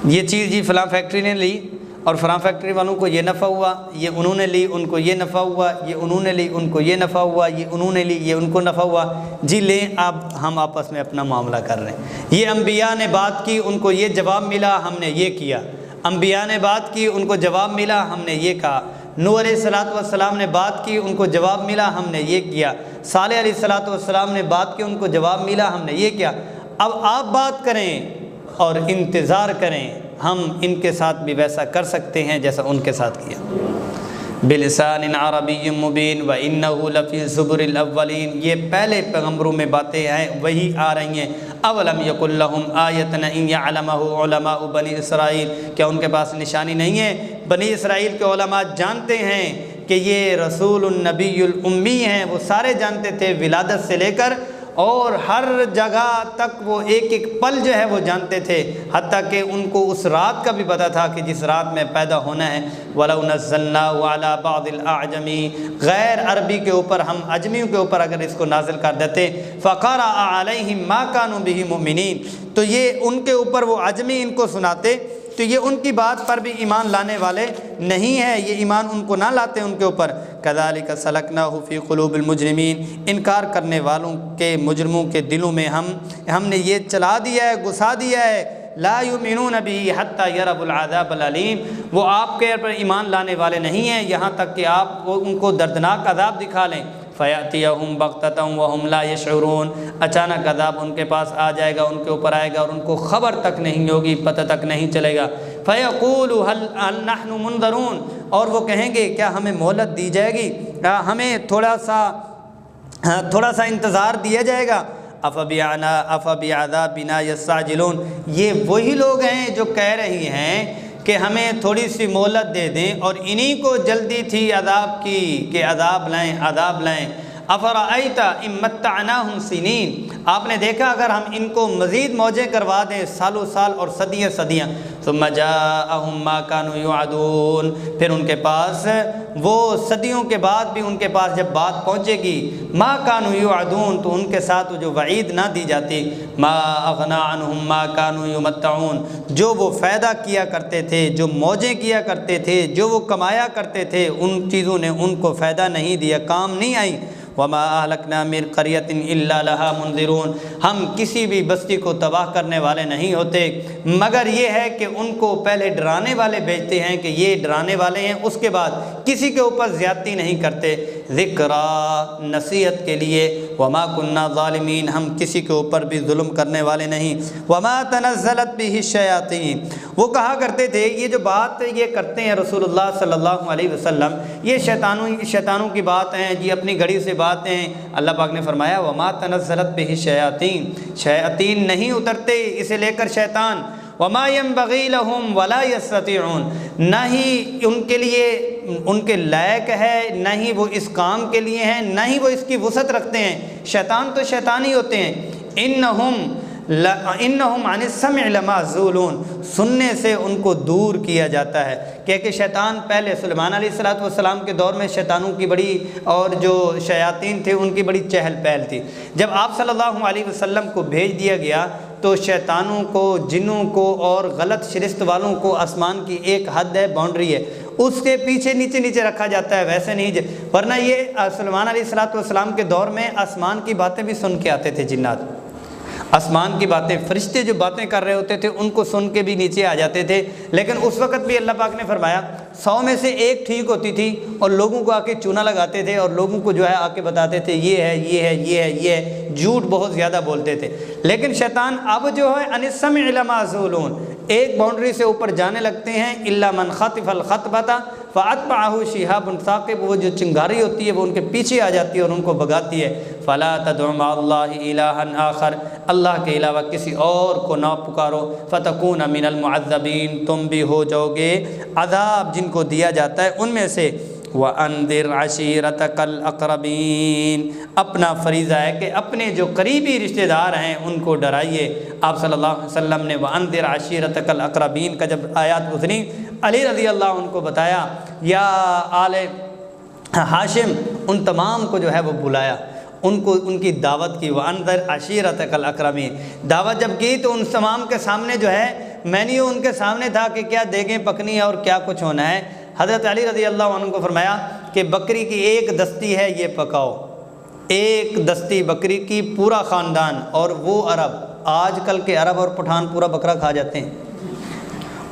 یہ چیز جی فلاں فیکٹری نے لی اور فلاں فیکٹری والوں کو یہ نفع ہوا، یہ انہوں نے لی ان کو یہ نفع ہوا، یہ انہوں نے لی ان کو یہ نفع ہوا، یہ انہوں نے لی یہ ان کو نفع ہوا، جی لیں اب ہم آپس میں اپنا معاملہ کر رہے ہیں۔ یہ انبیاء نے بات کی، ان کو یہ جواب ملا، ہم نے یہ کیا، انبیاء نے بات کی، ان کو جواب ملا، ہم نے یہ کہا، نوح علیہ السلام نے بات کی، ان کو جواب ملا، ہم نے یہ کیا، صالح علیہ السلام نے بات کی، ان کو جواب ملا، ہم نے یہ کیا۔ اب آپ بات کریں اور انتظار کریں، ہم ان کے ساتھ بھی ویسا کر سکتے ہیں جیسا ان کے ساتھ کیا۔ بلسان عربی مبین وَإِنَّهُ لَفِي الزُّبُرِ الْأَوَّلِينَ، یہ پہلے پیغمبروں میں باتیں ہیں، وہی آ رہی ہیں۔ اولم یکن لہم آیۃ ان یعلمہ علماء بنی اسرائیل، کیا ان کے پاس نشانی نہیں ہے؟ بنی اسرائیل کے علماء جانتے ہیں کہ یہ رسول النبی الامی ہیں، وہ سارے جانتے تھے، ولادت سے لے کر اور ہر جگہ تک وہ ایک ایک پل جو ہے وہ جانتے تھے، حتیٰ کہ ان کو اس رات کا بھی پتہ تھا کہ جس رات میں پیدا ہونا ہے۔ وَلَوْ نَزَّلْنَاهُ عَلَى بَعْضِ الْأَعْجَمِ، غیر عربی کے اوپر، ہم اجمیوں کے اوپر اگر اس کو نازل کر دیتے، فَقَرَأَ عَلَيْهِمْ مَا كَانُوا بِهِ مُؤْمِنِينَ، تو یہ ان کے اوپر وہ اجمی ان کو سناتے تو یہ ان کی بات پر بھی ایمان لانے والے نہیں ہیں، یہ ایمان ان کو نہ لاتے ان کے اوپر۔ كَذَلِكَ سَلَكْنَاهُ فِي قُلُوبِ الْمُجْرِمِينَ، انکار کرنے والوں کے، مجرموں کے دلوں میں ہم نے یہ چلا دیا ہے، گھسا دیا ہے۔ لا یؤمنون بہ حتی یروا العذاب العلیم، وہ آپ کے پر ایمان لانے والے نہیں ہیں یہاں تک کہ آپ ان کو دردناک عذاب دکھا لیں۔ فیاتیہم بغتۃ وہم لا یشعرون، اچانک عذاب ان کے پاس آ جائے گا، ان کے اوپر آئے گا اور ان کو خبر تک نہیں ہوگی، پتہ تک نہیں چلے گا۔ فیقولوا هل نحن منذرون، اور وہ کہیں گے کیا ہمیں مہلت دی جائے گی، ہمیں تھوڑا سا انتظار دیا جائے گا۔ افبعذابنا یستعجلون، یہ وہی لوگ ہیں جو کہہ رہی ہیں کہ ہمیں تھوڑی سی مہلت دے دیں، اور انہی کو جلدی تھی عذاب کی کہ عذاب لائیں۔ افرأیت ان متعناہم سنین، آپ نے دیکھا اگر ہم ان کو مزید موجیں کروا دیں سالوں سال اور صدیاں، ثم جاءہم ما کانوا یوعدون، پھر ان کے پاس وہ صدیوں کے بعد بھی ان کے پاس جب بات پہنچے گی، ما کانوا یوعدون، تو ان کے ساتھ جو وعید نہ دی جاتی، ما اغنی عنہم ما کانوا یمتعون، جو وہ فائدہ کیا کرتے تھے، جو موجیں کیا کرتے تھے، جو وہ کمایا کرتے تھے، ان چیزوں نے ان کو فائدہ نہیں دیا، کام نہیں آئی۔ وما اہلکنا من قریۃ الا لہا منذرون، ہم کسی بھی بستی کو تباہ کرنے والے نہیں ہوتے مگر یہ ہے کہ ان کو پہلے ڈرانے والے بھیجتے ہیں کہ یہ ڈرانے والے ہیں، اس کے بعد کسی کے اوپر زیادتی نہیں کرتے، ذکرا نصیحت کے لیے، وما کننا ظالمین، ہم کسی کے اوپر بھی ظلم کرنے والے نہیں، وما تنزلت به الشیاطین، وہ کہا کرتے تھے، یہ جو بات یہ کرتے ہیں رسول اللہ صلی اللہ علیہ وسلم، یہ شیطانوں کی بات ہیں جی، اپنی گھڑی سے باتیں، اللہ پاک نے فرمایا وما تنزلت به الشیاطین، شیاطین نہیں اترتے اسے لے کر شیطان، وما ينبغي لهم ولا يستطيعون، نہ ہی ان کے لیے ان کے لائق ہے، نہ ہی وہ اس کام کے لیے ہیں، نہ ہی وہ اس کی وسعت رکھتے ہیں، شیطان تو شیطان ہی ہوتے ہیں، انہم عن السمع لمعزولون، سننے سے ان کو دور کیا جاتا ہے، کہ شیطان پہلے سلیمان علیہ السلام کے دور میں شیطانوں کی بڑی، اور جو شیاطین تھے ان کی بڑی چہل پہل تھی، جب آپ صلی اللہ علیہ وسلم کو بھیج دیا گیا تو شیطانوں کو، جنوں کو اور غلط شرست والوں کو آسمان کی ایک حد ہے، باؤنڈری ہے، اس کے پیچھے نیچے رکھا جاتا ہے، ویسے نہیں، ورنہ یہ سلیمان علیہ السلام کے دور میں آسمان کی باتیں بھی سن کے آتے تھے جنات، آسمان کی باتیں، فرشتے جو باتیں کر رہے ہوتے تھے ان کو سن کے بھی نیچے آ جاتے تھے، لیکن اس وقت بھی اللہ پاک نے فرمایا 100 میں سے ایک ٹھیک ہوتی تھی، اور لوگوں کو آ کے چونا لگاتے تھے، اور لوگوں کو جو ہے آ کے بتاتے تھے یہ ہے یہ ہے یہ ہے یہ ہے، جھوٹ بہت زیادہ بولتے تھے، لیکن شیطان اب جو ہے عن السمع لمعزولون، ایک باؤنڈری سے اوپر جانے لگتے ہیں، الا من خطف الخطبۃ فاتبعہ شہاب ثاقب، وہ جو چنگاری ہوتی ہے وہ ان کے پیچھے آ جاتی ہے اور ان کو بھگاتی ہے، فلا تدع مع اللہ الہا آخر، اللہ کے علاوہ کسی اور کو نہ پکارو، فتکون من المعذبین، تم بھی ہو جاؤ گے عذاب جن کو دیا جاتا ہے ان میں سے، وَأَنذِرْ عَشِيرَتَكَ الْأَقْرَبِينَ، اپنا فریضہ ہے کہ اپنے جو قریبی رشتہ دار ہیں ان کو ڈرائیے، آپ صلی اللہ علیہ وسلم نے وَأَنذِرْ عَشِيرَتَكَ الْأَقْرَبِينَ کا جب آیات اتری، علی رضی اللہ عنہ کو بتایا، یا آل ہاشم، ان تمام کو جو ہے وہ بلایا، ان کو ان کی دعوت کی، وَأَنذِرْ عَشِيرَتَكَ الْأَقْرَبِينَ، دعوت جب کی تو ان تمام کے سامنے جو ہے مینیو ان کے سامنے تھا کہ کیا دیگیں پکنی ہے اور کیا کچھ ہونا ہے، حضرت علی رضی اللہ عنہ کو فرمایا کہ بکری کی ایک دستی ہے یہ پکاؤ، ایک دستی بکری کی پورا خاندان، اور وہ عرب، آج کل کے عرب اور پٹھان پورا بکرا کھا جاتے ہیں،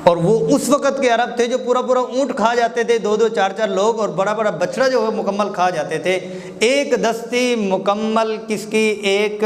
اور وہ اس وقت کے عرب تھے جو پورا اونٹ کھا جاتے تھے، 2 4 لوگ، اور بڑا بچڑا جو ہے مکمل کھا جاتے تھے، ایک دستی مکمل کس کی؟ ایک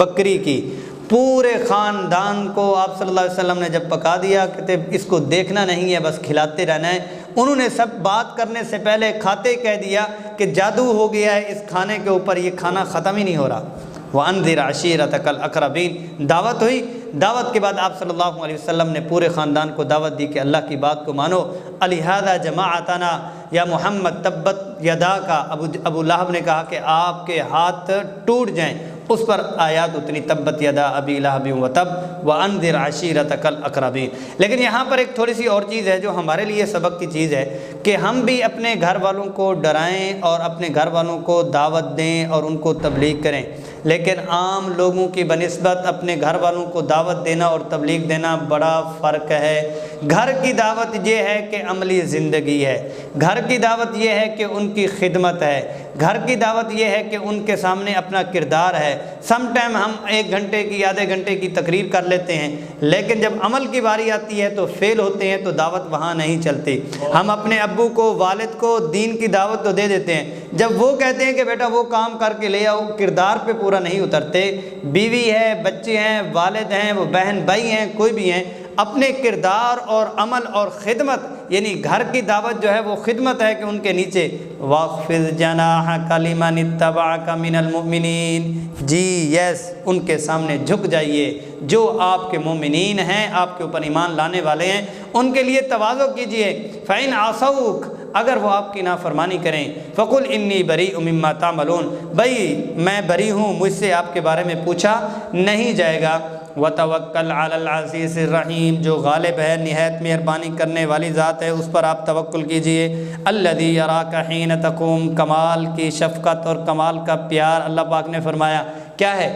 بکری کی، پورے خاندان کو آپ صلی اللہ علیہ وسلم نے جب پکا دیا کہ اس کو دیکھنا نہیں ہے، بس کھلاتے رہنا ہے، انہوں نے سب بات کرنے سے پہلے کھاتے کہہ دیا کہ جادو ہو گیا ہے اس کھانے کے اوپر، یہ کھانا ختم ہی نہیں ہو رہا، وَأَنذِرْ عَشِيرَتَكَ الْأَقْرَبِينَ، دعوت ہوئی، دعوت کے بعد آپ صلی اللہ علیہ وسلم نے پورے خاندان کو دعوت دی کہ اللہ کی بات کو مانو، لِهَذَا جَمَعَتَنَا یا محمد تبت یدا کا، ابو لہب نے کہا کہ آپ کے ہاتھ ٹوٹ جائیں، اس پر آیات اتنی تبت یدا ابی لہب وتب وانذر عشیرتک الاقربین۔ لیکن یہاں پر ایک تھوڑی سی اور چیز ہے جو ہمارے لیے سبق کی چیز ہے کہ ہم بھی اپنے گھر والوں کو ڈرائیں اور اپنے گھر والوں کو دعوت دیں اور ان کو تبلیغ کریں، لیکن عام لوگوں کی بنسبت اپنے گھر والوں کو دعوت دینا اور تبلیغ دینا بڑا فرق ہے۔ گھر کی دعوت یہ ہے کہ عملی زندگی ہے، گھر کی دعوت یہ ہے کہ ان کی خدمت ہے، گھر کی دعوت یہ ہے کہ ان کے سامنے اپنا کردار ہے۔ سم ٹائم ہم 1 گھنٹے کی آدھے گھنٹے کی تقریر کر لیتے ہیں، لیکن جب عمل کی باری آتی ہے تو فیل ہوتے ہیں، تو دعوت وہاں نہیں چلتی۔ ہم اپنے ابو کو، والد کو دین کی دعوت تو دے دیتے ہیں، جب وہ کہتے ہیں کہ بیٹا وہ کام کر کے لے آؤ، کردار پہ پورا نہیں اترتے۔ بیوی ہے، بچے ہیں، والد ہیں، وہ بہن بھائی ہیں، کوئی بھی ہیں، اپنے کردار اور عمل اور خدمت، یعنی گھر کی دعوت جو ہے وہ خدمت ہے کہ ان کے نیچے واخفض جناحک لمن اتبعک من المؤمنین، جی یس، ان کے سامنے جھک جائیے، جو آپ کے مومنین ہیں، آپ کے اوپر ایمان لانے والے ہیں، ان کے لیے تواضع کیجئے۔ فإن عصوک، اگر وہ آپ کی نافرمانی کریں، فقل انی بریء مما تعملون، بھائی میں بری ہوں، مجھ سے آپ کے بارے میں پوچھا نہیں جائے گا۔ وتوکل علی العزیز الرحیم، جو غالب ہے، نہایت مہربانی کرنے والی ذات ہے، اس پر آپ توکل کیجئے۔ الذی یراک حین تقوم، کمال کی شفقت اور کمال کا پیار اللہ پاک نے فرمایا کیا ہے؟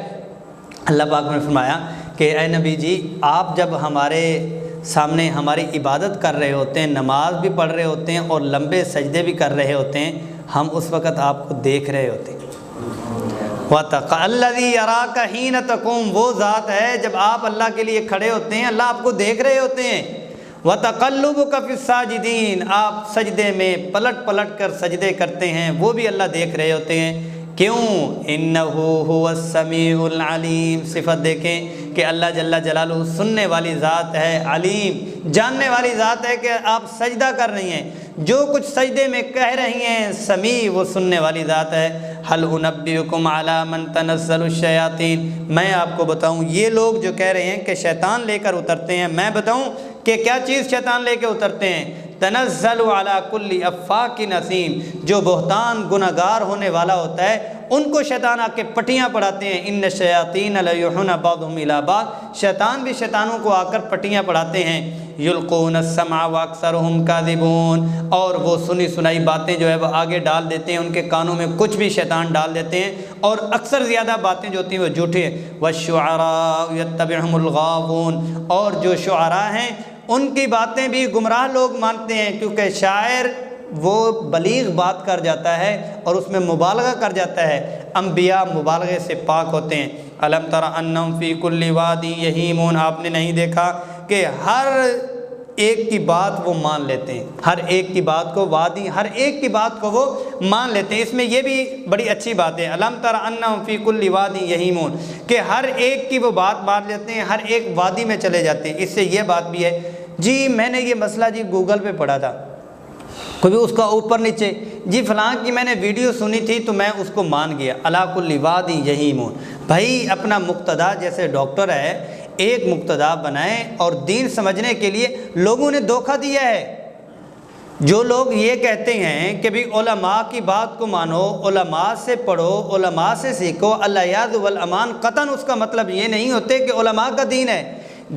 اللہ پاک نے فرمایا کہ اے نبی جی، آپ جب ہمارے سامنے ہماری عبادت کر رہے ہوتے ہیں، نماز بھی پڑھ رہے ہوتے ہیں اور لمبے سجدے بھی کر رہے ہوتے ہیں، ہم اس وقت آپ کو دیکھ رہے ہوتے ہیں۔ الذی یراک حین تقوم، وہ ذات ہے جب آپ اللہ کے لیے کھڑے ہوتے ہیں اللہ آپ کو دیکھ رہے ہوتے ہیں۔ وتقلبک فی الساجدین، آپ سجدے میں پلٹ پلٹ کر سجدے کرتے ہیں، وہ بھی اللہ دیکھ رہے ہوتے ہیں۔ کیوں؟ انہ هو السمیع العلیم، صفت دیکھیں کہ اللہ جل جلالہ سننے والی ذات ہے، علیم جاننے والی ذات ہے کہ آپ سجدہ کر رہی ہیں، جو کچھ سجدے میں کہہ رہی ہیں، سمیع وہ سننے والی ذات ہے۔ هل انبئکم علی من تنزل الشیاطین، میں آپ کو بتاؤں یہ لوگ جو کہہ رہے ہیں کہ شیطان لے کر اترتے ہیں، میں بتاؤں کہ کیا چیز شیطان لے کے اترتے ہیں؟ تنزل علی کل افاک نسیم، جو بہتان گناہگار ہونے والا ہوتا ہے ان کو شیطان آ کے پٹیاں پڑھاتے ہیں۔ ان الشیاطین لیوحون بعضهم الی بعض، شیطان بھی شیطانوں کو آ کر پٹیاں پڑھاتے ہیں۔ یلقون السمع واکثرهم کاذبون، اور وہ سنی سنائی باتیں جو ہے وہ آگے ڈال دیتے ہیں، ان کے کانوں میں کچھ بھی شیطان ڈال دیتے ہیں، اور اکثر زیادہ باتیں جو ہوتی ہیں وہ جھوٹی ہیں۔ والشعراء یتبعهم الغاوون، اور جو شعراء ہیں ان کی باتیں بھی گمراہ لوگ مانتے ہیں، کیونکہ شاعر وہ بلیغ بات کر جاتا ہے اور اس میں مبالغہ کر جاتا ہے، انبیاء مبالغے سے پاک ہوتے ہیں۔ الم تر انہم فی کل وادی یہیمون، آپ نے نہیں دیکھا کہ ہر ایک کی بات وہ مان لیتے ہیں، ہر ایک کی بات کو، وادی ہر ایک کی بات کو وہ مان لیتے ہیں۔ اس میں یہ بھی بڑی اچھی بات ہے، الم تر انہم فی کل وادی یہیمون، کہ ہر ایک کی وہ بات مان لیتے ہیں، ہر ایک وادی میں چلے جاتے ہیں۔ اس سے یہ بات بھی ہے جی میں نے یہ مسئلہ جی گوگل پہ پڑھا تھا، کبھی اس کا اوپر نیچے جی فلاں کی میں نے ویڈیو سنی تھی تو میں اس کو مان گیا۔ علی کل وادی یہیمون، بھائی اپنا مقتدا جیسے ڈاکٹر ہے ایک مقتدا بنائیں، اور دین سمجھنے کے لیے لوگوں نے دھوکہ دیا ہے۔ جو لوگ یہ کہتے ہیں کہ بھی علماء کی بات کو مانو، علماء سے پڑھو، علماء سے سیکھو، الیاذ والامان، قطعاً اس کا مطلب یہ نہیں ہوتے کہ علماء کا دین ہے۔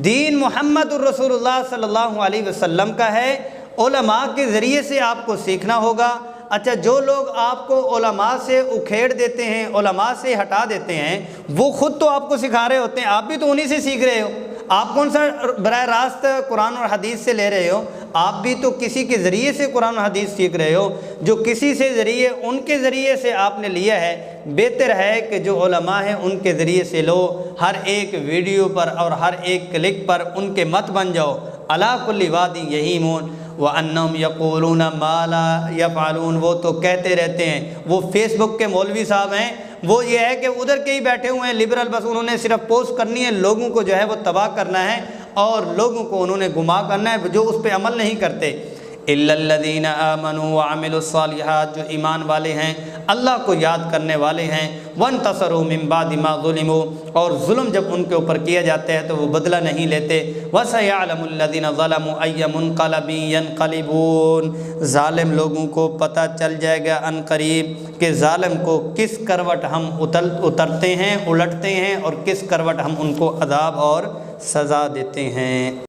دین محمد الرسول اللہ صلی اللہ علیہ وسلم کا ہے، علماء کے ذریعے سے آپ کو سیکھنا ہوگا۔ اچھا جو لوگ آپ کو علماء سے اکھیڑ دیتے ہیں، علماء سے ہٹا دیتے ہیں، وہ خود تو آپ کو سکھا رہے ہوتے ہیں، آپ بھی تو انہی سے سیکھ رہے ہو۔ آپ کون سا براہ راست قرآن اور حدیث سے لے رہے ہو؟ آپ بھی تو کسی کے ذریعے سے قرآن و حدیث سیکھ رہے ہو، جو کسی سے ذریعے ان کے ذریعے سے آپ نے لیا ہے۔ بہتر ہے کہ جو علماء ہیں ان کے ذریعے سے لو، ہر ایک ویڈیو پر اور ہر ایک کلک پر ان کے مت بن جاؤ۔ علی کل وادی یہیمون وَأَنَّهُمْ يَقُولُونَ مَا لَا يَفْعَلُونَ، وہ تو کہتے رہتے ہیں۔ وہ فیس بک کے مولوی صاحب ہیں، وہ یہ ہے کہ ادھر کے ہی بیٹھے ہوئے ہیں لبرل، بس انہوں نے صرف پوسٹ کرنی ہے، لوگوں کو جو ہے وہ تباہ کرنا ہے اور لوگوں کو انہوں نے گمراہ کرنا ہے، جو اس پہ عمل نہیں کرتے۔ إِلَّا الَّذِينَ آمَنُوا وَعَمِلُوا الصَّالِحَاتِ، جو ایمان والے ہیں، اللہ کو یاد کرنے والے ہیں، وَانْتَصَرُوا مِن بَعْدِ مَا ظُلِمُوا، اور ظلم جب ان کے اوپر کیا جاتا ہے تو وہ بدلہ نہیں لیتے۔ وَسَيَعْلَمُ الَّذِينَ ظَلَمُوا أَيَّ مُنْقَلَبٍ يَنْقَلِبُونَ، ظالم لوگوں کو پتہ چل جائے گا ان قریب کہ ظالم کو کس کروٹ ہم اترتے ہیں، الٹتے ہیں، اور کس کروٹ ہم ان کو عذاب اور سزا دیتے ہیں۔